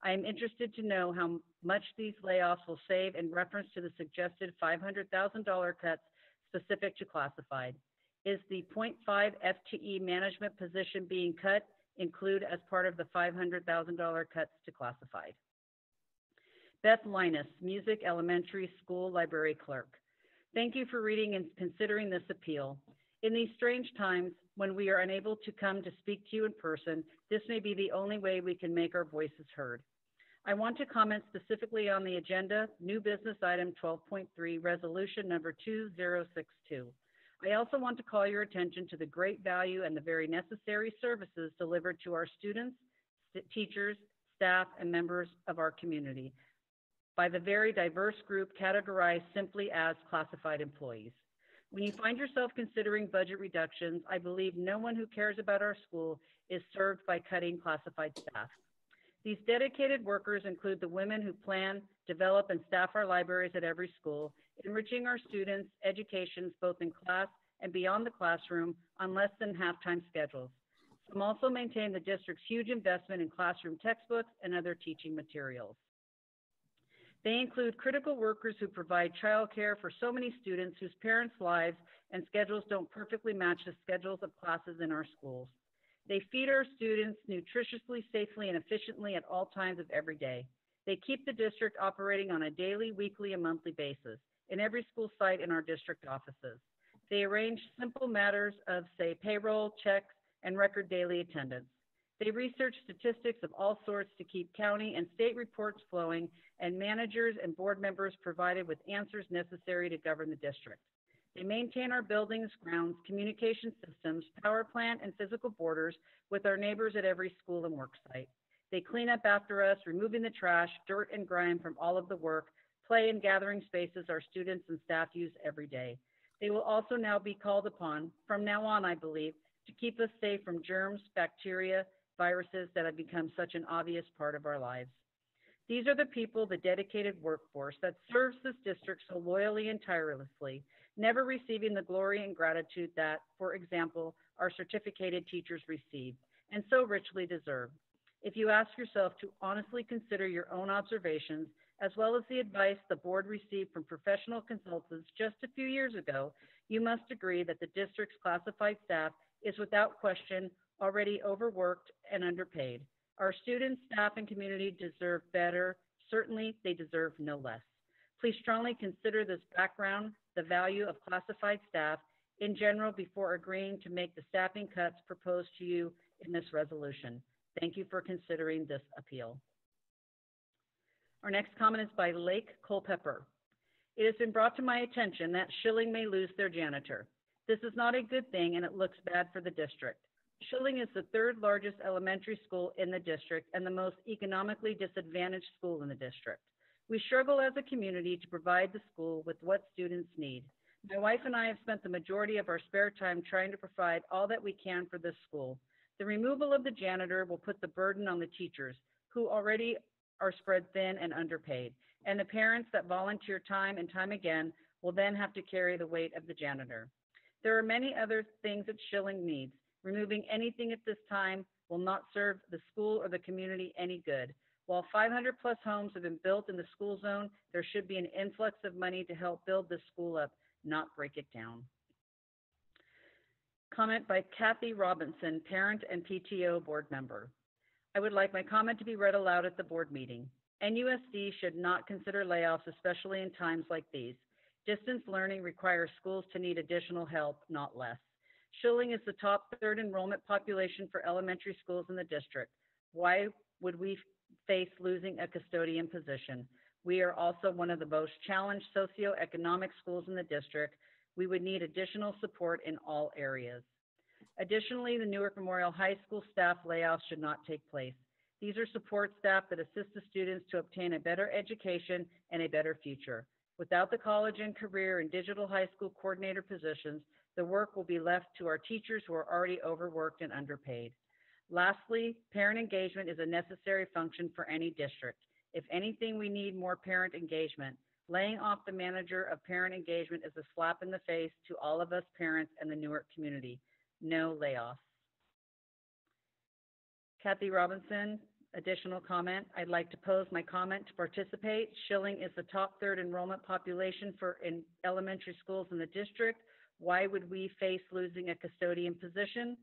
I am interested to know how much these layoffs will save in reference to the suggested $500,000 cuts specific to classified. Is the 0.5 FTE management position being cut include as part of the $500,000 cuts to classified? Beth Linus, Music Elementary School Library Clerk. Thank you for reading and considering this appeal. In these strange times, when we are unable to come to speak to you in person, this may be the only way we can make our voices heard. I want to comment specifically on the agenda, new business item 12.3, resolution number 2062. I also want to call your attention to the great value and the very necessary services delivered to our students, teachers, staff, and members of our community by the very diverse group categorized simply as classified employees. When you find yourself considering budget reductions, I believe no one who cares about our school is served by cutting classified staff. These dedicated workers include the women who plan, develop, and staff our libraries at every school, enriching our students' educations both in class and beyond the classroom on less than half-time schedules. Some also maintain the district's huge investment in classroom textbooks and other teaching materials. They include critical workers who provide childcare for so many students whose parents' lives and schedules don't perfectly match the schedules of classes in our schools. They feed our students nutritiously, safely, and efficiently at all times of every day. They keep the district operating on a daily, weekly, and monthly basis in every school site in our district offices. They arrange simple matters of, say, payroll, checks, and record daily attendance. They research statistics of all sorts to keep county and state reports flowing, and managers and board members provided with answers necessary to govern the district. They maintain our buildings, grounds, communication systems, power plant, and physical borders with our neighbors at every school and work site. They clean up after us, removing the trash, dirt, and grime from all of the work, play, and gathering spaces our students and staff use every day. They will also now be called upon, from now on, I believe, to keep us safe from germs, bacteria, viruses that have become such an obvious part of our lives. These are the people, the dedicated workforce that serves this district so loyally and tirelessly, never receiving the glory and gratitude that, for example, our certificated teachers receive, and so richly deserve. If you ask yourself to honestly consider your own observations, as well as the advice the board received from professional consultants just a few years ago, you must agree that the district's classified staff is without question already overworked and underpaid. Our students, staff, and community deserve better. Certainly, they deserve no less. Please strongly consider this background, the value of classified staff in general before agreeing to make the staffing cuts proposed to you in this resolution. Thank you for considering this appeal. Our next comment is by Lake Culpepper. It has been brought to my attention that Schilling may lose their janitor. This is not a good thing, and it looks bad for the district. Schilling is the third largest elementary school in the district and the most economically disadvantaged school in the district. We struggle as a community to provide the school with what students need. My wife and I have spent the majority of our spare time trying to provide all that we can for this school. The removal of the janitor will put the burden on the teachers, who already are spread thin and underpaid, and the parents that volunteer time and time again will then have to carry the weight of the janitor. There are many other things that Schilling needs. Removing anything at this time will not serve the school or the community any good. While 500 plus homes have been built in the school zone, there should be an influx of money to help build this school up, not break it down. Comment by Kathy Robinson, parent and PTO board member. I would like my comment to be read aloud at the board meeting. NUSD should not consider layoffs, especially in times like these. Distance learning requires schools to need additional help, not less. Schilling is the top third enrollment population for elementary schools in the district. Why would we face losing a custodian position? We are also one of the most challenged socioeconomic schools in the district. We would need additional support in all areas. Additionally, the Newark Memorial High School staff layoffs should not take place. These are support staff that assist the students to obtain a better education and a better future. Without the college and career and digital high school coordinator positions, the work will be left to our teachers who are already overworked and underpaid. Lastly, parent engagement is a necessary function for any district. If anything, we need more parent engagement. Laying off the manager of parent engagement is a slap in the face to all of us parents and the Newark community. No layoffs. Kathy Robinson, additional comment. I'd like to pose my comment to participate. Schilling is the top third enrollment population in elementary schools in the district. Why would we face losing a custodian position?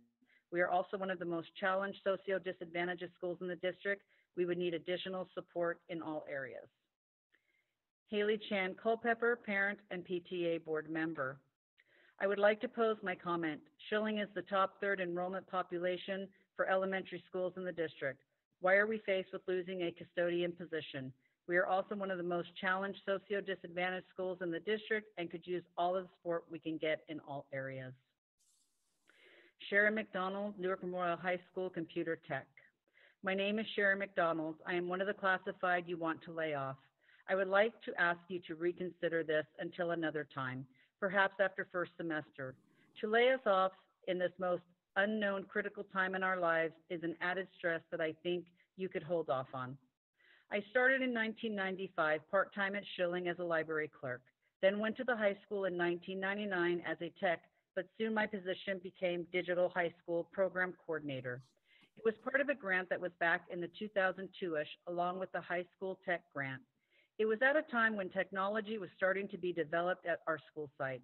We are also one of the most challenged socio-disadvantaged schools in the district. We would need additional support in all areas. Haley Chan Culpepper, parent and PTA board member. I would like to pose my comment. Schilling is the top third enrollment population for elementary schools in the district. Why are we faced with losing a custodian position? We are also one of the most challenged socio-disadvantaged schools in the district and could use all of the support we can get in all areas. Sharon McDonald, Newark Memorial High School Computer Tech. My name is Sharon McDonald. I am one of the classified you want to lay off. I would like to ask you to reconsider this until another time. perhaps after first semester. To lay us off in this most unknown critical time in our lives is an added stress that I think you could hold off on. I started in 1995 part-time at Schilling as a library clerk, then went to the high school in 1999 as a tech, but soon my position became digital high school program coordinator. It was part of a grant that was back in the 2002-ish, along with the high school tech grant. It was at a time when technology was starting to be developed at our school site.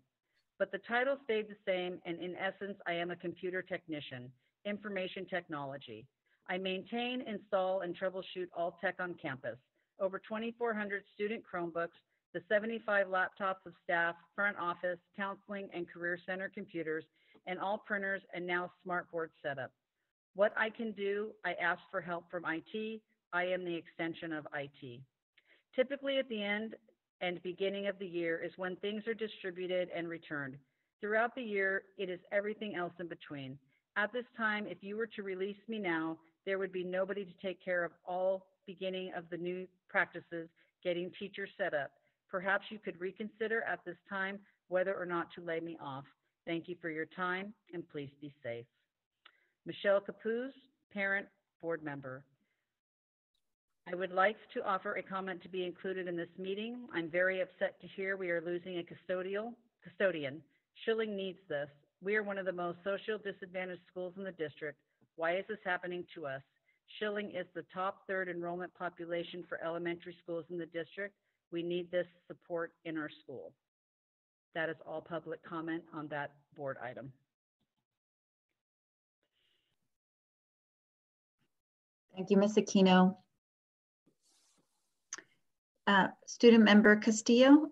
But the title stayed the same, and in essence, I am a computer technician, information technology. I maintain, install, and troubleshoot all tech on campus, over 2,400 student Chromebooks, the 75 laptops of staff, front office, counseling, and career center computers, and all printers and now smartboard setup. What I can do, I ask for help from IT. I am the extension of IT. Typically at the end and beginning of the year is when things are distributed and returned. Throughout the year, it is everything else in between. At this time, if you were to release me now, there would be nobody to take care of all beginning of the new practices, getting teachers set up. Perhaps you could reconsider at this time whether or not to lay me off. Thank you for your time, and please be safe. Michelle Capuz, parent, board member. I would like to offer a comment to be included in this meeting. I'm very upset to hear we are losing a custodian. Schilling needs this. We are one of the most social disadvantaged schools in the district. Why is this happening to us? Schilling is the top third enrollment population for elementary schools in the district. We need this support in our school. That is all public comment on that board item. Thank you, Ms. Aquino. Student member Castillo.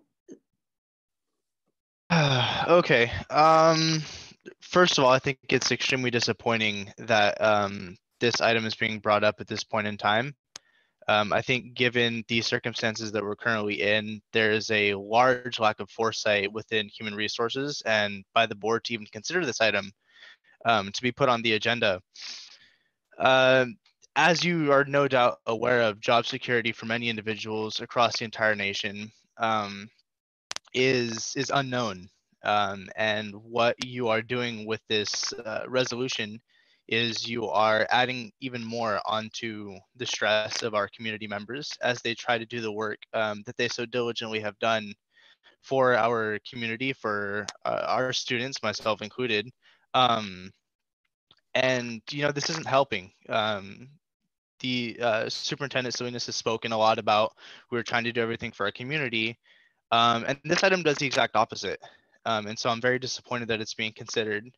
Okay. First of all, I think it's extremely disappointing that this item is being brought up at this point in time. I think given the circumstances that we're currently in, there is a large lack of foresight within human resources and by the board to even consider this item to be put on the agenda. As you are no doubt aware of, job security for many individuals across the entire nation is unknown. And what you are doing with this resolution is you are adding even more onto the stress of our community members as they try to do the work that they so diligently have done for our community, for our students, myself included. And, you know, this isn't helping. The Superintendent Salinas has spoken a lot about we're trying to do everything for our community. And this item does the exact opposite. And so I'm very disappointed that it's being considered.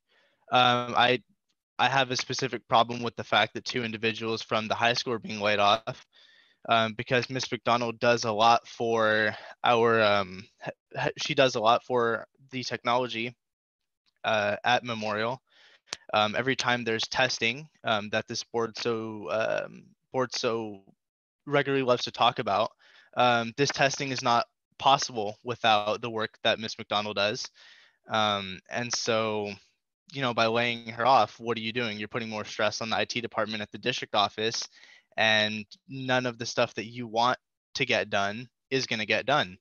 I have a specific problem with the fact that 2 individuals from the high school are being laid off because Ms. McDonald does a lot for our, she does a lot for the technology at Memorial. Every time there's testing that this board so regularly loves to talk about, this testing is not possible without the work that Ms. McDonald does. And so, you know, by laying her off, what are you doing? You're putting more stress on the IT department at the district office, and none of the stuff that you want to get done is going to get done.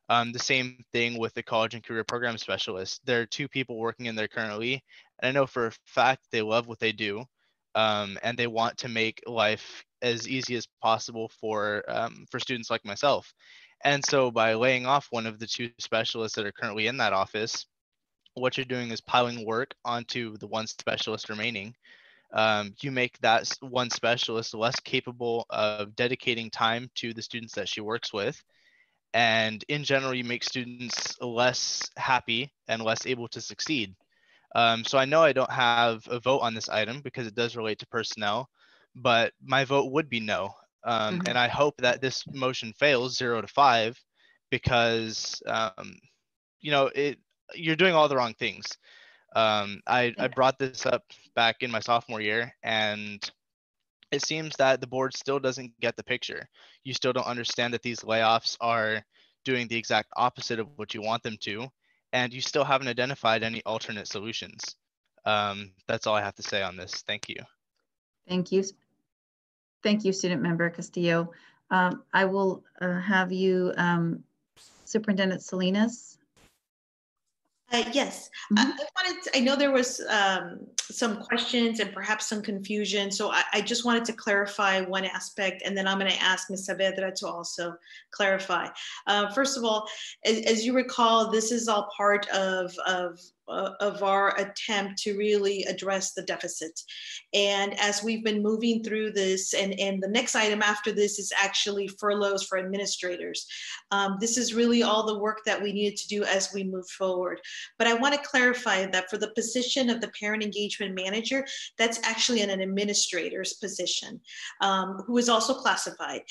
The same thing with the college and career program specialist. There are 2 people working in there currently, and I know for a fact they love what they do, and they want to make life as easy as possible for students like myself. And so by laying off one of the 2 specialists that are currently in that office, what you're doing is piling work onto the 1 specialist remaining. You make that 1 specialist less capable of dedicating time to the students that she works with. And in general, you make students less happy and less able to succeed. So I know I don't have a vote on this item because it does relate to personnel, but my vote would be no. And I hope that this motion fails 0 to 5 because, you know, you're doing all the wrong things. I brought this up back in my sophomore year, and it seems that the board still doesn't get the picture. You still don't understand that these layoffs are doing the exact opposite of what you want them to, and you still haven't identified any alternate solutions. That's all I have to say on this. Thank you. Thank you. Thank you, student member Castillo. I will have you, Superintendent Salinas. Yes, I know there was some questions and perhaps some confusion. So I just wanted to clarify one aspect, and then I'm going to ask Ms. Saavedra to also clarify. First of all, as you recall, this is all part of our attempt to really address the deficit. And as we've been moving through this, and the next item after this is actually furloughs for administrators. This is really all the work that we needed to do as we move forward. But I want to clarify that for the position of the parent engagement manager, that's actually an administrator's position, who is also classified.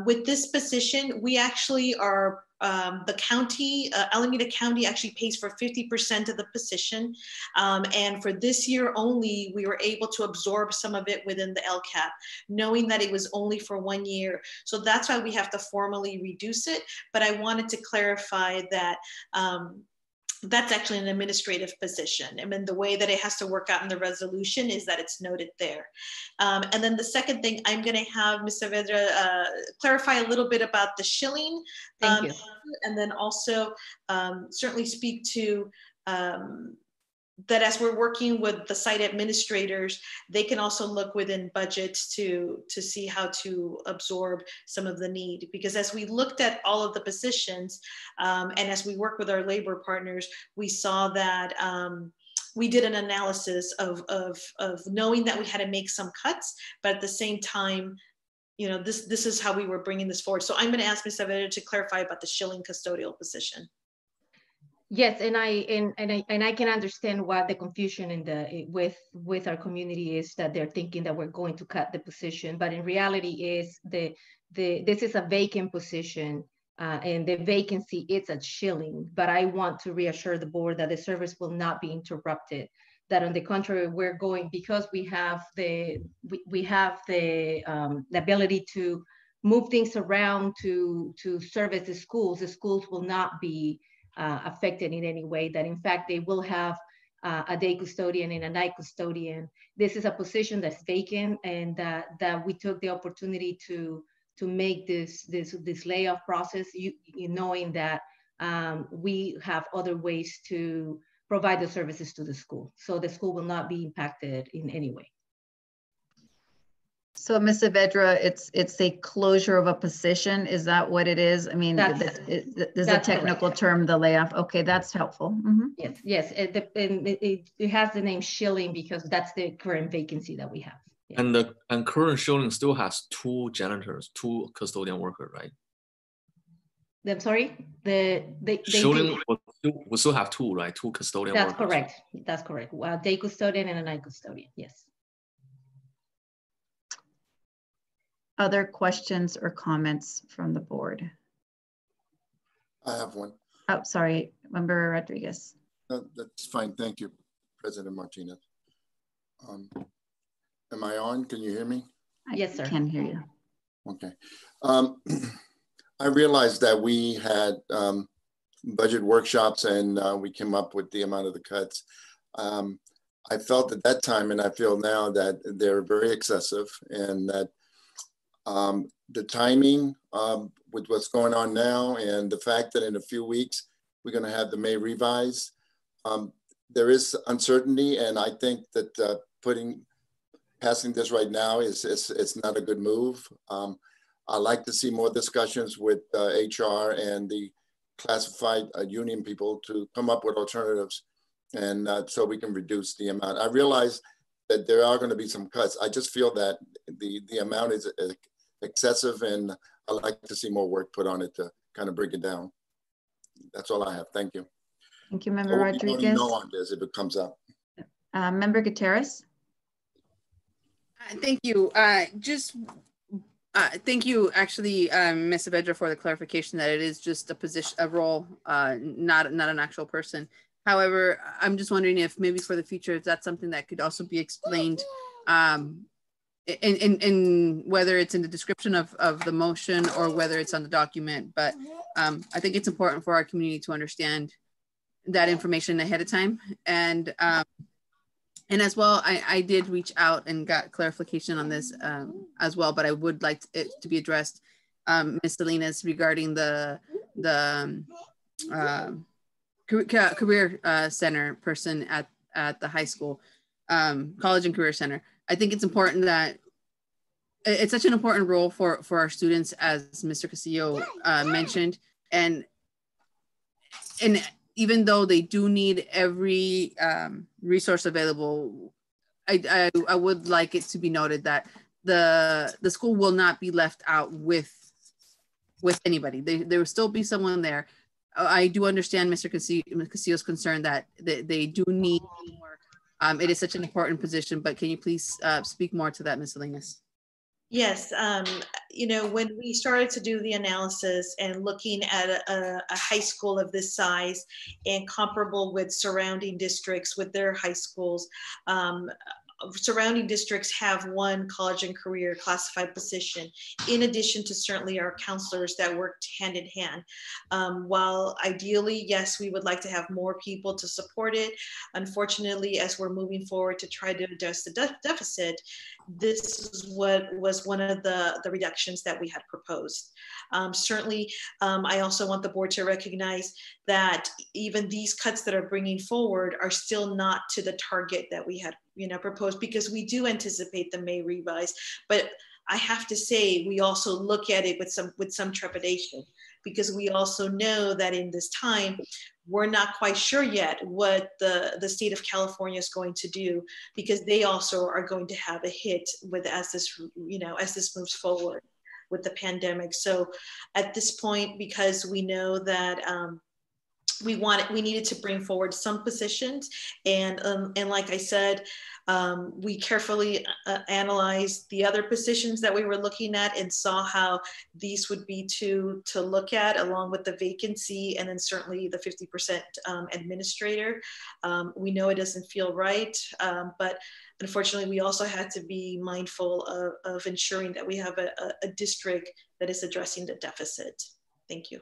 With this position, we actually are the county, Alameda County actually pays for 50% of the position. And for this year only, we were able to absorb some of it within the LCAP, knowing that it was only for 1 year. So that's why we have to formally reduce it. But I wanted to clarify that that's actually an administrative position. I mean, the way that it has to work out in the resolution is that it's noted there. And then the second thing, I'm going to have Ms. Saavedra clarify a little bit about the shilling. Thank you. And then also certainly speak to that as we're working with the site administrators, they can also look within budgets to see how to absorb some of the need. Because as we looked at all of the positions, and as we work with our labor partners, we saw that we did an analysis of knowing that we had to make some cuts, but at the same time, you know, this is how we were bringing this forward. So I'm going to ask Ms. Saavedra to clarify about the shilling custodial position. Yes, and I can understand what the confusion in with our community is, that they're thinking that we're going to cut the position, but in reality is this is a vacant position, and the vacancy is at shilling. But I want to reassure the board that the service will not be interrupted. That on the contrary, we're going, because we have the ability to move things around to service the schools. The schools will not be affected in any way, that in fact they will have a day custodian and a night custodian. This is a position that's vacant, and that we took the opportunity to make this layoff process, knowing that we have other ways to provide the services to the school. So the school will not be impacted in any way. So Ms. Saavedra, it's a closure of a position. Is that what it is? I mean, there's a technical term, the layoff. Okay, that's helpful. Mm-hmm. Yes. It has the name shilling because that's the current vacancy that we have. Yeah. And current shilling still has 2 janitors, 2 custodian workers, right? I'm sorry. Shilling will still have 2, right? 2 custodian workers. That's correct. That's correct. A day custodian and a night custodian. Yes. Other questions or comments from the board? I have one. Oh, sorry, Member Rodriguez. That's fine, thank you, President Martinez. Am I on? Can you hear me? Yes, sir. I can hear you. Okay. I realized that we had budget workshops and we came up with the amount of the cuts. I felt at that time, and I feel now, that they're very excessive, and that the timing with what's going on now, and the fact that in a few weeks we're going to have the May revise, there is uncertainty, and I think that passing this right now it's not a good move. I'd like to see more discussions with HR and the classified union people to come up with alternatives, and so we can reduce the amount. I realize that there are going to be some cuts. I just feel that the amount is excessive, and I'd like to see more work put on it to kind of break it down. That's all I have. Thank you. Thank you, Member Rodriguez. Know on this if it comes up. Member Gutierrez. Thank you. Thank you, actually, Ms. Saavedra, for the clarification that it is just a position, a role, not an actual person. However, I'm just wondering if maybe for the future, if that's something that could also be explained, in whether it's in the description of the motion or whether it's on the document. But I think it's important for our community to understand that information ahead of time. And as well, I did reach out and got clarification on this as well, but I would like it to be addressed, Ms. Salinas, regarding the career center person at the high school, college and career center. I think it's important that it's such an important role for our students, as Mr. Castillo mentioned, and even though they do need every resource available, I would like it to be noted that the school will not be left out with anybody. There will still be someone there. I do understand Mr. Castillo's concern that they do need more. It is such an important position, but can you please speak more to that, Ms. Salinas? Yes, you know, when we started to do the analysis and looking at a high school of this size and comparable with surrounding districts with their high schools, surrounding districts have one college and career classified position, in addition to certainly our counselors that worked hand in hand. While ideally, yes, we would like to have more people to support it. Unfortunately, as we're moving forward to try to address the deficit, this is what was one of the reductions that we had proposed. Certainly, I also want the board to recognize that even these cuts that are bringing forward are still not to the target that we had, proposed, because we do anticipate the May revise. But I have to say, we also look at it with some trepidation, because we also know that in this time, we're not quite sure yet what the state of California is going to do, because they also are going to have a hit as this moves forward with the pandemic. So at this point, because we know that we needed to bring forward some positions, and like I said, we carefully analyzed the other positions that we were looking at and saw how these would be to look at, along with the vacancy, and then certainly the 50% administrator. We know it doesn't feel right, but unfortunately, we also had to be mindful of ensuring that we have a district that is addressing the deficit. Thank you.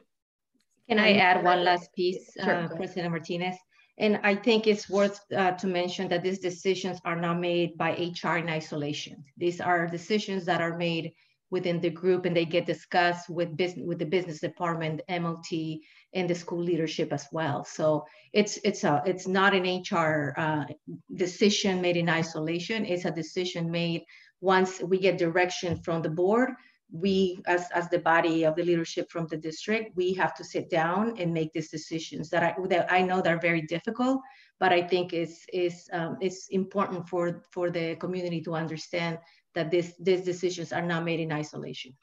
Can I add one last piece, President Martinez? And I think it's worth to mention that these decisions are not made by HR in isolation. These are decisions that are made within the group, and they get discussed with the business department, MLT, and the school leadership as well. So it's not an HR decision made in isolation. It's a decision made once we get direction from the board. We, as the body of the leadership from the district, we have to sit down and make these decisions that I know that are very difficult, but I think it's important for the community to understand that these decisions are not made in isolation.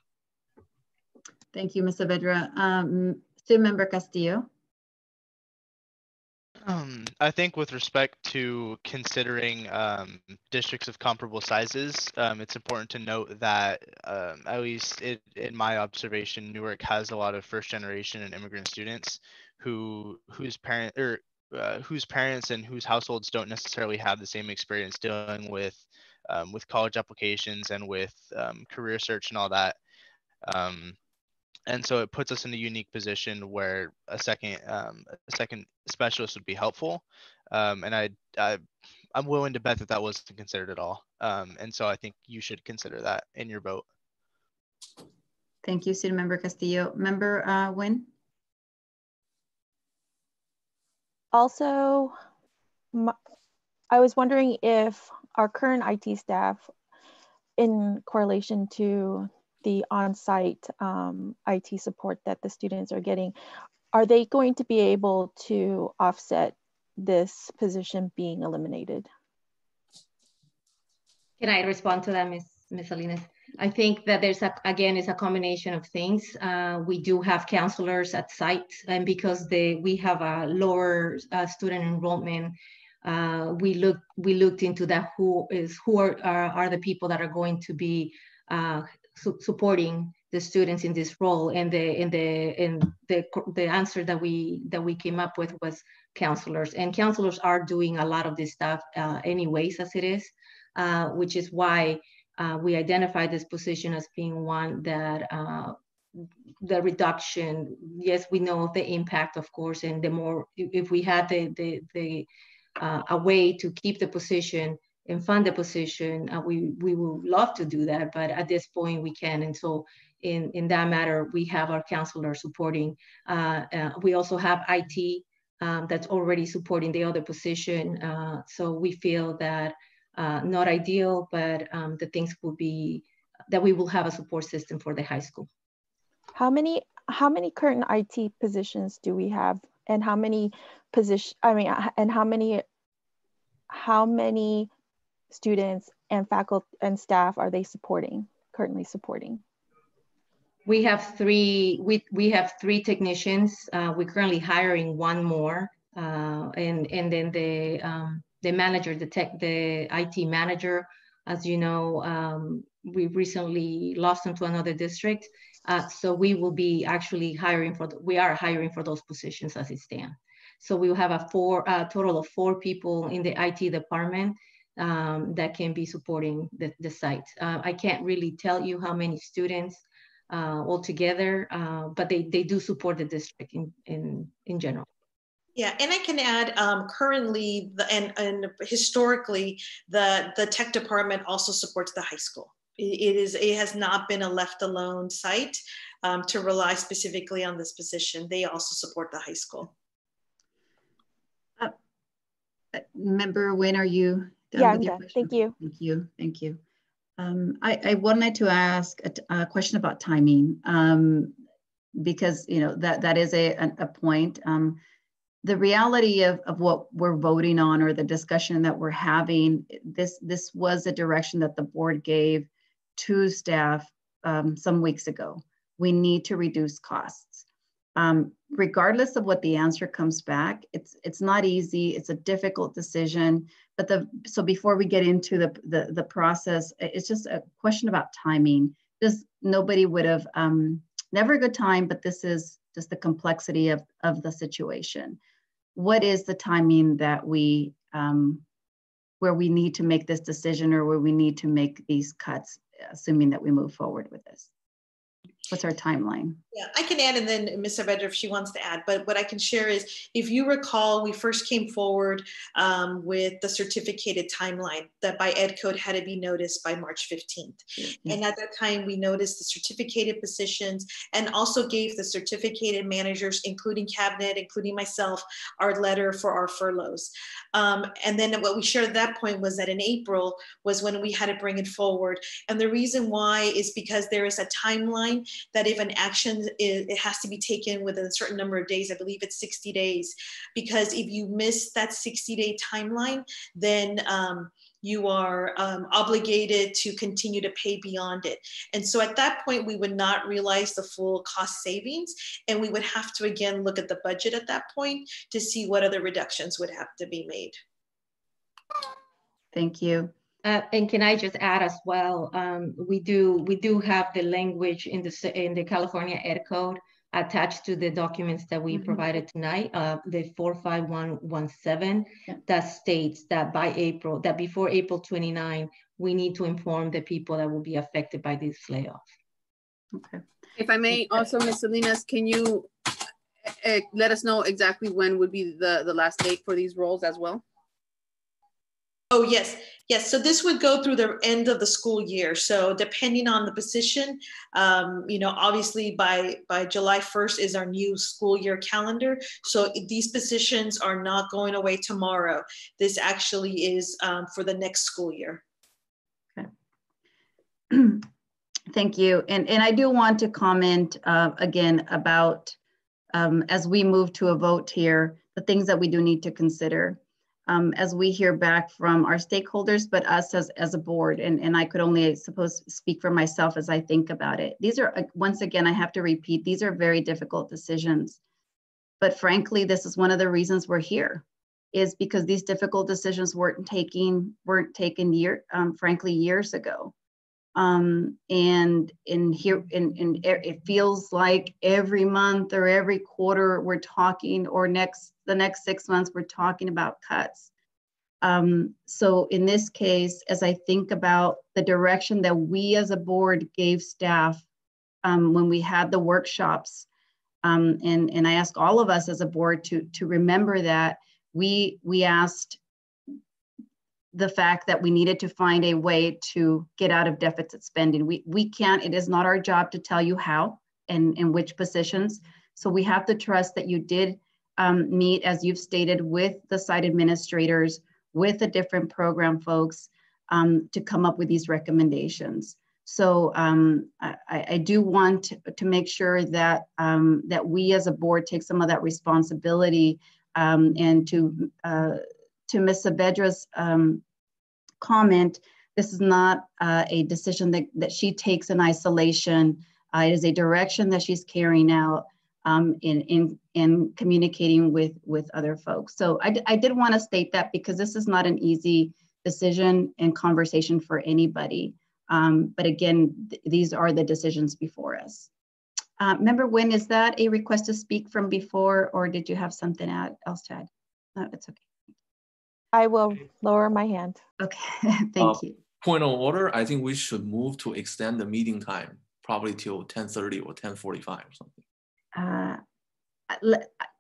Thank you, Ms. Saavedra. Student Member Castillo. I think with respect to considering districts of comparable sizes, it's important to note that at least in my observation, Newark has a lot of first generation and immigrant students whose parents and whose households don't necessarily have the same experience dealing with college applications and with career search and all that. And so it puts us in a unique position where a second specialist would be helpful. And I'm willing to bet that wasn't considered at all. And so I think you should consider that in your vote. Thank you, Student Member Castillo. Member Nguyen? Also, I was wondering if our current IT staff, in correlation to the on-site IT support that the students are getting, are they going to be able to offset this position being eliminated? Can I respond to that, Ms. Salinas? I think that there's it's a combination of things. We do have counselors at site, and because we have a lower student enrollment, we looked into that. Who are the people that are going to be supporting the students in this role, and the answer that we came up with was counselors, and counselors are doing a lot of this stuff anyways as it is, which is why we identified this position as being one that the reduction, yes, we know the impact, of course, and the more, if we had a way to keep the position and fund the position, we would love to do that, but at this point we can. And so in that matter, we have our counselor supporting. We also have IT that's already supporting the other position. So we feel that not ideal, but the things will be that we will have a support system for the high school. How many current IT positions do we have, and how many and how many students and faculty and staff are they currently supporting? We have three. We have 3 technicians. We're currently hiring 1 more, and then the manager, the IT manager. As you know, we recently lost him to another district, so we will be actually hiring we are hiring for those positions as it stands. So we will have a total of 4 people in the IT department that can be supporting the site. I can't really tell you how many students altogether, but they do support the district in general. Yeah, and I can add currently and historically, the tech department also supports the high school. It has not been a left alone site to rely specifically on this position. They also support the high school. Member Wynn, are you done? Yeah, with I'm your done. question? Thank you. Thank you. Thank you. I wanted to ask a question about timing, because that is a point. The reality of what we're voting on, or the discussion that we're having, this was a direction that the board gave to staff some weeks ago. We need to reduce costs. Regardless of what the answer comes back, it's not easy. It's a difficult decision. But so before we get into the process, it's just a question about timing. Nobody would have, never a good time, but this is just the complexity of the situation. What is the timing that where we need to make this decision, or where we need to make these cuts, assuming that we move forward with this? What's our timeline? Yeah, I can add, and then Ms. Saavedra, if she wants to add, but what I can share is, if you recall, we first came forward with the certificated timeline that by Ed Code had to be noticed by March 15th. Mm-hmm. And at that time, we noticed the certificated positions and also gave the certificated managers, including cabinet, including myself, our letter for our furloughs. And then what we shared at that point was that in April was when we had to bring it forward. And the reason why is because there is a timeline that if an action it has to be taken within a certain number of days. I believe it's 60 days, because if you miss that 60-day timeline, then you are obligated to continue to pay beyond it. And so at that point, we would not realize the full cost savings, and we would have to again look at the budget at that point to see what other reductions would have to be made. Thank you. And can I just add as well, we do have the language in the California Ed Code attached to the documents that we provided tonight, the 45117, that states that before April 29, we need to inform the people that will be affected by this layoff. Okay. If I may also, Ms. Salinas, can you let us know exactly when would be the last date for these roles as well? Oh, yes. Yes. So this would go through the end of the school year. So depending on the position, obviously by July 1st is our new school year calendar. So these positions are not going away tomorrow. This actually is for the next school year. Okay. Thank you. And I do want to comment again about, as we move to a vote here, the things that we do need to consider. As we hear back from our stakeholders, but us as a board, and I could only, I suppose, speak for myself as I think about it. These are, once again, I have to repeat, these are very difficult decisions. But frankly, this is one of the reasons we're here, is because these difficult decisions weren't taken frankly, years ago. And it feels like every month or every quarter we're talking, or the next 6 months we're talking about cuts. So in this case, as I think about the direction that we as a board gave staff when we had the workshops, and I ask all of us as a board to remember that we asked the fact that we needed to find a way to get out of deficit spending. We can't, it is not our job to tell you how and in which positions. So we have to trust that you did meet, as you've stated, with the site administrators, with the different program folks to come up with these recommendations. So I do want to make sure that that we as a board take some of that responsibility, and to Ms. Saavedra's comment, this is not a decision that she takes in isolation. It is a direction that she's carrying out in communicating with other folks. So I did want to state that, because this is not an easy decision and conversation for anybody. But again, these are the decisions before us. Member Nguyen, is that a request to speak from before, or did you have something else to add? No, it's okay. I will lower my hand. Okay, thank you. Point of order, I think we should move to extend the meeting time, probably till 10:30 or 10:45 or something.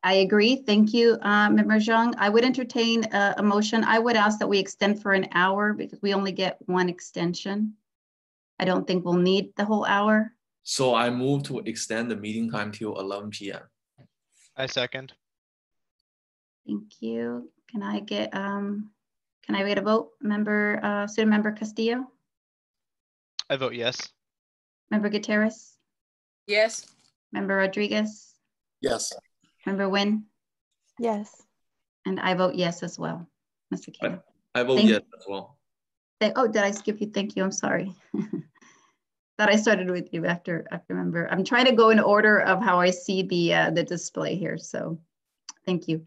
I agree. Thank you, Member Zhang. I would entertain a motion. I would ask that we extend for an hour, because we only get one extension. I don't think we'll need the whole hour. So I move to extend the meeting time till 11 p.m. I second. Thank you. Can I get a vote? Student Member Castillo? I vote yes. Member Gutierrez? Yes. Member Rodriguez? Yes. Member Nguyen? Yes. And I vote yes as well, Mr. Kino. I vote yes as well. Oh, did I skip you? Thank you. I'm sorry. Thought I started with you after member. I'm trying to go in order of how I see the display here. So thank you.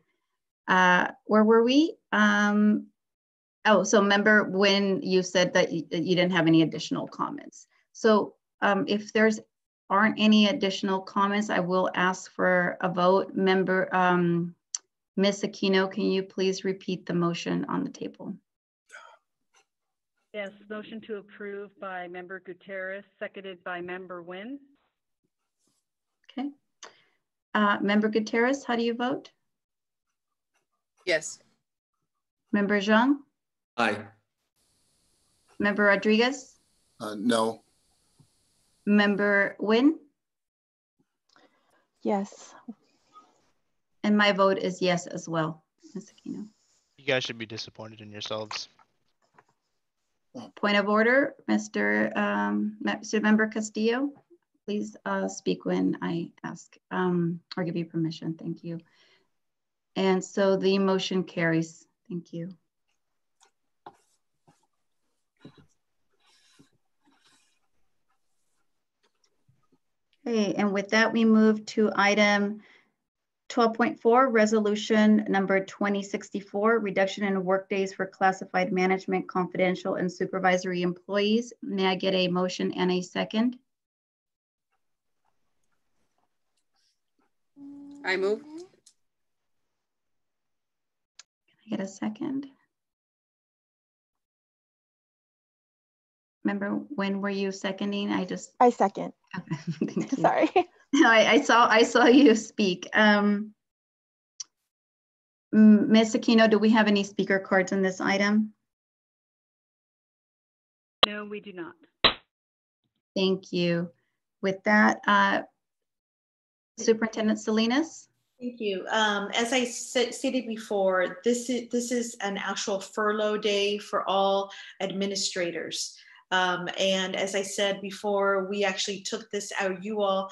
Where were we? Oh, so member, when you said that you didn't have any additional comments. So if there's aren't any additional comments, I will ask for a vote. Member, Ms. Aquino, can you please repeat the motion on the table? Yes, motion to approve by Member Gutierrez, seconded by Member Nguyen. Okay. Member Gutierrez, how do you vote? Yes. Member Zhang? Aye. Member Rodriguez? No. Member Nguyen? Yes. And my vote is yes as well, Ms. Aquino. You guys should be disappointed in yourselves. Point of order, Mr. Member Castillo, please speak when I ask or give you permission. Thank you. And so the motion carries. Thank you. Okay, and with that, we move to item 12.4, resolution number 2064, reduction in workdays for classified management, confidential, and supervisory employees. May I get a motion and a second? I move. Can I get a second? Remember, when were you seconding? I second. Thank you. Sorry. No, I saw you speak. Ms. Aquino, do we have any speaker cards on this item? No, we do not. Thank you. With that, Superintendent Salinas. Thank you. As I stated before, this is an actual furlough day for all administrators. And as I said before, we actually took this out. You all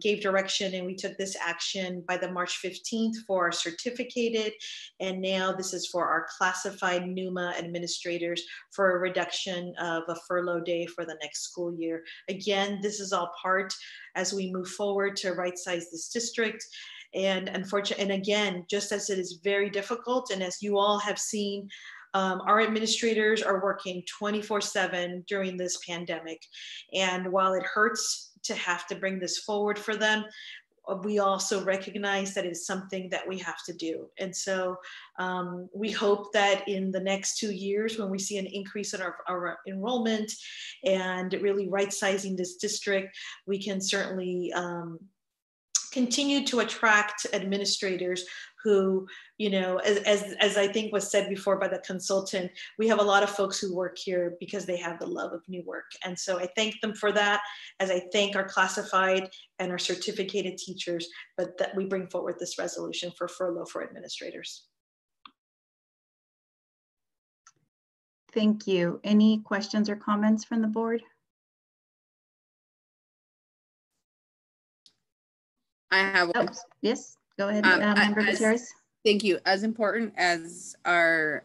gave direction, and we took this action by the March 15th for our certificated. And now this is for our classified NUMA administrators for a reduction of a furlough day for the next school year. Again, this is all part as we move forward to right size this district. And unfortunately, and again, just as it is very difficult, and as you all have seen, our administrators are working 24/7 during this pandemic. And while it hurts to have to bring this forward for them, we also recognize that it's something that we have to do. And so we hope that in the next 2 years, when we see an increase in our enrollment and really right-sizing this district, we can certainly continue to attract administrators who, you know, as I think was said before by the consultant, we have a lot of folks who work here because they have the love of Newark. And so I thank them for that, as I thank our classified and our certificated teachers, but that we bring forward this resolution for furlough for administrators. Thank you. Any questions or comments from the board? I have one. Oh, yes, go ahead, Member Gutierrez. Thank you. As important as our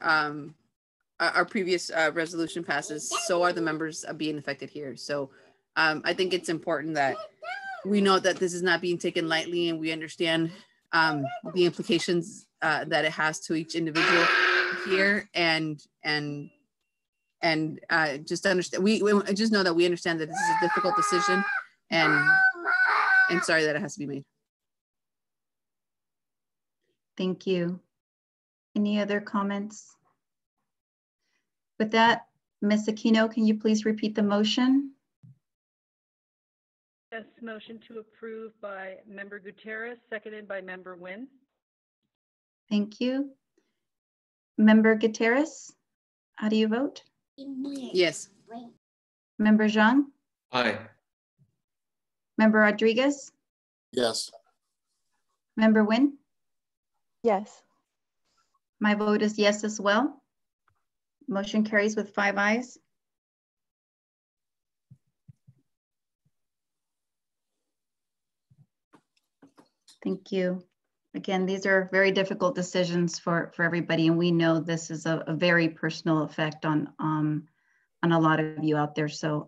previous resolution passes, so are the members being affected here. So I think it's important that we know that this is not being taken lightly, and we understand the implications that it has to each individual here, and just understand. We just know that we understand that this is a difficult decision, and sorry that it has to be made. Thank you. Any other comments? With that, Ms. Aquino, can you please repeat the motion? Yes, motion to approve by Member Gutierrez, seconded by Member Nguyen. Thank you. Member Gutierrez, how do you vote? Yes. Member Zhang? Aye. Member Rodriguez? Yes. Member Nguyen? Yes. My vote is yes as well. Motion carries with 5 ayes. Thank you. Again, these are very difficult decisions for everybody, and we know this is a very personal effect on a lot of you out there. So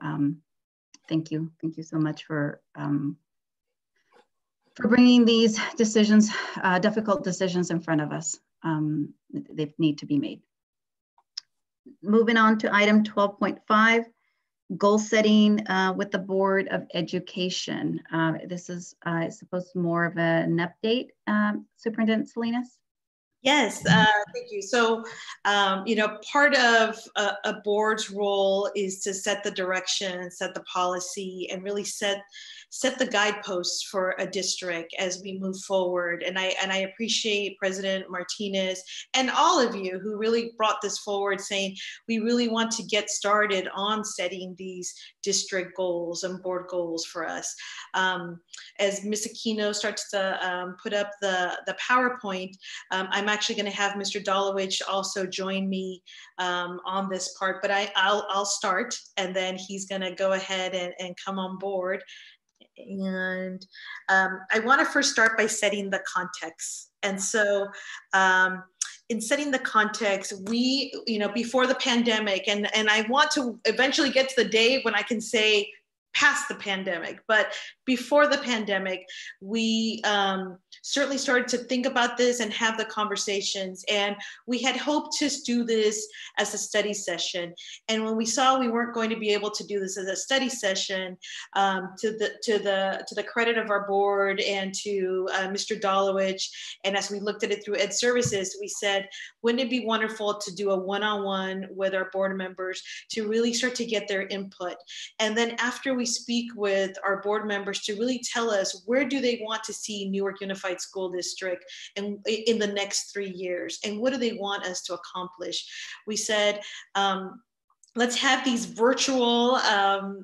thank you so much for bringing these decisions, difficult decisions in front of us. They need to be made. Moving on to item 12.5, goal setting with the Board of Education. This is, I suppose, more of an update, Superintendent Salinas? Yes, thank you. So, you know, part of a board's role is to set the direction, set the policy, and really set the guideposts for a district as we move forward. And I appreciate President Martinez and all of you who really brought this forward, saying we really want to get started on setting these district goals and board goals for us. As Ms. Aquino starts to put up the PowerPoint, I'm actually going to have Mr. Dolowich also join me on this part, but I'll start, and then he's going to go ahead and come on board. And I want to first start by setting the context. And so in setting the context, we, you know, before the pandemic, and I want to eventually get to the day when I can say past the pandemic, but before the pandemic, we certainly started to think about this and have the conversations. And we had hoped to do this as a study session. And when we saw we weren't going to be able to do this as a study session, to the credit of our board and to Mr. Dolowich, and as we looked at it through Ed Services, we said, wouldn't it be wonderful to do a one-on-one with our board members to really start to get their input? And then after we speak with our board members to really tell us where do they want to see Newark Unified School District in the next 3 years, and what do they want us to accomplish? We said, let's have these virtual,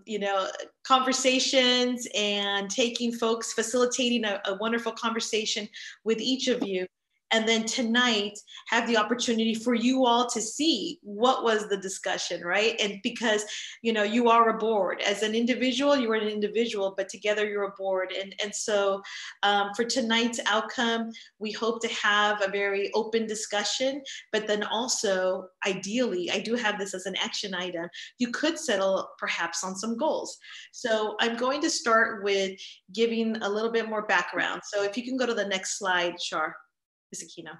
you know, conversations and facilitating a wonderful conversation with each of you. And then tonight, have the opportunity for you all to see what was the discussion, right? And because, you know, you are a board. As an individual, you are an individual, but together you're a board. And so for tonight's outcome, we hope to have a very open discussion, but then also, ideally, I do have this as an action item, you could settle perhaps on some goals. So I'm going to start with giving a little bit more background. So if you can go to the next slide, Shar. Ms. Aquino.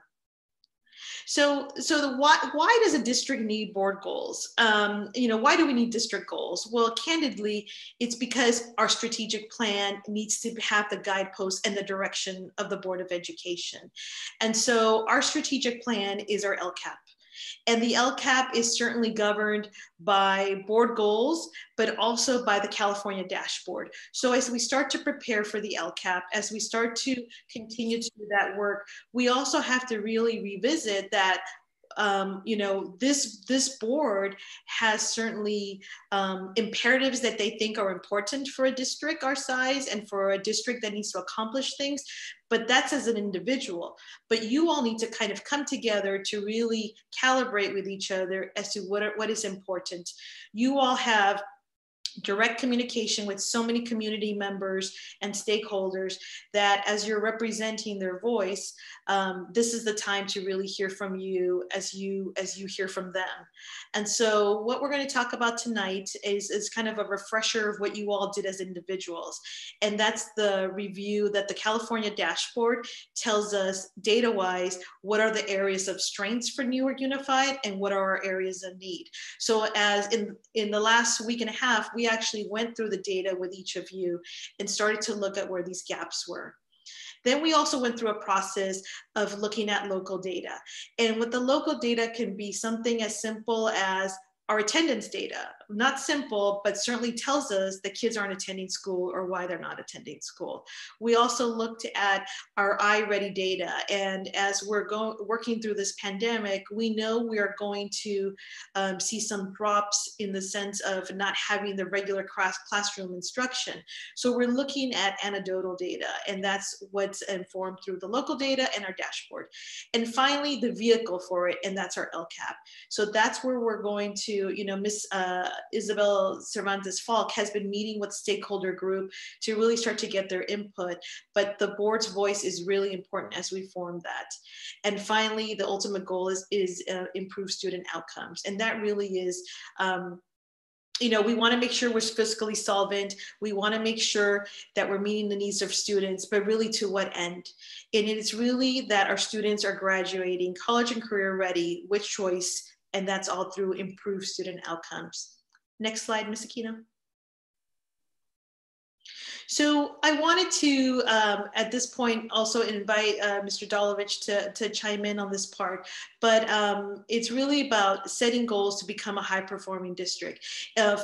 So why does a district need board goals? You know, why do we need district goals? Well, candidly, it's because our strategic plan needs to have the guideposts and the direction of the Board of Education. And so our strategic plan is our LCAP. And the LCAP is certainly governed by board goals, but also by the California dashboard. So as we start to prepare for the LCAP, as we start to continue to do that work, we also have to really revisit that you know, this board has certainly imperatives that they think are important for a district our size and for a district that needs to accomplish things, but that's as an individual. But you all need to kind of come together to really calibrate with each other as to what is important. You all have direct communication with so many community members and stakeholders that as you're representing their voice, this is the time to really hear from you as you hear from them. And so what we're going to talk about tonight is kind of a refresher of what you all did as individuals. And that's the review that the California dashboard tells us data-wise, what are the areas of strengths for Newark Unified and what are our areas of need. So as in the last week and a half, we actually went through the data with each of you and started to look at where these gaps were. Then we also went through a process of looking at local data. And with the local data can be something as simple as our attendance data. Not simple, but certainly tells us that kids aren't attending school or why they're not attending school. We also looked at our iReady data. And as we're working through this pandemic, we know we are going to see some drops in the sense of not having the regular classroom instruction. So we're looking at anecdotal data, and that's what's informed through the local data and our dashboard. And finally, the vehicle for it, and that's our LCAP. So that's where we're going to, you know, Miss Isabel Cervantes Falk has been meeting with stakeholder group to really start to get their input, but the board's voice is really important as we form that. And finally, the ultimate goal is improve student outcomes. And that really is, you know, we want to make sure we're fiscally solvent. We want to make sure that we're meeting the needs of students, but really to what end? And it's really that our students are graduating college and career ready with choice, and that's all through improved student outcomes. Next slide, Ms. Aquino. So I wanted to, at this point, also invite Mr. Dolovich to chime in on this part, but it's really about setting goals to become a high-performing district.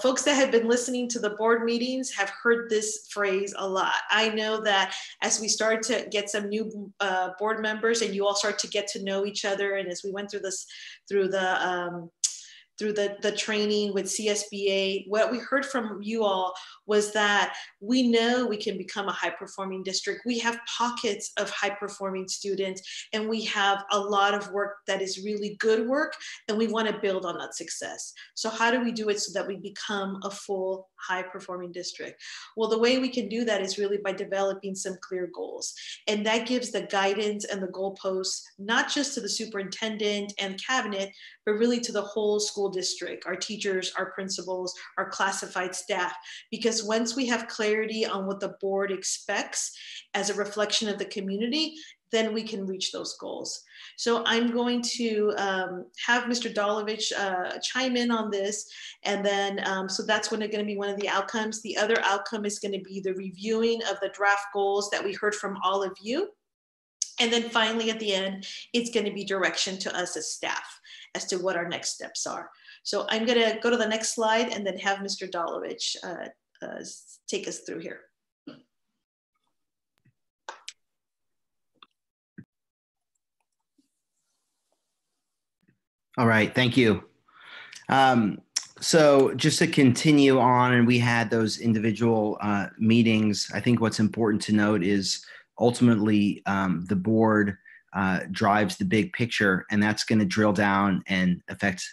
Folks that have been listening to the board meetings have heard this phrase a lot. I know that as we started to get some new board members and you all start to get to know each other, and as we went through this, through the training with CSBA, what we heard from you all was that we know we can become a high-performing district. We have pockets of high-performing students, and we have a lot of work that is really good work, and we want to build on that success. So how do we do it so that we become a full high-performing district? Well, the way we can do that is really by developing some clear goals. And that gives the guidance and the goalposts, not just to the superintendent and cabinet, but really to the whole school district, our teachers, our principals, our classified staff. Because once we have clarity on what the board expects as a reflection of the community, then we can reach those goals. So I'm going to have Mr. Dolovich chime in on this. And then, so that's going to be one of the outcomes. The other outcome is going to be the reviewing of the draft goals that we heard from all of you. And then finally, at the end, it's going to be direction to us as staff as to what our next steps are. So I'm going to go to the next slide and then have Mr. Dolovich take us through here. All right, thank you. So just to continue on, and we had those individual meetings, I think what's important to note is ultimately the board drives the big picture, and that's going to drill down and affect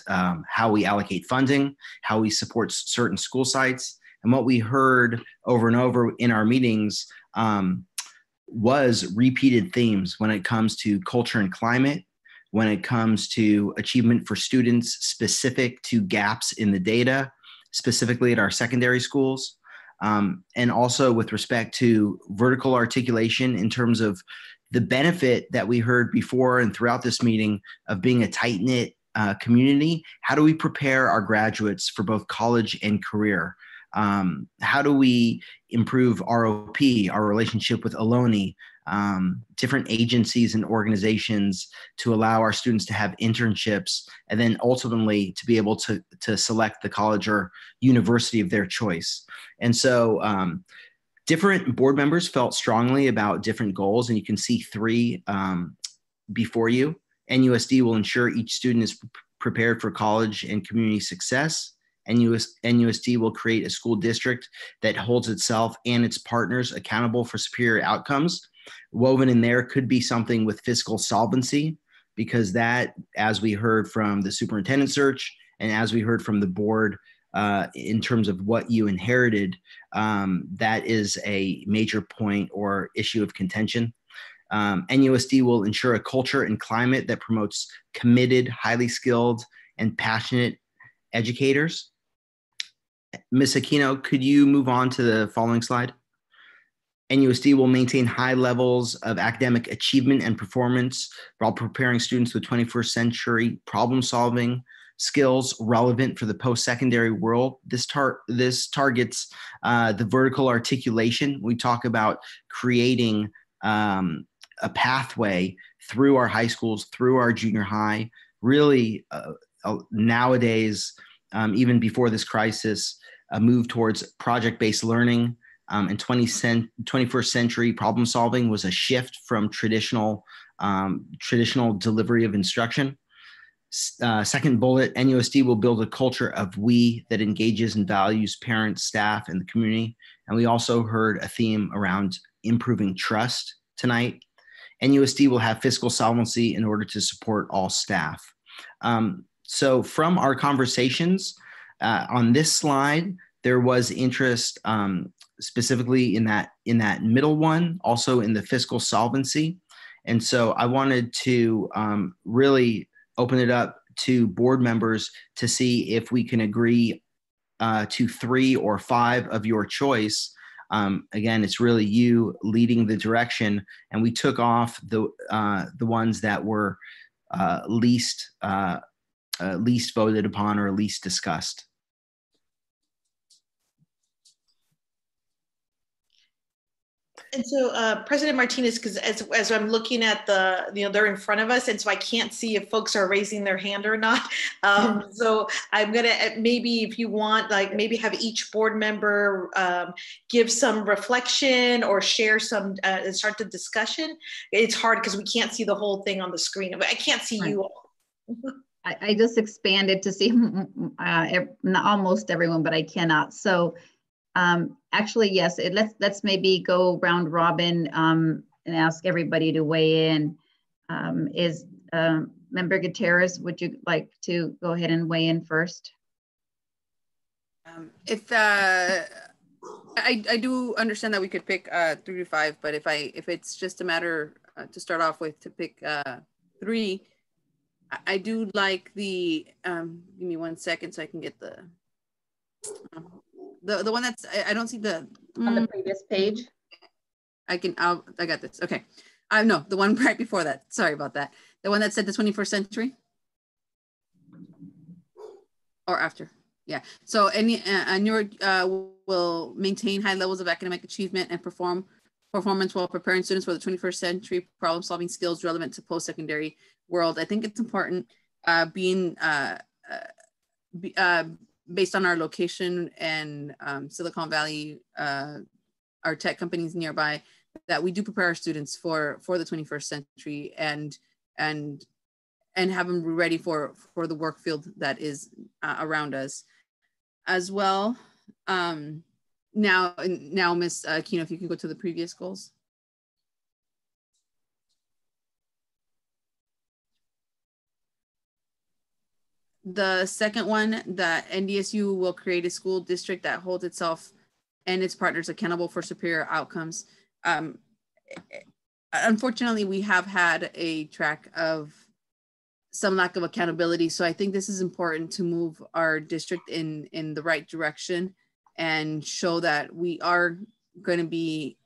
how we allocate funding, how we support certain school sites. And what we heard over and over in our meetings was repeated themes when it comes to culture and climate, when it comes to achievement for students specific to gaps in the data, specifically at our secondary schools, and also with respect to vertical articulation in terms of the benefit that we heard before and throughout this meeting of being a tight-knit community. How do we prepare our graduates for both college and career? How do we improve ROP, our relationship with Ohlone, different agencies and organizations to allow our students to have internships, and then ultimately to be able to select the college or university of their choice. And so different board members felt strongly about different goals, and you can see three before you. NUSD will ensure each student is prepared for college and community success. NUSD will create a school district that holds itself and its partners accountable for superior outcomes. Woven in there could be something with fiscal solvency, because that, as we heard from the superintendent search and as we heard from the board in terms of what you inherited, that is a major point or issue of contention. NUSD will ensure a culture and climate that promotes committed, highly skilled, and passionate educators. Ms. Aquino, could you move on to the following slide? NUSD will maintain high levels of academic achievement and performance while preparing students with 21st century problem-solving skills relevant for the post-secondary world. This targets the vertical articulation. We talk about creating a pathway through our high schools, through our junior high. Really, nowadays, even before this crisis, a move towards project-based learning and 21st century problem solving was a shift from traditional delivery of instruction. Second bullet, NUSD will build a culture of we that engages and values parents, staff, and the community. And we also heard a theme around improving trust tonight. NUSD will have fiscal solvency in order to support all staff. So from our conversations on this slide, there was interest specifically in that middle one, also in the fiscal solvency. And so I wanted to really open it up to board members to see if we can agree to 3 or 5 of your choice. Again, it's really you leading the direction, and we took off the ones that were least voted upon or least discussed. And so, President Martinez, because as I'm looking at they're in front of us, and so I can't see if folks are raising their hand or not. So I'm gonna maybe, if you want, like maybe have each board member give some reflection or share some and start the discussion. It's hard because we can't see the whole thing on the screen, but I can't see you all. I just expanded to see almost everyone, but I cannot. So. Actually, yes, let's maybe go round robin and ask everybody to weigh in. Member Gutierrez, would you like to go ahead and weigh in first? I do understand that we could pick 3 to 5, but if it's just a matter to start off with to pick 3, I do like the give me 1 second so I can get the one that's, I don't see the on the previous page. I got this. Okay. No, the one right before that. Sorry about that. The one that said the 21st century or after. Yeah. So will maintain high levels of academic achievement and performance while preparing students for the 21st century problem solving skills relevant to post-secondary world. I think it's important based on our location and Silicon Valley, our tech companies nearby, that we do prepare our students for the 21st century and have them ready for the work field that is around us as well. Now, Ms. Aquino, if you can go to the previous goals. The second one, that NDSU will create a school district that holds itself and its partners accountable for superior outcomes. Unfortunately, we have had a track of some lack of accountability. So I think this is important to move our district in the right direction and show that we are going to be,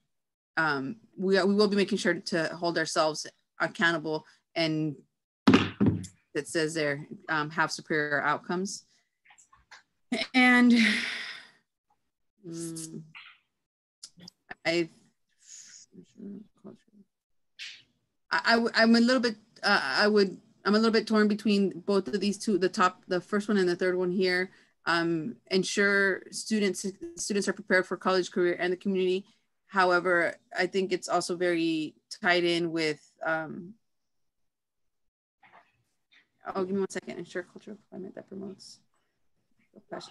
we will be making sure to hold ourselves accountable, and that says there, have superior outcomes. And I'm a little bit, I'm a little bit torn between both of these two, the first one and the third one here. Ensure students are prepared for college, career, and the community. However, I think it's also very tied in with, give me one second. Ensure cultural climate that promotes.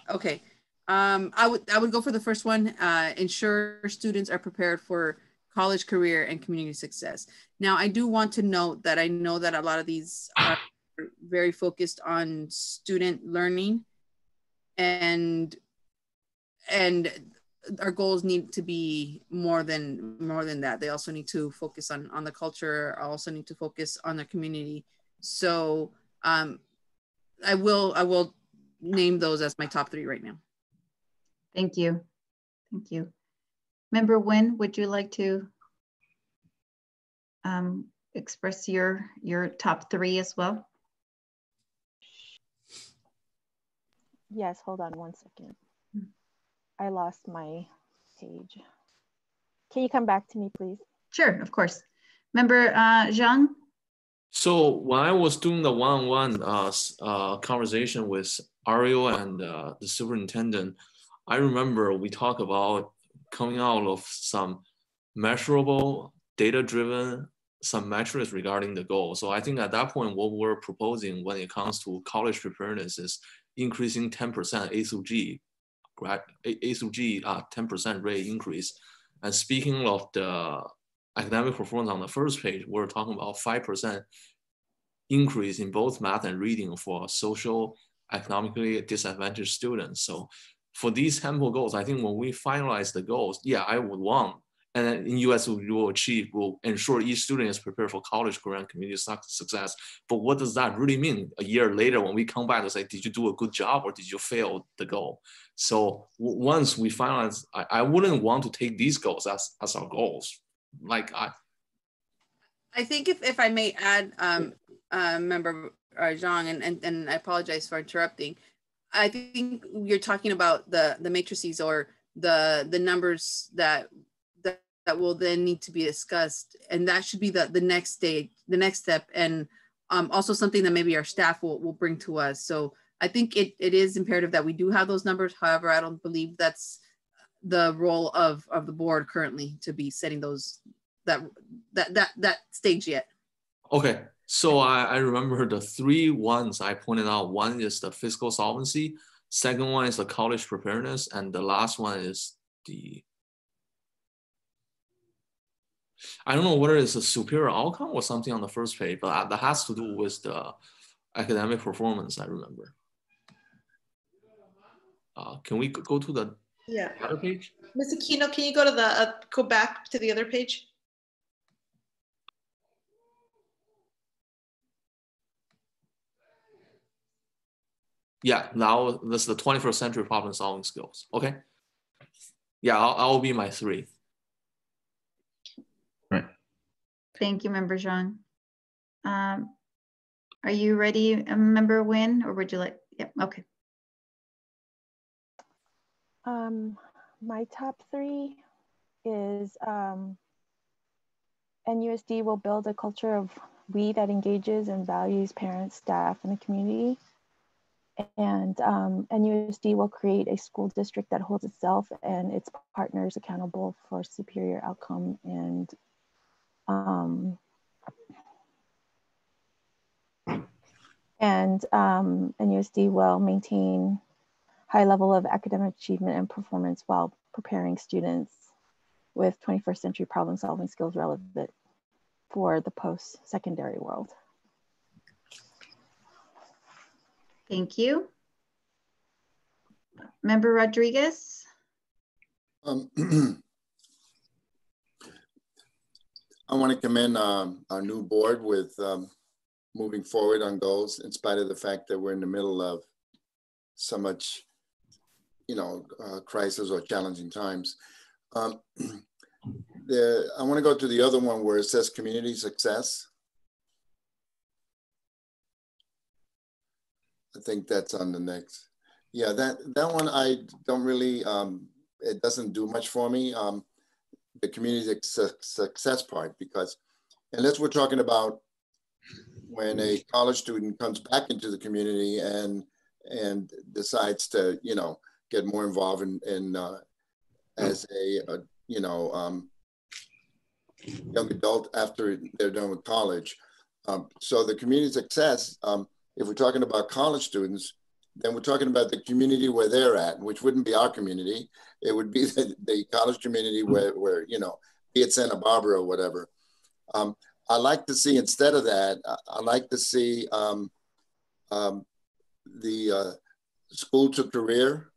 Okay. I would go for the first one. Ensure students are prepared for college, career, and community success. Now, I do want to note that I know that a lot of these are very focused on student learning, and our goals need to be more than that. They also need to focus on the culture, also need to focus on the community. So I will name those as my top 3 right now. Thank you. Thank you. Member Nguyen, would you like to express your top 3 as well? Yes, hold on one second. I lost my page. Can you come back to me, please? Sure, of course. Member Zhang? So when I was doing the one-on-one conversation with Ariel and the superintendent, I remember we talked about coming out of some measurable, data-driven, some metrics regarding the goal. So I think at that point, what we're proposing when it comes to college preparedness is increasing 10% A through G, 10% rate increase. And speaking of the academic performance on the first page, we're talking about 5% increase in both math and reading for social, economically disadvantaged students. So for these sample goals, I think when we finalize the goals, yeah, I would want, and then in US we will ensure each student is prepared for college, career, and community success. But what does that really mean a year later when we come back to say, did you do a good job or did you fail the goal? So once we finalize, I wouldn't want to take these goals as our goals. Like I think if I may add, Member Zhang, and I apologize for interrupting. I think you're talking about the matrices or the numbers that will then need to be discussed, and that should be the next stage, the next step, and also something that maybe our staff will bring to us. So I think it is imperative that we do have those numbers. However, I don't believe that's the role of the board currently to be setting those that stage yet. Okay, so I remember the 3 ones I pointed out. One is the fiscal solvency, second one is the college preparedness, and the last one is I don't know whether it's a superior outcome or something on the first page, but that has to do with the academic performance, I remember. Can we go to the other page? Ms. Aquino, can you go to the go back to the other page? Yeah, now this is the 21st century problem solving skills. Okay. Yeah, I'll be my 3. Right. Thank you, Member Zhang. Are you ready, Member Nguyen, or would you like? Yep. Okay. My top 3 is NUSD will build a culture of we that engages and values parents, staff, and the community. And NUSD will create a school district that holds itself and its partners accountable for superior outcome. And NUSD will maintain high level of academic achievement and performance while preparing students with 21st century problem solving skills relevant for the post-secondary world. Thank you. Member Rodriguez. I want to commend our new board with moving forward on goals in spite of the fact that we're in the middle of so much, crisis or challenging times. I want to go to the other one where it says community success. I think that's on the next. Yeah, that one I don't really it doesn't do much for me. The community success part, because unless we're talking about when a college student comes back into the community and decides to, you know, get more involved in as a you know, young adult after they're done with college. So the community success, if we're talking about college students, then we're talking about the community where they're at, which wouldn't be our community. It would be the college community where, you know, be it Santa Barbara or whatever. I like to see, instead of that, I like to see the school to career.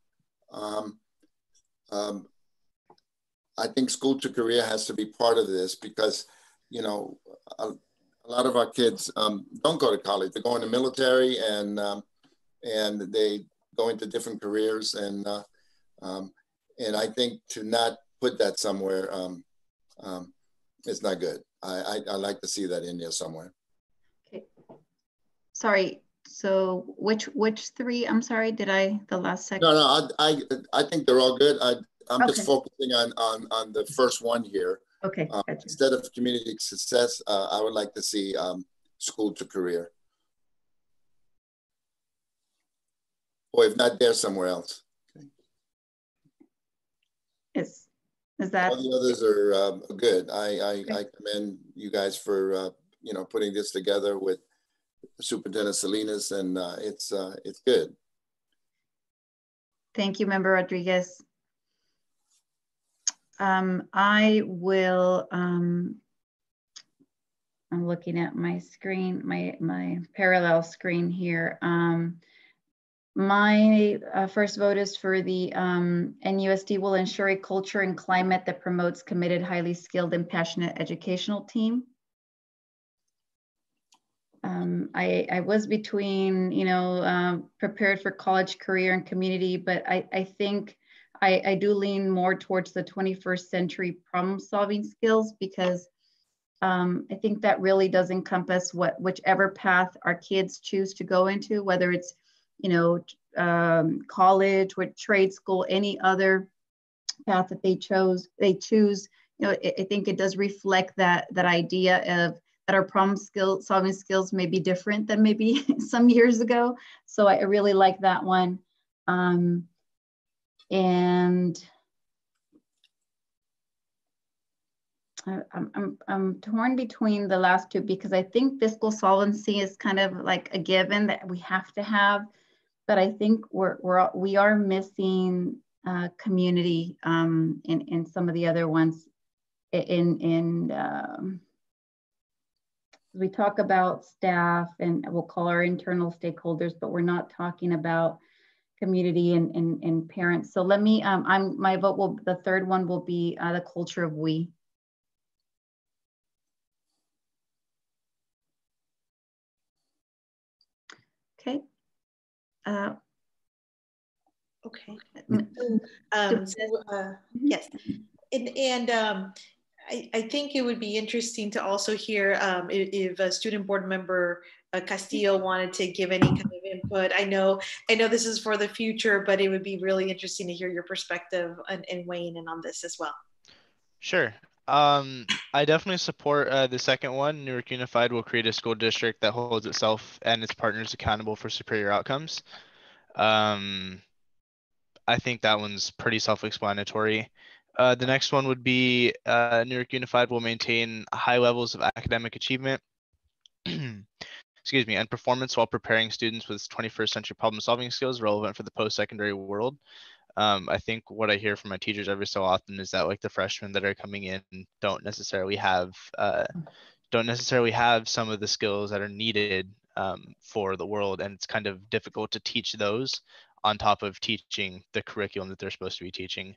I think school to career has to be part of this because, you know, a lot of our kids don't go to college. They go in the military and they go into different careers. And I think to not put that somewhere is not good. I like to see that in there somewhere. Okay. Sorry. So which three? I'm sorry. Did I the last section? No. I think they're all good. I'm just focusing on the first one here. Okay. Gotcha. Instead of community success, I would like to see school to career. Or if not there, somewhere else. Okay. Is that? All the others are good. I commend you guys for you know, putting this together with Superintendent Salinas, and it's good. Thank you, Member Rodriguez. I will. I'm looking at my screen, my parallel screen here. My first vote is for the NUSD will ensure a culture and climate that promotes committed, highly skilled and passionate educational team. I was between, you know, prepared for college, career and community, but I think I do lean more towards the 21st century problem solving skills because I think that really does encompass whichever path our kids choose to go into, whether it's, you know, college, with trade school, any other path that they choose. You know, I think it does reflect that idea of that our problem solving skills may be different than maybe some years ago. So I really like that one. And I'm torn between the last two because I think fiscal solvency is kind of like a given that we have to have, but I think we are missing community in some of the other ones. We talk about staff and we'll call our internal stakeholders, but we're not talking about community and parents. So let me, my vote will, the third one will be the culture of we. Okay. Okay. Yes. And I think it would be interesting to also hear if a student board member Castillo wanted to give any kind of input. I know this is for the future, but it would be really interesting to hear your perspective and weighing in on this as well. Sure. I definitely support the second one. Newark Unified will create a school district that holds itself and its partners accountable for superior outcomes. I think that one's pretty self-explanatory. The next one would be Newark Unified will maintain high levels of academic achievement excuse me, and performance while preparing students with 21st century problem solving skills relevant for the post-secondary world. I think what I hear from my teachers every so often is that like the freshmen that are coming in don't necessarily have some of the skills that are needed for the world, and it's kind of difficult to teach those on top of teaching the curriculum that they're supposed to be teaching.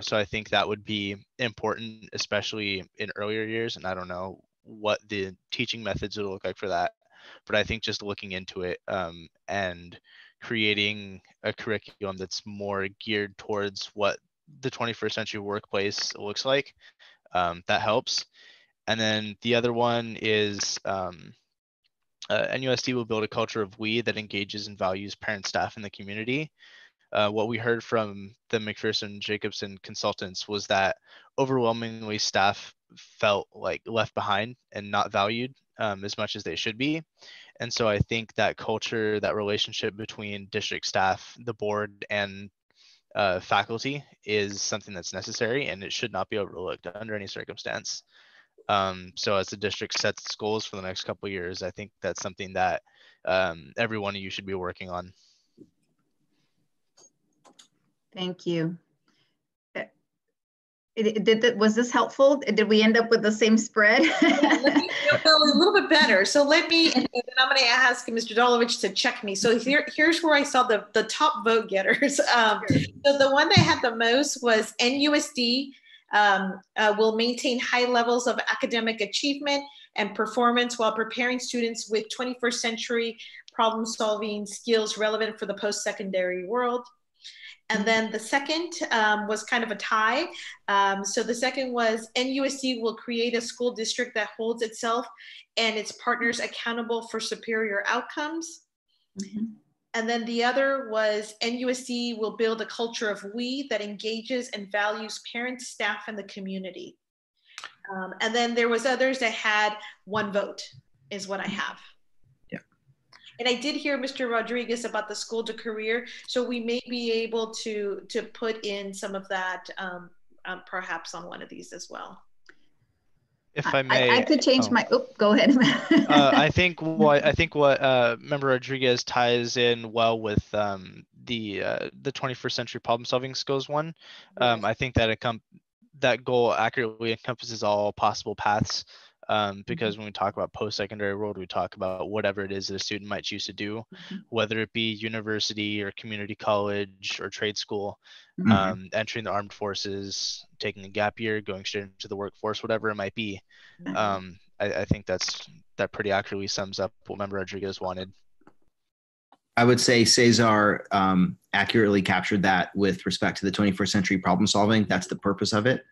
So I think that would be important, especially in earlier years. And I don't know what the teaching methods would look like for that, but I think just looking into it and creating a curriculum that's more geared towards what the 21st century workplace looks like, that helps. And then the other one is NUSD will build a culture of we that engages and values parents, staff, and the community. What we heard from the McPherson Jacobson consultants was that overwhelmingly staff felt like left behind and not valued as much as they should be. And so I think that culture, that relationship between district staff, the board, and faculty is something that's necessary, and it should not be overlooked under any circumstance. So as the district sets its goals for the next couple of years, I think that's something that every one of you should be working on. Thank you. Was this helpful? Did we end up with the same spread? Yeah, no, a little bit better. So let me, and then I'm going to ask Mr. Dolovich to check me. So here's where I saw the top vote getters. So the one that had the most was NUSD will maintain high levels of academic achievement and performance while preparing students with 21st century problem-solving skills relevant for the post-secondary world. And then the second was kind of a tie. So the second was NUSD will create a school district that holds itself and its partners accountable for superior outcomes. Mm-hmm. And then the other was NUSD will build a culture of we that engages and values parents, staff, and the community. And then there was others that had one vote is what I have. And I did hear Mr. Rodriguez about the school to career, so we may be able to put in some of that perhaps on one of these as well. If I may, I could change my. Oh, go ahead. I think what Member Rodriguez ties in well with the 21st century problem solving skills one. Yes. I think that that goal accurately encompasses all possible paths. Because when we talk about post-secondary world, we talk about whatever it is that a student might choose to do, whether it be university or community college or trade school, entering the armed forces, taking a gap year, going straight into the workforce, whatever it might be. I think that pretty accurately sums up what Member Rodriguez wanted. I would say Cesar accurately captured that with respect to the 21st century problem solving. That's the purpose of it.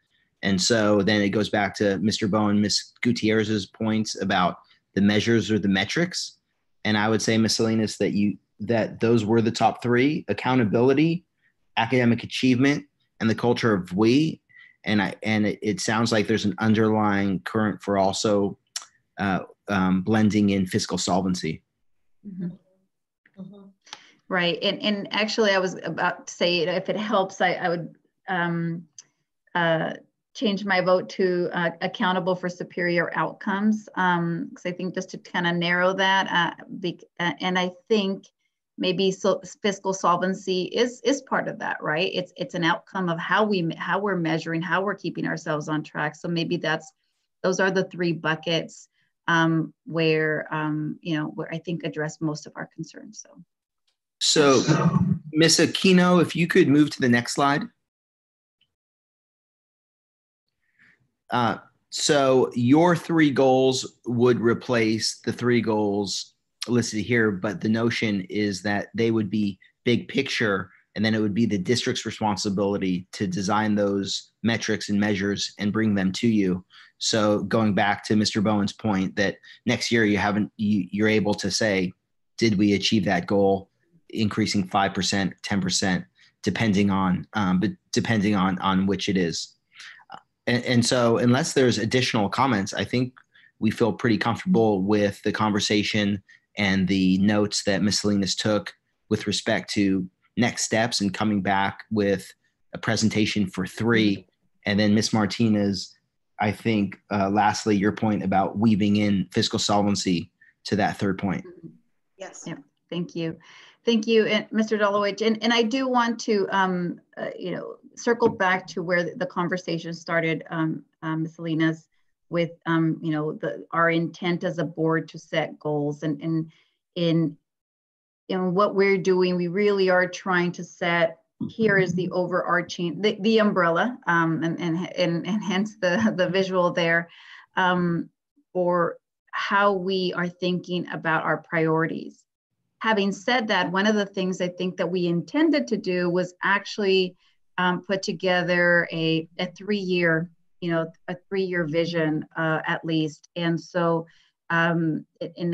And so then it goes back to Mr. Bowen, Ms. Gutierrez's points about the measures or the metrics. And I would say, Ms. Salinas, that those were the top three: accountability, academic achievement, and the culture of we. And it sounds like there's an underlying current for also blending in fiscal solvency. Right. And actually, I was about to say, if it helps, I would change my vote to accountable for superior outcomes, because I think just to kind of narrow that, and I think maybe fiscal solvency is part of that, right? It's an outcome of how we're measuring, how we're keeping ourselves on track. So maybe those are the three buckets where where I think address most of our concerns. So Ms. Aquino, if you could move to the next slide. So your three goals would replace the three goals listed here, but the notion is that they would be big picture, and then it would be the district's responsibility to design those metrics and measures and bring them to you. So going back to Mr. Bowen's point that next year you're able to say, did we achieve that goal, increasing 5%, 10%, depending on which it is. And so unless there's additional comments, I think we feel pretty comfortable with the conversation and the notes that Ms. Salinas took with respect to next steps and coming back with a presentation for three. And then Ms. Martinez, I think, lastly, your point about weaving in fiscal solvency to that third point. Yes. Yeah. Thank you. Thank you, and Mr. Dolovich. And I do want to, circle back to where the conversation started, Ms. Salinas, with, our intent as a board to set goals. And in what we're doing, we really are trying to set, here is the overarching, the umbrella, and hence the visual there, for how we are thinking about our priorities. Having said that, one of the things I think that we intended to do was actually put together a 3-year, a 3-year vision at least. And so and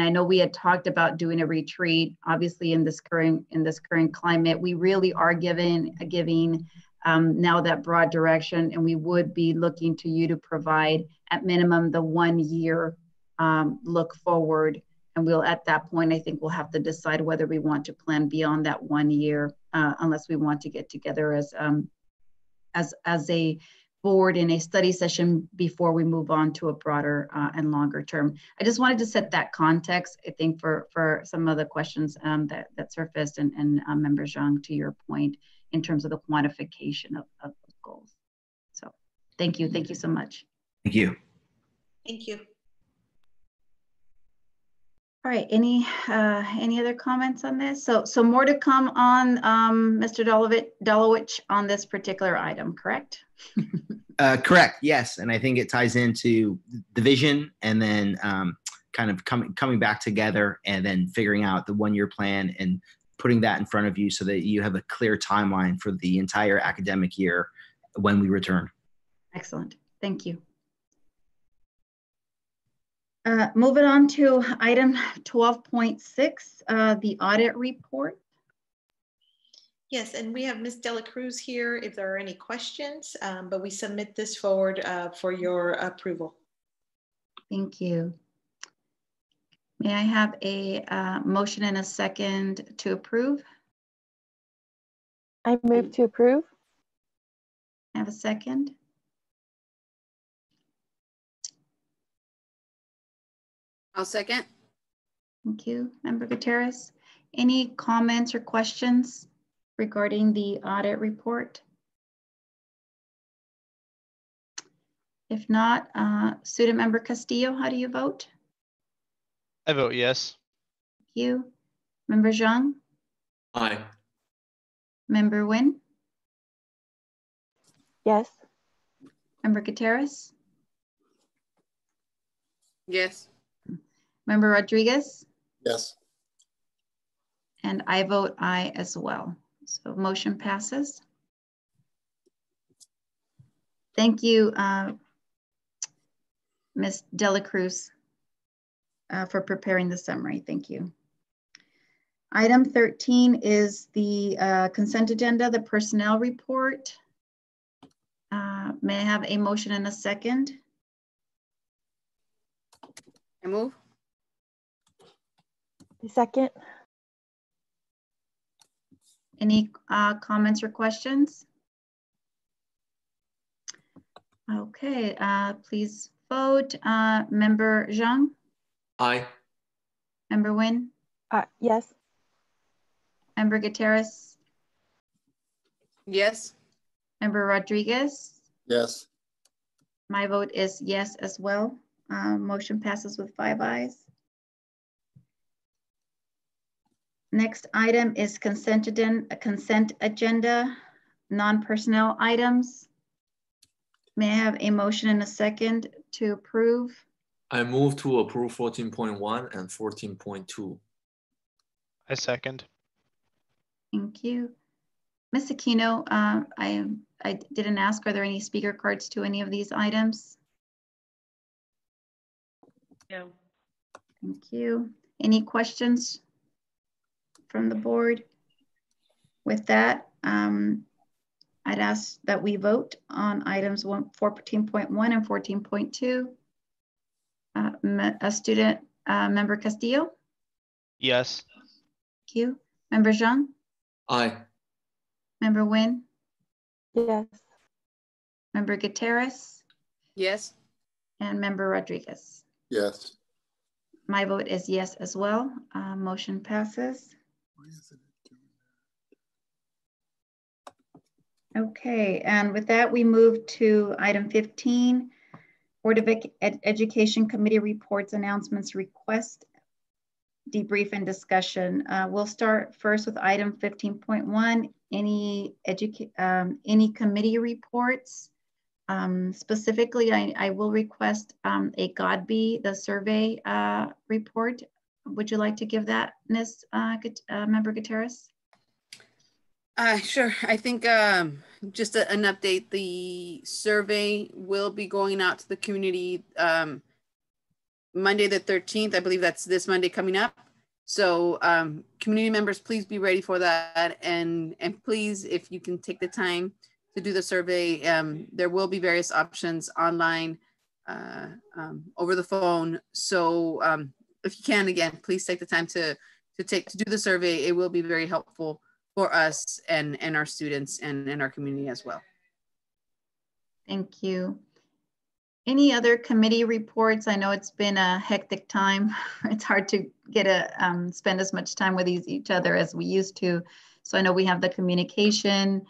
I know we had talked about doing a retreat. Obviously, in this current climate, we really are giving now that broad direction, and we would be looking to you to provide at minimum the 1 year look forward. And we'll, at that point, I think we'll have to decide whether we want to plan beyond that 1 year, unless we want to get together as a board in a study session before we move on to a broader and longer term. I just wanted to set that context, I think, for some of the questions that surfaced, and Member Zhang, to your point, in terms of the quantification of those goals. So thank you so much. Thank you. Thank you. All right, any other comments on this? So more to come on Mr. Dolowich on this particular item, correct? Correct, yes. And I think it ties into the vision, and then kind of coming back together, and then figuring out the 1 year plan and putting that in front of you so that you have a clear timeline for the entire academic year when we return. Excellent, thank you. Moving on to item 12.6, the audit report. Yes, and we have Ms. Dela Cruz here if there are any questions, but we submit this forward for your approval. Thank you. May I have a motion and a second to approve? I move to approve. I have a second. I'll second. Thank you, Member Gutierrez. Any comments or questions regarding the audit report? If not, Student Member Castillo, how do you vote? I vote yes. Thank you. Member Zhang? Aye. Member Nguyen? Yes. Member Gutierrez? Yes. Member Rodriguez? Yes. And I vote aye as well. So motion passes. Thank you, Ms. Dela Cruz, for preparing the summary. Thank you. Item 13 is the consent agenda, the personnel report. May I have a motion and a second? I move. Second. Any comments or questions? Okay, please vote. Member Zhang? Aye. Member Nguyen? Yes. Member Gutierrez? Yes. Member Rodriguez? Yes. My vote is yes as well. Motion passes with 5 ayes. Next item is consent agenda, non-personnel items. May I have a motion and a second to approve? I move to approve 14.1 and 14.2. I second. Thank you. Ms. Aquino, I didn't ask, are there any speaker cards to any of these items? No. Thank you. Any questions from the board? With that, I'd ask that we vote on items 14.1 and 14.2. A student member Castillo? Yes. Thank you. Member Zhang? Aye. Member Nguyen? Yes. Member Gutierrez? Yes. And Member Rodriguez? Yes. My vote is yes as well. Motion passes. Okay, and with that, we move to item 15, Board of Education Committee reports, announcements, request, debrief, and discussion. We'll start first with item 15.1, any committee reports. Specifically, I will request a GODB, the survey report. Would you like to give that, Ms. Member Gutierrez? Sure. I think just an update, the survey will be going out to the community Monday the 13th. I believe that's this Monday coming up. So community members, please be ready for that. And please, if you can take the time to do the survey, there will be various options online, over the phone. So if you can, again, please take the time to do the survey. It will be very helpful for us and our students and our community as well. Thank you. Any other committee reports? I know it's been a hectic time. It's hard to get spend as much time with each other as we used to. So I know we have the communication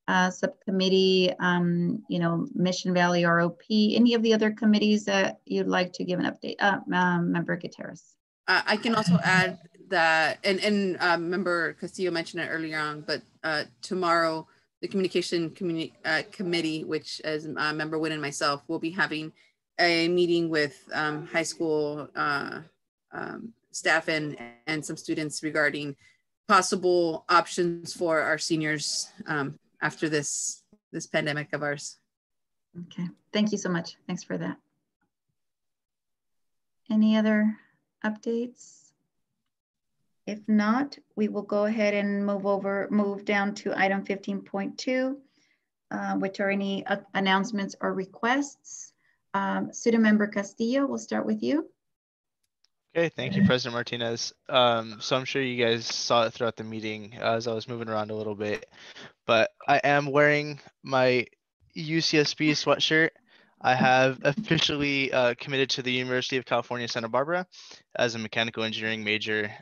subcommittee, you know, Mission Valley ROP. Any of the other committees that you'd like to give an update? Member Gutierrez. I can also add that, and Member Castillo mentioned it earlier on, but tomorrow, the communication committee, which as Member Wynn and myself, will be having a meeting with high school staff and some students regarding possible options for our seniors after this pandemic of ours. Okay, thank you so much. Thanks for that. Any other updates? If not, we will go ahead and move down to item 15.2, which are any announcements or requests. Student Member Castillo, we'll start with you. Okay, thank you, President Martinez. So I'm sure you guys saw it throughout the meeting as I was moving around a little bit, but I am wearing my UCSB sweatshirt. I have officially committed to the University of California, Santa Barbara as a mechanical engineering major.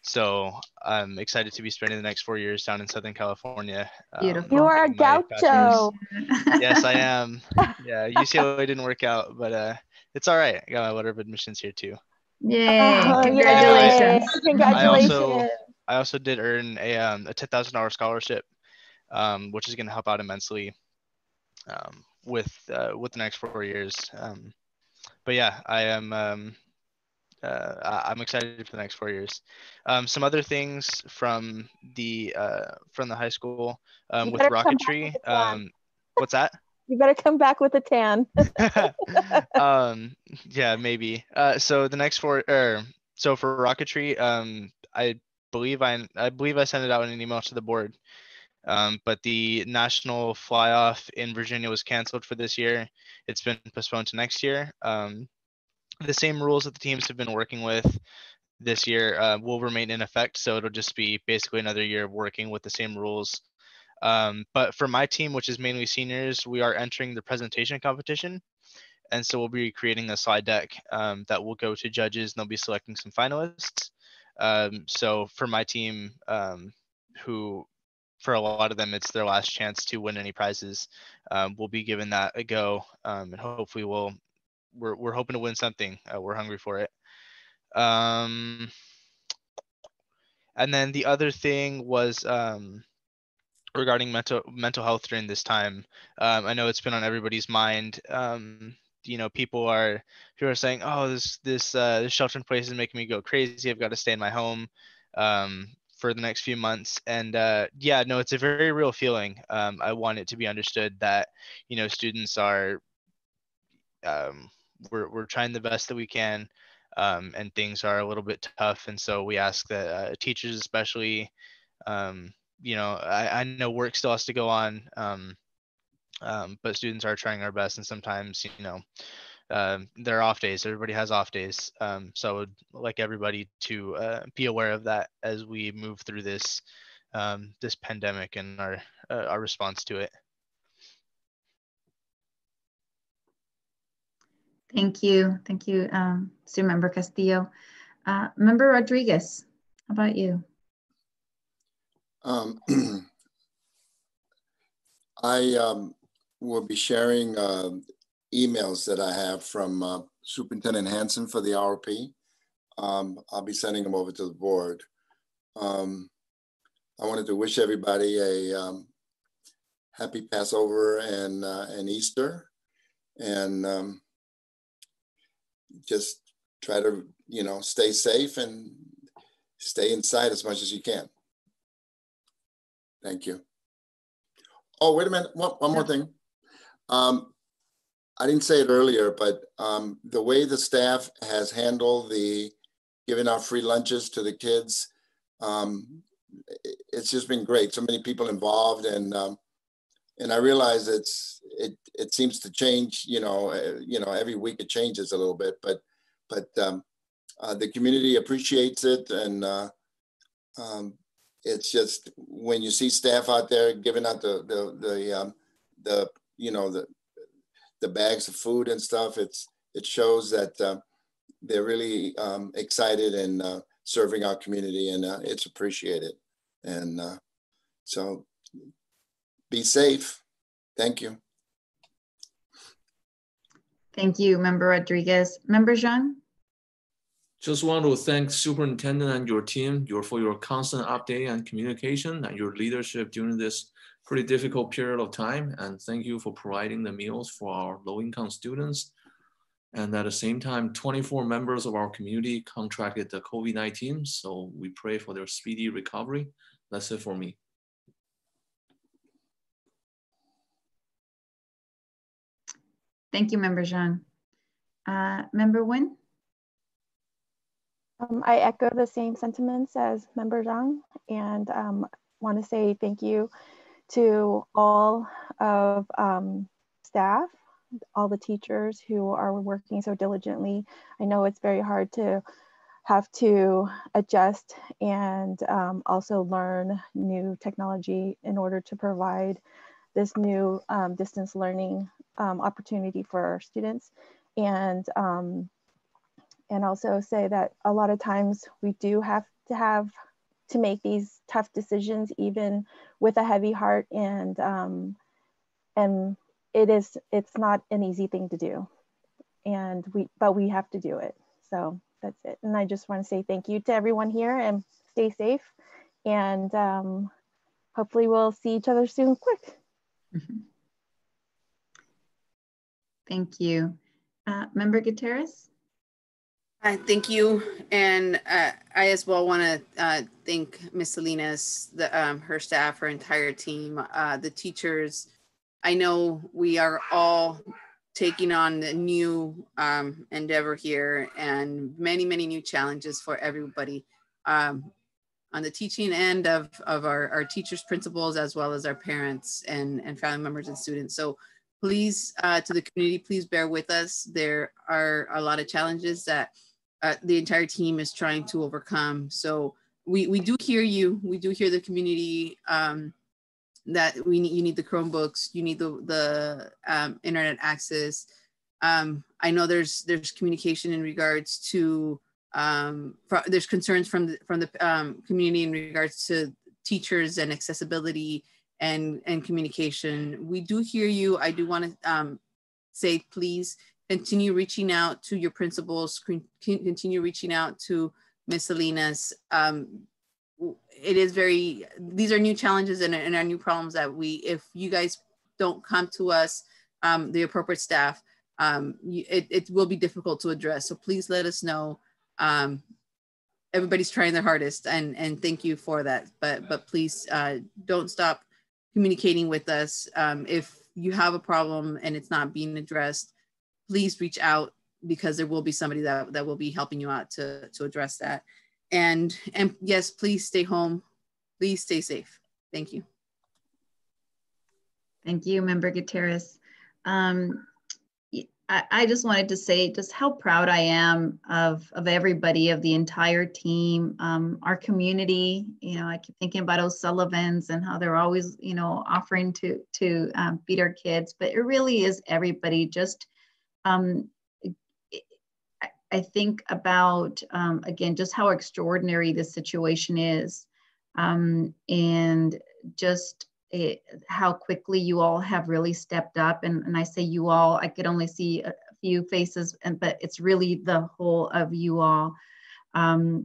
So I'm excited to be spending the next 4 years down in Southern California. Beautiful. You are a gaucho. Yes, I am. Yeah, UCLA didn't work out, but it's all right. I got my letter of admissions here too. Yay, Oh, congratulations. yay. Congratulations. I also did earn a $10,000 scholarship, which is going to help out immensely with the next 4 years. But yeah, I am I'm excited for the next 4 years. Some other things from the high school with rocketry. What's that? You better come back with a tan. Yeah, maybe. So the next so for rocketry, I believe I sent it out in an email to the board. But the national fly-off in Virginia was canceled for this year. It's been postponed to next year. The same rules that the teams have been working with this year will remain in effect. So it'll just be basically another year of working with the same rules. But for my team, which is mainly seniors, we are entering the presentation competition. And so we'll be creating a slide deck that will go to judges and they'll be selecting some finalists. So for my team, who for a lot of them, it's their last chance to win any prizes, we'll be giving that a go. And hopefully we're hoping to win something. We're hungry for it. And then the other thing was regarding mental health during this time. I know it's been on everybody's mind. You know, people are saying, "Oh, this shelter in place is making me go crazy. I've got to stay in my home for the next few months." And yeah, no, it's a very real feeling. I want it to be understood that, you know, students are we're trying the best that we can, and things are a little bit tough. And so we ask that teachers especially, you know, I know work still has to go on, but students are trying our best. And sometimes, you know, there are off days. Everybody has off days. So I would like everybody to be aware of that as we move through this this pandemic and our response to it. Thank you, Student Member Castillo. Member Rodriguez, how about you? I will be sharing emails that I have from Superintendent Hansen for the RP. I'll be sending them over to the board. I wanted to wish everybody a happy Passover and Easter, and just try to, you know, stay safe and stay inside as much as you can. Thank you. Oh, wait a minute. One more thing. I didn't say it earlier, but the way the staff has handled the giving out free lunches to the kids, it's just been great. So many people involved, and I realize it seems to change. Every week it changes a little bit, but the community appreciates it, and it's just when you see staff out there giving out the bags of food and stuff, it shows that they're really excited and serving our community, and it's appreciated. And so be safe. Thank you. Thank you, Member Rodriguez. Member Zhang? Just want to thank Superintendent and your team for your constant update and communication and your leadership during this pretty difficult period of time. And thank you for providing the meals for our low-income students. And at the same time, 24 members of our community contracted the COVID-19. So we pray for their speedy recovery. That's it for me. Thank you, Member Zhang. Member Nguyen? I echo the same sentiments as Member Zhang, and want to say thank you to all of staff, all the teachers who are working so diligently. I know it's very hard to have to adjust and also learn new technology in order to provide this new distance learning opportunity for our students. And also say that a lot of times we do have to make these tough decisions, even with a heavy heart, and it's not an easy thing to do, but we have to do it. So that's it. And I just want to say thank you to everyone here, and stay safe, and hopefully we'll see each other soon quick. Thank you. Member Gutierrez? Thank you, and I as well want to thank Ms. Salinas, her staff, her entire team, the teachers. I know we are all taking on a new endeavor here, and many new challenges for everybody on the teaching end of our teachers, principals, as well as our parents and family members and students. So please, to the community, please bear with us. There are a lot of challenges that the entire team is trying to overcome. So we do hear you. We do hear the community that you need the Chromebooks, you need the internet access. I know there's communication in regards to there's concerns from the community in regards to teachers and accessibility and communication. We do hear you. I do want to say, please continue reaching out to your principals, continue reaching out to Ms. Salinas. These are new challenges and are new problems that if you guys don't come to us, the appropriate staff, it will be difficult to address. So please let us know. Everybody's trying their hardest, and thank you for that. But please don't stop communicating with us. If you have a problem and it's not being addressed, please reach out, because there will be somebody that will be helping you out to address that. And yes, please stay home. Please stay safe. Thank you. Thank you, Member Gutierrez. I just wanted to say just how proud I am of everybody, of the entire team, our community. I keep thinking about O'Sullivan's and how they're always, offering to feed our kids, but it really is everybody. Just I think about, again, just how extraordinary this situation is, and just how quickly you all have really stepped up. And I say you all, I could only see a few faces, but it's really the whole of you all. I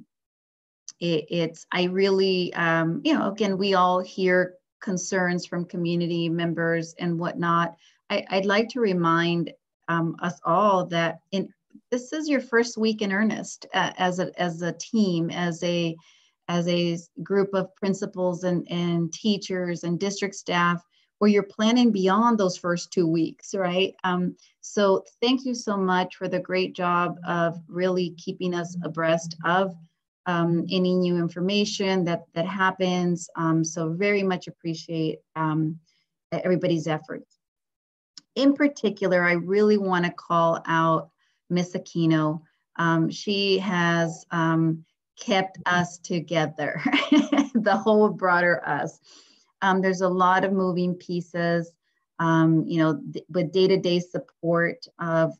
really, again, we all hear concerns from community members and whatnot. I'd like to remind us all that this is your first week in earnest as a team, as a group of principals and teachers and district staff. or you're planning beyond those first 2 weeks, right? So thank you so much for the great job of really keeping us abreast of any new information that happens. So very much appreciate everybody's efforts. In particular, I really want to call out Miss Aquino. She has kept us together, the whole broader us. There's a lot of moving pieces, with day-to-day support of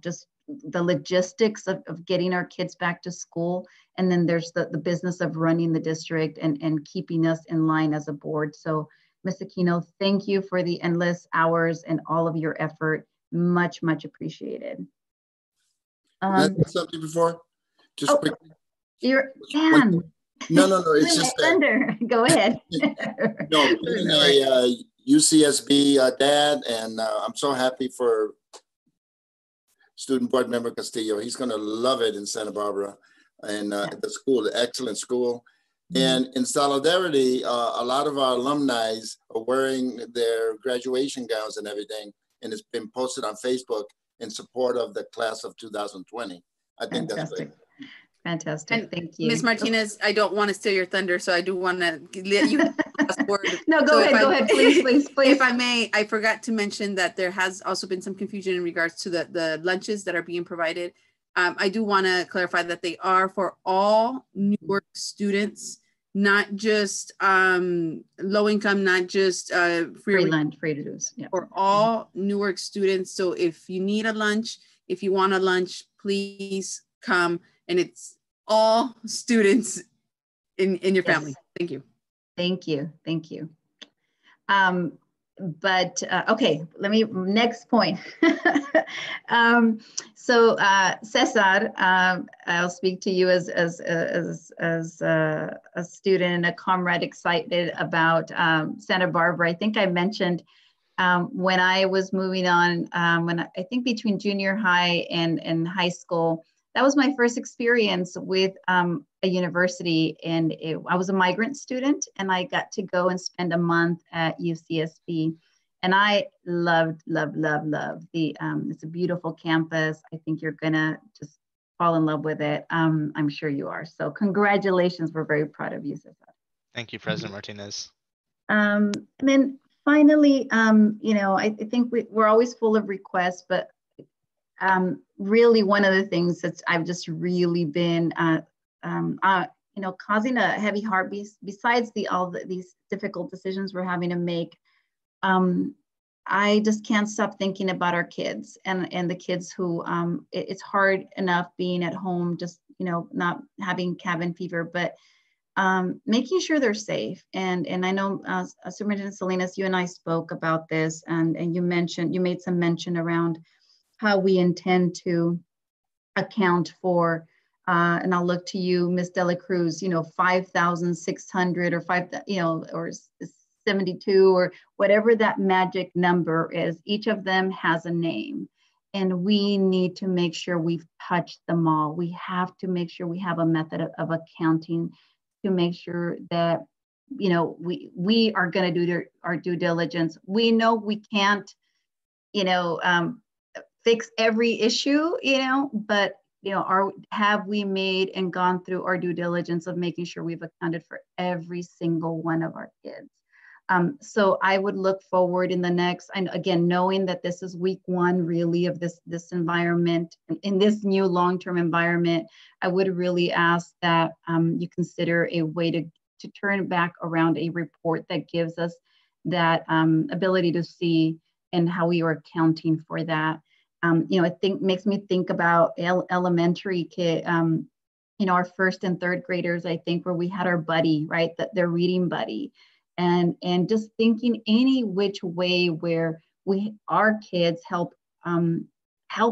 just the logistics of getting our kids back to school. And then there's the business of running the district and keeping us in line as a board. So Ms. Aquino, thank you for the endless hours and all of your effort. Much, much appreciated. Can I say something before? Just quickly. You're Dan. No. It's just thunder. Go ahead. No, being a UCSB dad, and I'm so happy for student board member Castillo. He's going to love it in Santa Barbara, and the school, the excellent school. And in solidarity, a lot of our alumni are wearing their graduation gowns and everything, and it's been posted on Facebook in support of the class of 2020. I think that's great. Fantastic. And thank you. Ms. Martinez, I don't want to steal your thunder, so I do want to let you have the last word. No, go ahead, please. If I may, I forgot to mention that there has also been some confusion in regards to the lunches that are being provided. I do want to clarify that they are for all Newark students, not just low income, not just free lunch, free to do. Yeah. For all Newark students. So if you need a lunch, if you want a lunch, please come. And it's all students in your family. Thank you. Thank you. Thank you. Okay, next point. So Cesar, I'll speak to you as a student, a comrade excited about Santa Barbara. I think I mentioned when I was moving on, I think between junior high and high school, that was my first experience with a university, and I was a migrant student, and I got to go and spend a month at UCSB, and I loved the. It's a beautiful campus. I think you're gonna just fall in love with it. I'm sure you are. So congratulations. We're very proud of you, Cesar. Thank you, President Martinez. And then finally, I think we're always full of requests, but really one of the things that I've just really been, causing a heavy heart besides these difficult decisions we're having to make. I just can't stop thinking about our kids and the kids who, it's hard enough being at home, just, not having cabin fever, but making sure they're safe. And I know Superintendent Salinas, you and I spoke about this, and you made some mention around how we intend to account for, and I'll look to you, Ms. Dela Cruz, 5,600 or 72 or whatever that magic number is. Each of them has a name, and we need to make sure we've touched them all. We have to make sure we have a method of accounting to make sure that, we are going to do our due diligence. We know we can't, fix every issue, but have we made and gone through our due diligence of making sure we've accounted for every single one of our kids? So I would look forward in the next, and again, knowing that this is week one really of this environment, in this new long-term environment, I would really ask that you consider a way to turn back around a report that gives us that ability to see and how we are accounting for that. I think makes me think about elementary kid, our first and third graders, I think, where we had our buddy, right? Their reading buddy. And just thinking any which way where our kids help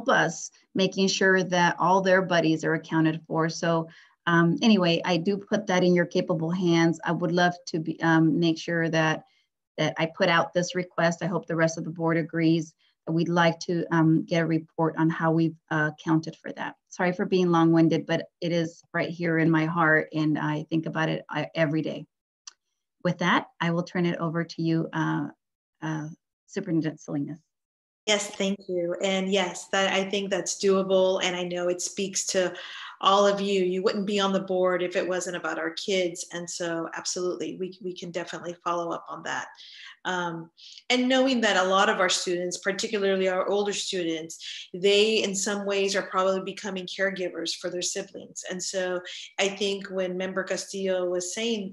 us, making sure that all their buddies are accounted for. So anyway, I do put that in your capable hands. I would love to make sure that I put out this request. I hope the rest of the board agrees. We'd like to get a report on how we've accounted for that. Sorry for being long-winded, but it is right here in my heart, and I think about it every day. With that, I will turn it over to you, Superintendent Salinas. Yes, thank you. And yes, that I think that's doable. And I know it speaks to all of you. You wouldn't be on the board if it wasn't about our kids. And so absolutely, we can definitely follow up on that. And knowing that a lot of our students, particularly our older students, they in some ways are probably becoming caregivers for their siblings. And so I think when Student Member Castillo was saying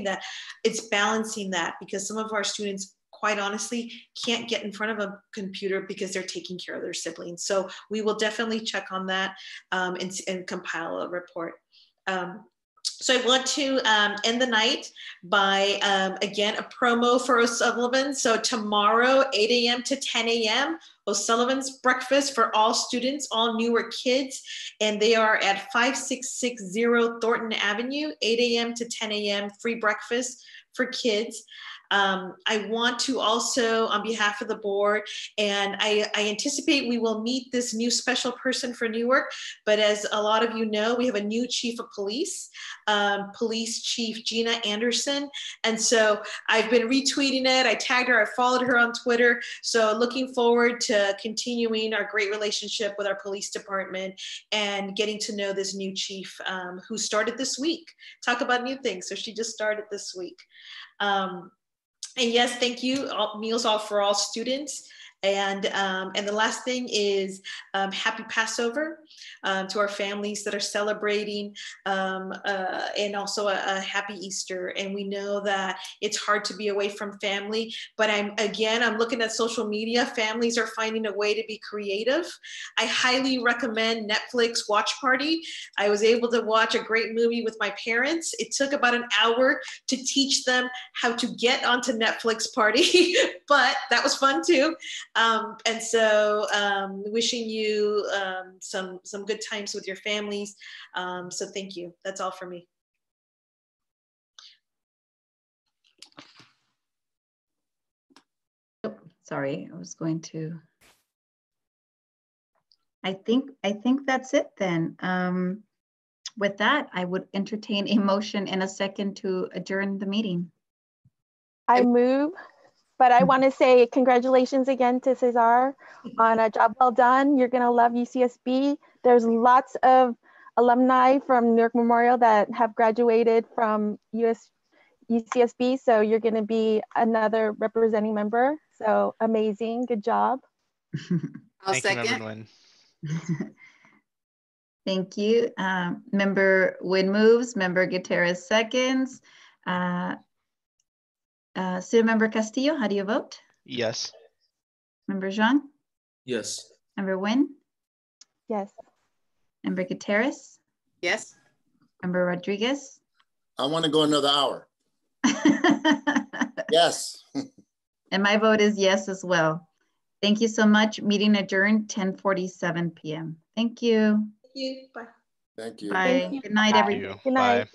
that it's balancing that, because some of our students, quite honestly, can't get in front of a computer because they're taking care of their siblings. So we will definitely check on that and compile a report. So I want to end the night by, again, a promo for O'Sullivan. So tomorrow, 8 a.m. to 10 a.m., O'Sullivan's breakfast for all students, all Newark kids, and they are at 5660 Thornton Avenue, 8 a.m. to 10 a.m., free breakfast for kids. I want to also, on behalf of the board, and I anticipate we will meet this new special person for Newark, but as a lot of you know, we have a new chief of police, Police Chief Gina Anderson. And so I've been retweeting it. I tagged her, I followed her on Twitter. So looking forward to continuing our great relationship with our police department and getting to know this new chief who started this week. Talk about new things. So she just started this week. And yes, thank you, Meals All for All students. And the last thing is happy Passover to our families that are celebrating, and also a happy Easter. And we know that it's hard to be away from family, but I'm looking at social media. Families are finding a way to be creative. I highly recommend Netflix Watch Party. I was able to watch a great movie with my parents. It took about an hour to teach them how to get onto Netflix Party, but that was fun too. And so wishing you some good times with your families. So thank you. That's all for me. Oh, sorry, I was going to. I think that's it then. With that, I would entertain a motion and a second to adjourn the meeting. I move. But I want to say congratulations again to Cesar on a job well done. You're going to love UCSB. There's lots of alumni from Newark Memorial that have graduated from UCSB. So you're going to be another representing member. So amazing. Good job. I'll Thank you, second. Member Nguyen. Thank you. Member Nguyen moves. Member Gutierrez seconds. Student Member Castillo, how do you vote? Yes. Member Zhang? Yes. Member Nguyen? Yes. Member Gutierrez? Yes. Member Rodriguez? I want to go another hour. Yes. And my vote is yes as well. Thank you so much. Meeting adjourned 10:47 p.m. Thank you. Thank you. Bye. Thank you. Bye. Thank you. Good night, Bye. everybody. Good night. Bye.